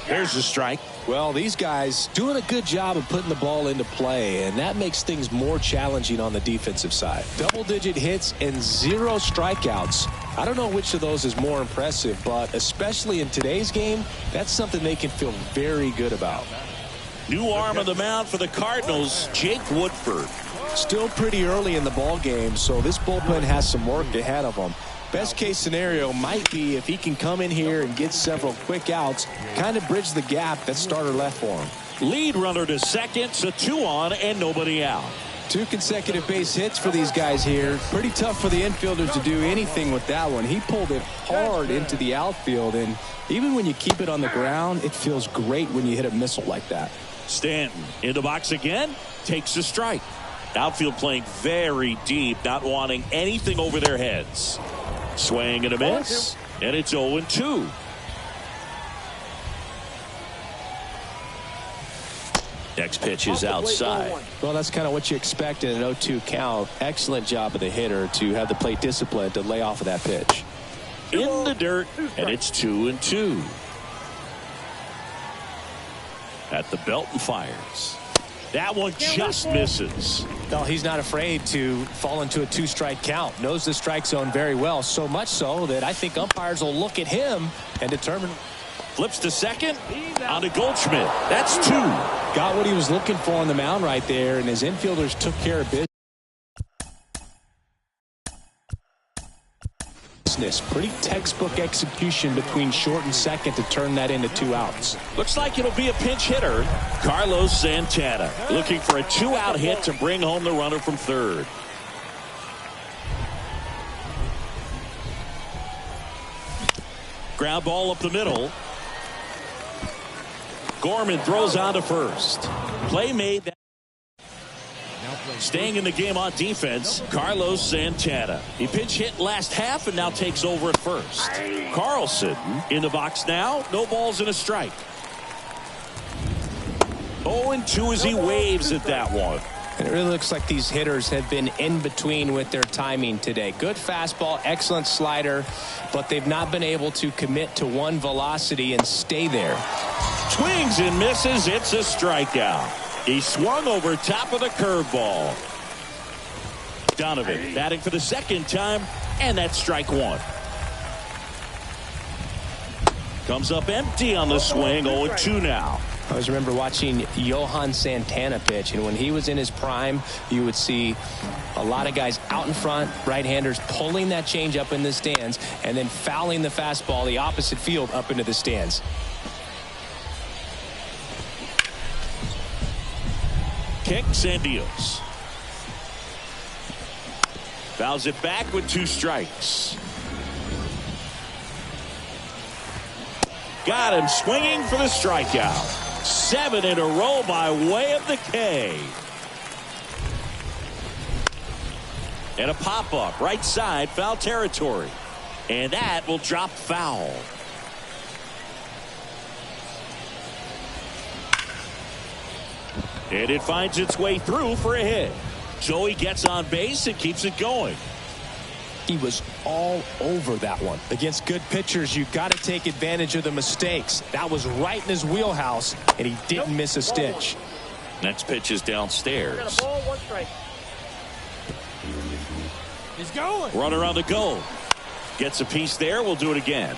There's the strike. Well, these guys doing a good job of putting the ball into play, and that makes things more challenging on the defensive side. Double-digit hits and 0 strikeouts. I don't know which of those is more impressive, but especially in today's game, that's something they can feel very good about. New arm on the mound for the Cardinals, Jake Woodford. Still pretty early in the ball game, so this bullpen has some work ahead of them. Best case scenario might be if he can come in here and get several quick outs, kind of bridge the gap that starter left for him. Lead runner to second, so 2 on and nobody out. 2 consecutive base hits for these guys here. Pretty tough for the infielders to do anything with that one. He pulled it hard into the outfield, and even when you keep it on the ground, it feels great when you hit a missile like that. Stanton in the box again, takes a strike. Outfield playing very deep, not wanting anything over their heads. Swing and a miss, and it's 0-2. Next pitch is outside. Well, that's kind of what you expect in an 0-2 count. Excellent job of the hitter to have the plate discipline to lay off of that pitch. In the dirt, and it's 2-2. At the belt and fires. That one just misses. No, he's not afraid to fall into a 2-strike count. Knows the strike zone very well. So much so that I think umpires will look at him and determine. Flips to second. On to Goldschmidt. That's 2. Got what he was looking for on the mound right there, and his infielders took care of business. Pretty textbook execution between short and second to turn that into 2 outs. Looks like it'll be a pinch hitter. Carlos Santana looking for a 2-out hit to bring home the runner from third. Ground ball up the middle. Gorman throws on to first. Play made. Staying in the game on defense, Carlos Santana. He pinch hit last half and now takes over at first. Carlson in the box now. No balls and a strike. 0-2 as he waves at that one. And it really looks like these hitters have been in between with their timing today. Good fastball, excellent slider, but they've not been able to commit to one velocity and stay there. Swings and misses. It's a strikeout. He swung over top of the curveball. Donovan batting for the second time, and that's strike 1. Comes up empty on the swing. 0-2 now. I always remember watching Johan Santana pitch, and when he was in his prime, you would see a lot of guys out in front, right-handers pulling that change up in the stands, and then fouling the fastball the opposite field up into the stands. Kicks and deals. Fouls it back with 2 strikes. Got him swinging for the strikeout. 7 in a row by way of the K. And a pop-up right side, foul territory. And that will drop foul. And it finds its way through for a hit. So he gets on base and keeps it going. He was all over that one. Against good pitchers, you've got to take advantage of the mistakes. That was right in his wheelhouse, and he didn't miss a stitch. Next pitch is downstairs. Ball, 1 strike. He's going. Runner on the go. Gets a piece there. We'll do it again.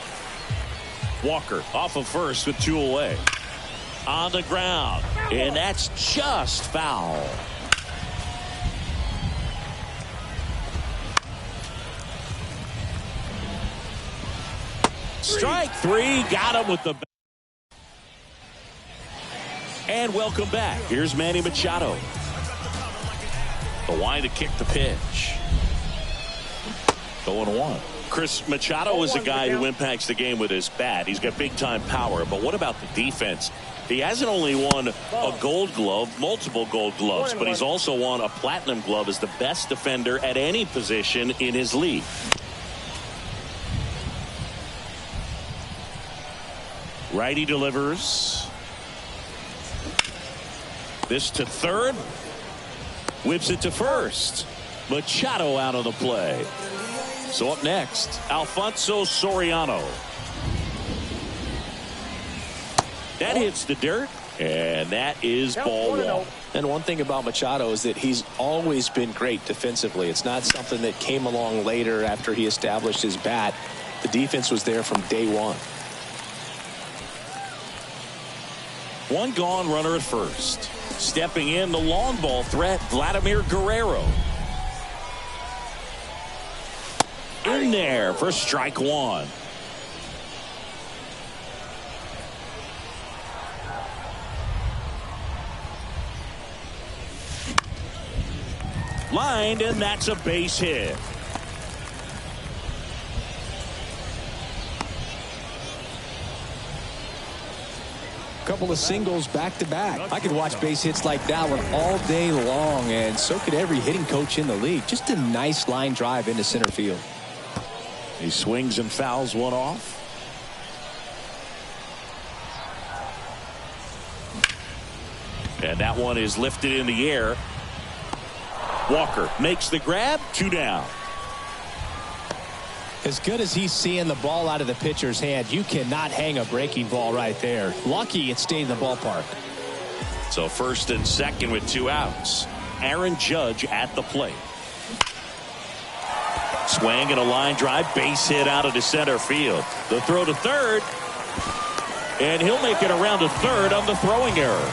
Walker off of first with 2 away. On the ground. And that's just foul. Strike 3. Got him with the. And welcome back. Here's Manny Machado. The wind to kick the pitch. 0-1. Chris, Machado is a guy who impacts the game with his bat. He's got big-time power. But what about the defense? He hasn't only won a gold glove, multiple gold gloves, but he's also won a platinum glove as the best defender at any position in his league. Righty delivers. This to third. Whips it to first. Machado out of the play. So up next, Alfonso Soriano. That hits the dirt, and that is ball one. And one thing about Machado is that he's always been great defensively. It's not something that came along later after he established his bat. The defense was there from day one. One gone, runner at first. Stepping in, the long ball threat, Vladimir Guerrero. In there for strike one. Lined, and that's a base hit. Couple of singles back to back. I could watch base hits like that one all day long, and so could every hitting coach in the league. Just a nice line drive into center field. He swings and fouls one off. And that one is lifted in the air. Walker makes the grab, 2 down. As good as he's seeing the ball out of the pitcher's hand, you cannot hang a breaking ball right there. Lucky it stayed in the ballpark. So first and second with 2 outs. Aaron Judge at the plate. Swing and a line drive, base hit out of the center field. The throw to third, and he'll make it around to third on the throwing error.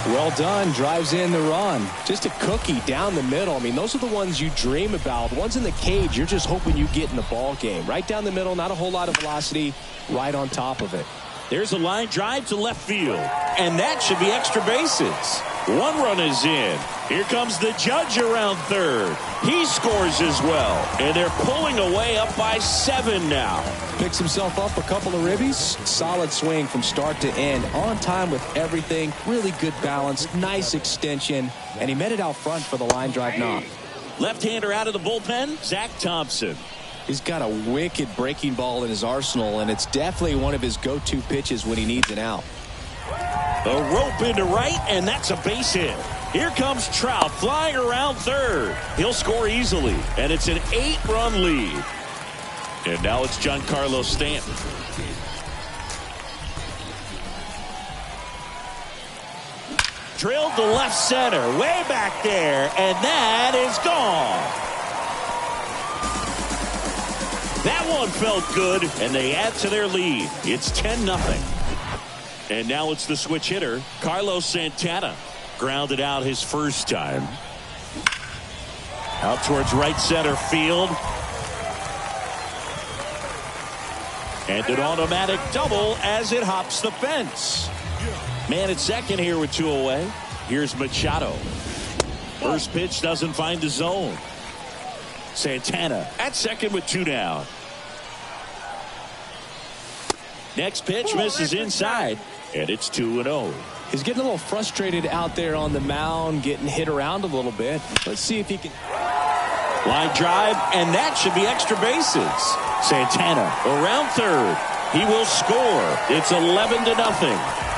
Well done. Drives in the run. Just a cookie down the middle. I mean, those are the ones you dream about. The ones in the cage, you're just hoping you get in the ball game. Right down the middle, not a whole lot of velocity, right on top of it. There's a line drive to left field, and that should be extra bases. 1 run is in. Here comes the Judge around third. He scores as well, and they're pulling away up by 7 now. Picks himself up a couple of ribbies. Solid swing from start to end. On time with everything. Really good balance. Nice extension. And he met it out front for the line drive knock. Left-hander out of the bullpen, Zach Thompson. He's got a wicked breaking ball in his arsenal, and it's definitely one of his go-to pitches when he needs an out. A rope into right, and that's a base hit. Here comes Trout flying around third. He'll score easily, and it's an 8-run lead. And now it's Giancarlo Stanton. Drilled to left center, way back there, and that is gone. That one felt good, and they add to their lead. It's 10-0. And now it's the switch hitter, Carlos Santana. Grounded out his first time. Out towards right center field. And an automatic double as it hops the fence. Man at second here with 2 away. Here's Machado. First pitch doesn't find the zone. Santana at second with 2 down. Next pitch misses inside, and it's 2-0. He's getting a little frustrated out there on the mound, getting hit around a little bit. Let's see if he can. Line drive, and that should be extra bases. Santana around third. He will score. It's 11-0.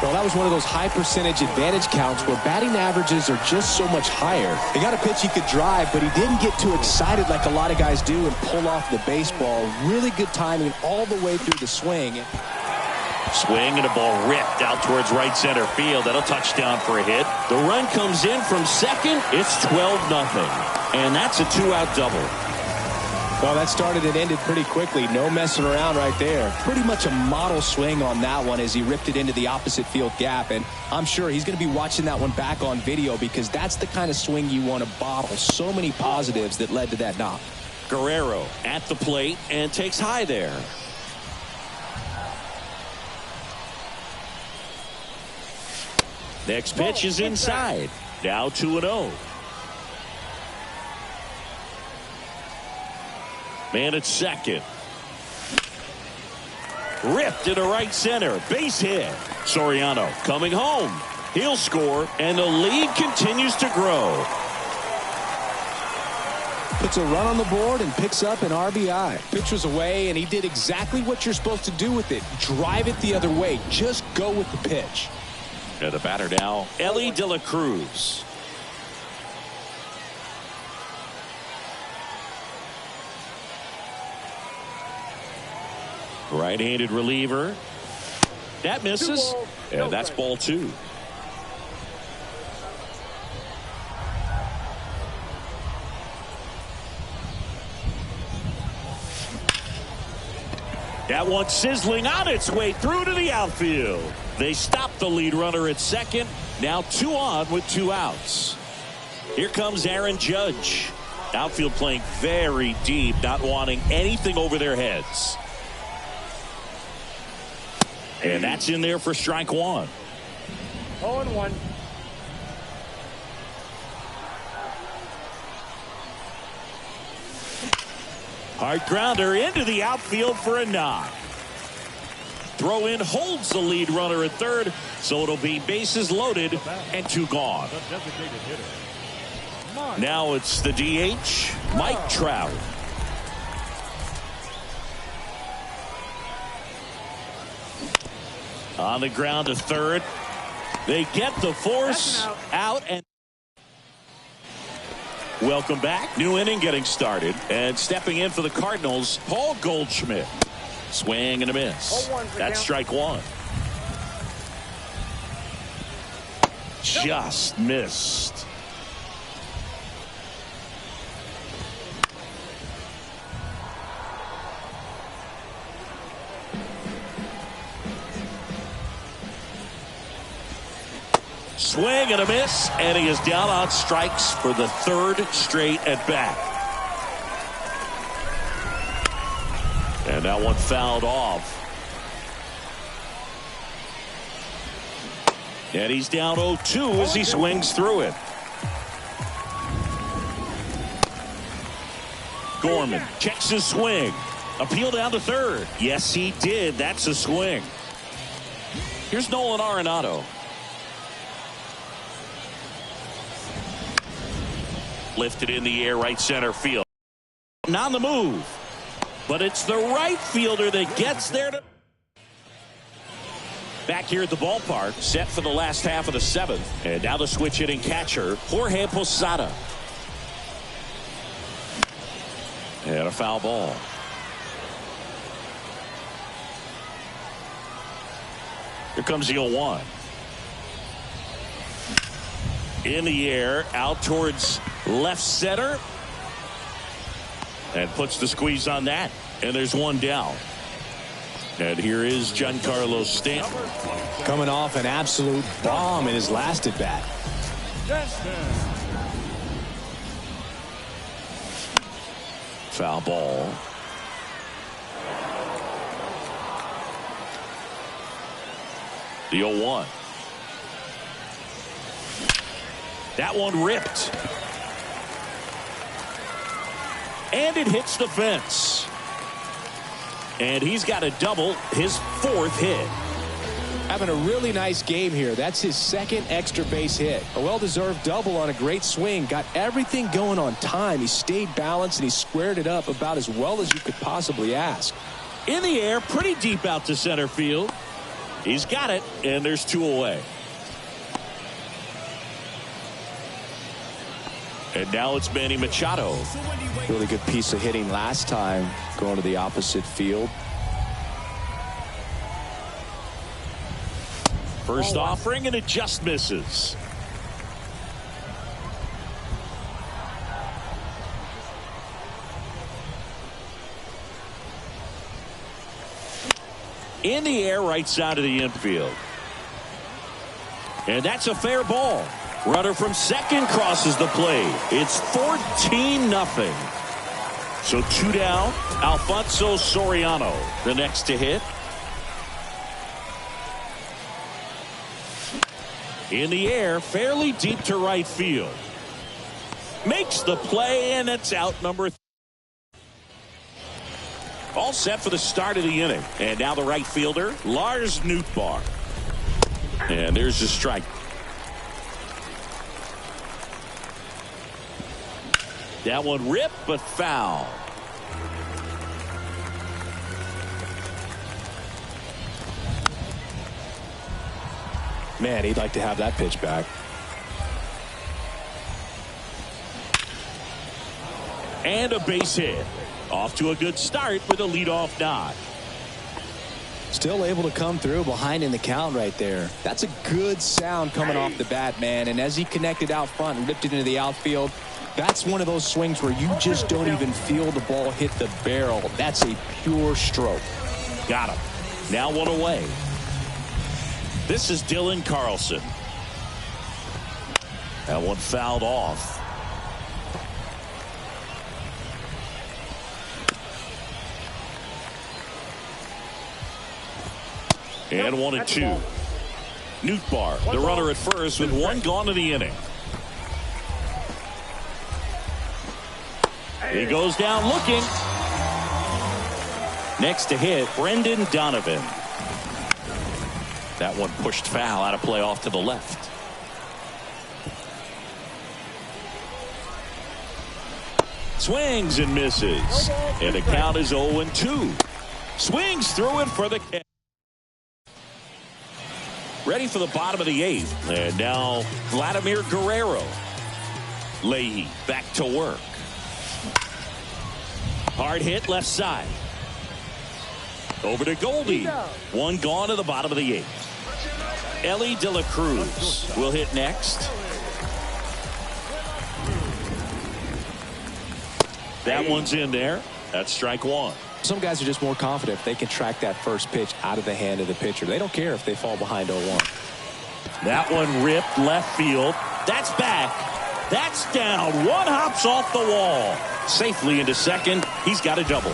Well, that was one of those high percentage advantage counts where batting averages are just so much higher. He got a pitch he could drive, but he didn't get too excited like a lot of guys do and pull off the baseball. Really good timing all the way through the swing. Swing and a ball ripped out towards right center field. That'll touchdown for a hit. The run comes in from second. It's 12-0. And that's a 2-out double. Well, that started and ended pretty quickly. No messing around right there. Pretty much a model swing on that one as he ripped it into the opposite field gap. And I'm sure he's going to be watching that one back on video because that's the kind of swing you want to bottle. So many positives that led to that knock. Guerrero at the plate and takes high there. Next pitch is inside. Now 2-0. Man at second. Ripped into right center. Base hit. Soriano coming home. He'll score, and the lead continues to grow. Puts a run on the board and picks up an RBI. Pitch was away, and he did exactly what you're supposed to do with it. Drive it the other way. Just go with the pitch. And the batter now, Ellie De La Cruz. Right-handed reliever. That misses. And that's ball 2. That one sizzling on its way through to the outfield. They stop the lead runner at second. Now 2 on with 2 outs. Here comes Aaron Judge. Outfield playing very deep, not wanting anything over their heads. And that's in there for strike 1. 0-1. Hard grounder into the outfield for a knock. Throw in holds the lead runner at third, so it'll be bases loaded and 2 gone. Now it's the DH, Mike Trout. On the ground to third. They get the force out and welcome back. New inning getting started, and stepping in for the Cardinals, Paul Goldschmidt. Swing and a miss. That's strike 1. Just missed. Swing and a miss, and he is down on strikes for the 3rd straight at bat. And that one fouled off. And he's down 0-2 as he swings through it. Gorman checks his swing. Appeal down to third. Yes, he did. That's a swing. Here's Nolan Arenado. Lifted in the air, right center field. On the move. But it's the right fielder that gets there. Back here at the ballpark, set for the last half of the 7th. And now the switch hitting catcher, Jorge Posada. And a foul ball. Here comes the 0-1. In the air, out towards left center. And puts the squeeze on that. And there's 1 down. And here is Giancarlo Stanton. Coming off an absolute bomb in his last at bat. Foul ball. The 0-1. That one ripped. And it hits the fence. And he's got a double, his 4th hit. Having a really nice game here. That's his 2nd extra base hit. A well-deserved double on a great swing. Got everything going on time. He stayed balanced and he squared it up about as well as you could possibly ask. In the air, pretty deep out to center field. He's got it, and there's 2 away. And now it's Manny Machado. Really good piece of hitting last time, going to the opposite field. First offering, and it just misses. In the air, right side of the infield. And that's a fair ball. Runner from second crosses the plate. It's 14-0. So 2 down. Alfonso Soriano, the next to hit. In the air, fairly deep to right field. Makes the play, and it's out number 3. All set for the start of the inning. And now the right fielder, Lars Nootbaar. And there's a strike. That one ripped, but foul. Man, he'd like to have that pitch back. And a base hit. Off to a good start with a leadoff nod. Still able to come through behind in the count right there. That's a good sound coming off the bat, man. And as he connected out front and ripped it into the outfield, that's one of those swings where you just don't even feel the ball hit the barrel. That's a pure stroke. Got him. Now one away. This is Dylan Carlson. That one fouled off. And 1-2. Nootbaar, the runner at first with one gone to the inning. He goes down looking. Next to hit, Brendan Donovan. That one pushed foul out of play off to the left. Swings and misses. And the count is 0-2. Swings through it for the catch. Ready for the bottom of the 8th. And now Vladimir Guerrero. Leahy back to work. Hard hit left side. Over to Goldie. One gone to the bottom of the 8th. Ellie De La Cruz will hit next. That one's in there. That's strike one. Some guys are just more confident if they can track that first pitch out of the hand of the pitcher. They don't care if they fall behind 0-1. That one ripped left field. That's back. That's down. One hops off the wall. Safely into second. He's got a double.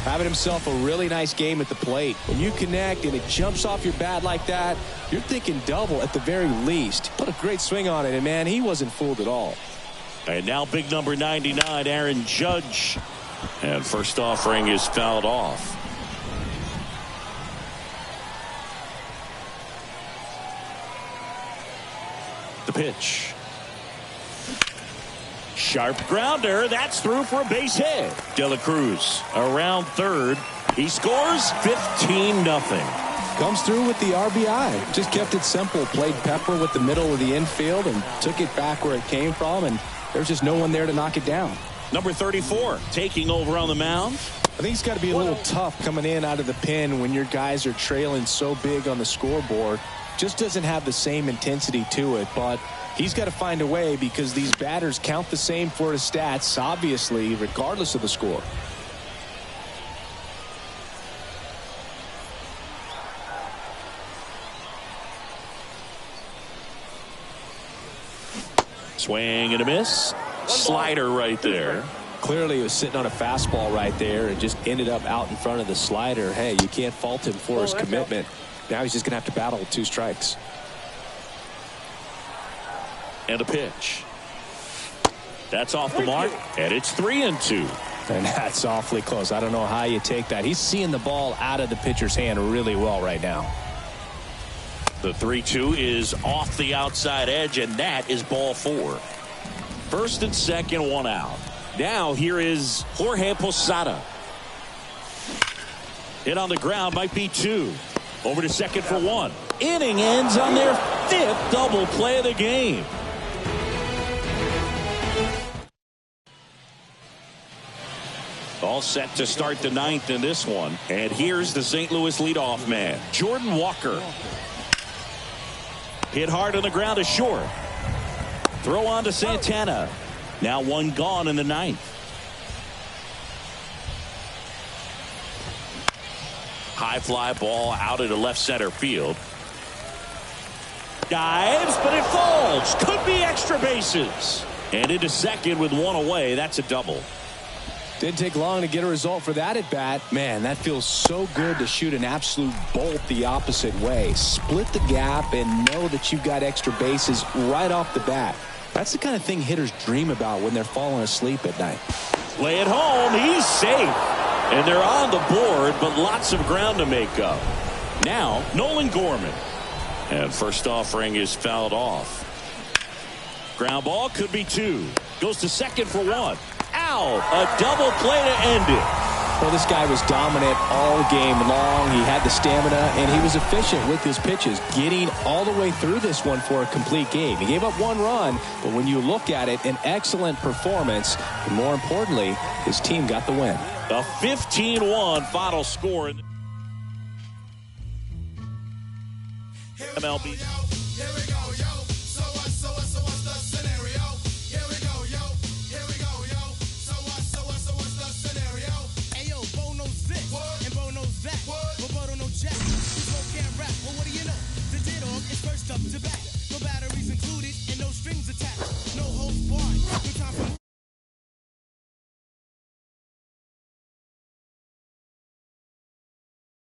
Having himself a really nice game at the plate. When you connect and it jumps off your bat like that, you're thinking double at the very least. Put a great swing on it, and man, he wasn't fooled at all. And now big number 99, Aaron Judge. And first offering is fouled off. The pitch. Sharp grounder. That's through for a base hit. De La Cruz around third. He scores 15-0. Comes through with the RBI. Just kept it simple. Played pepper with the middle of the infield and took it back where it came from. And there's just no one there to knock it down. Number 34 taking over on the mound. I think it's got to be a little tough coming in out of the pen when your guys are trailing so big on the scoreboard. Just doesn't have the same intensity to it, but he's got to find a way because these batters count the same for his stats, obviously, regardless of the score. Swing and a miss. Slider right there. Clearly he was sitting on a fastball right there and just ended up out in front of the slider. Hey, you can't fault him for his commitment. Now he's just going to have to battle with 2 strikes. And a pitch. That's off the mark, and it's 3-2. And that's awfully close. I don't know how you take that. He's seeing the ball out of the pitcher's hand really well right now. The 3-2 is off the outside edge, and that is ball 4. First and second, one out. Now here is Jorge Posada. Hit on the ground, might be 2. Over to second for 1. Inning ends on their 5th double play of the game. All set to start the 9th in this one. And here's the St. Louis leadoff man, Jordan Walker. Hit hard on the ground to short. Throw on to Santana. Now one gone in the 9th. High fly ball out into left center field. Dives, but it falls. Could be extra bases. And into second with one away. That's a double. Didn't take long to get a result for that at bat. Man, that feels so good to shoot an absolute bolt the opposite way. Split the gap and know that you've got extra bases right off the bat. That's the kind of thing hitters dream about when they're falling asleep at night. Play it home. He's safe. And they're on the board, but lots of ground to make up. Now, Nolan Gorman. And first offering is fouled off. Ground ball could be 2. Goes to second for 1. Out. A double play to end it. Well, this guy was dominant all game long. He had the stamina, and he was efficient with his pitches, getting all the way through this one for a complete game. He gave up 1 run, but when you look at it, an excellent performance. And more importantly, his team got the win. A 15-1 final score. MLB.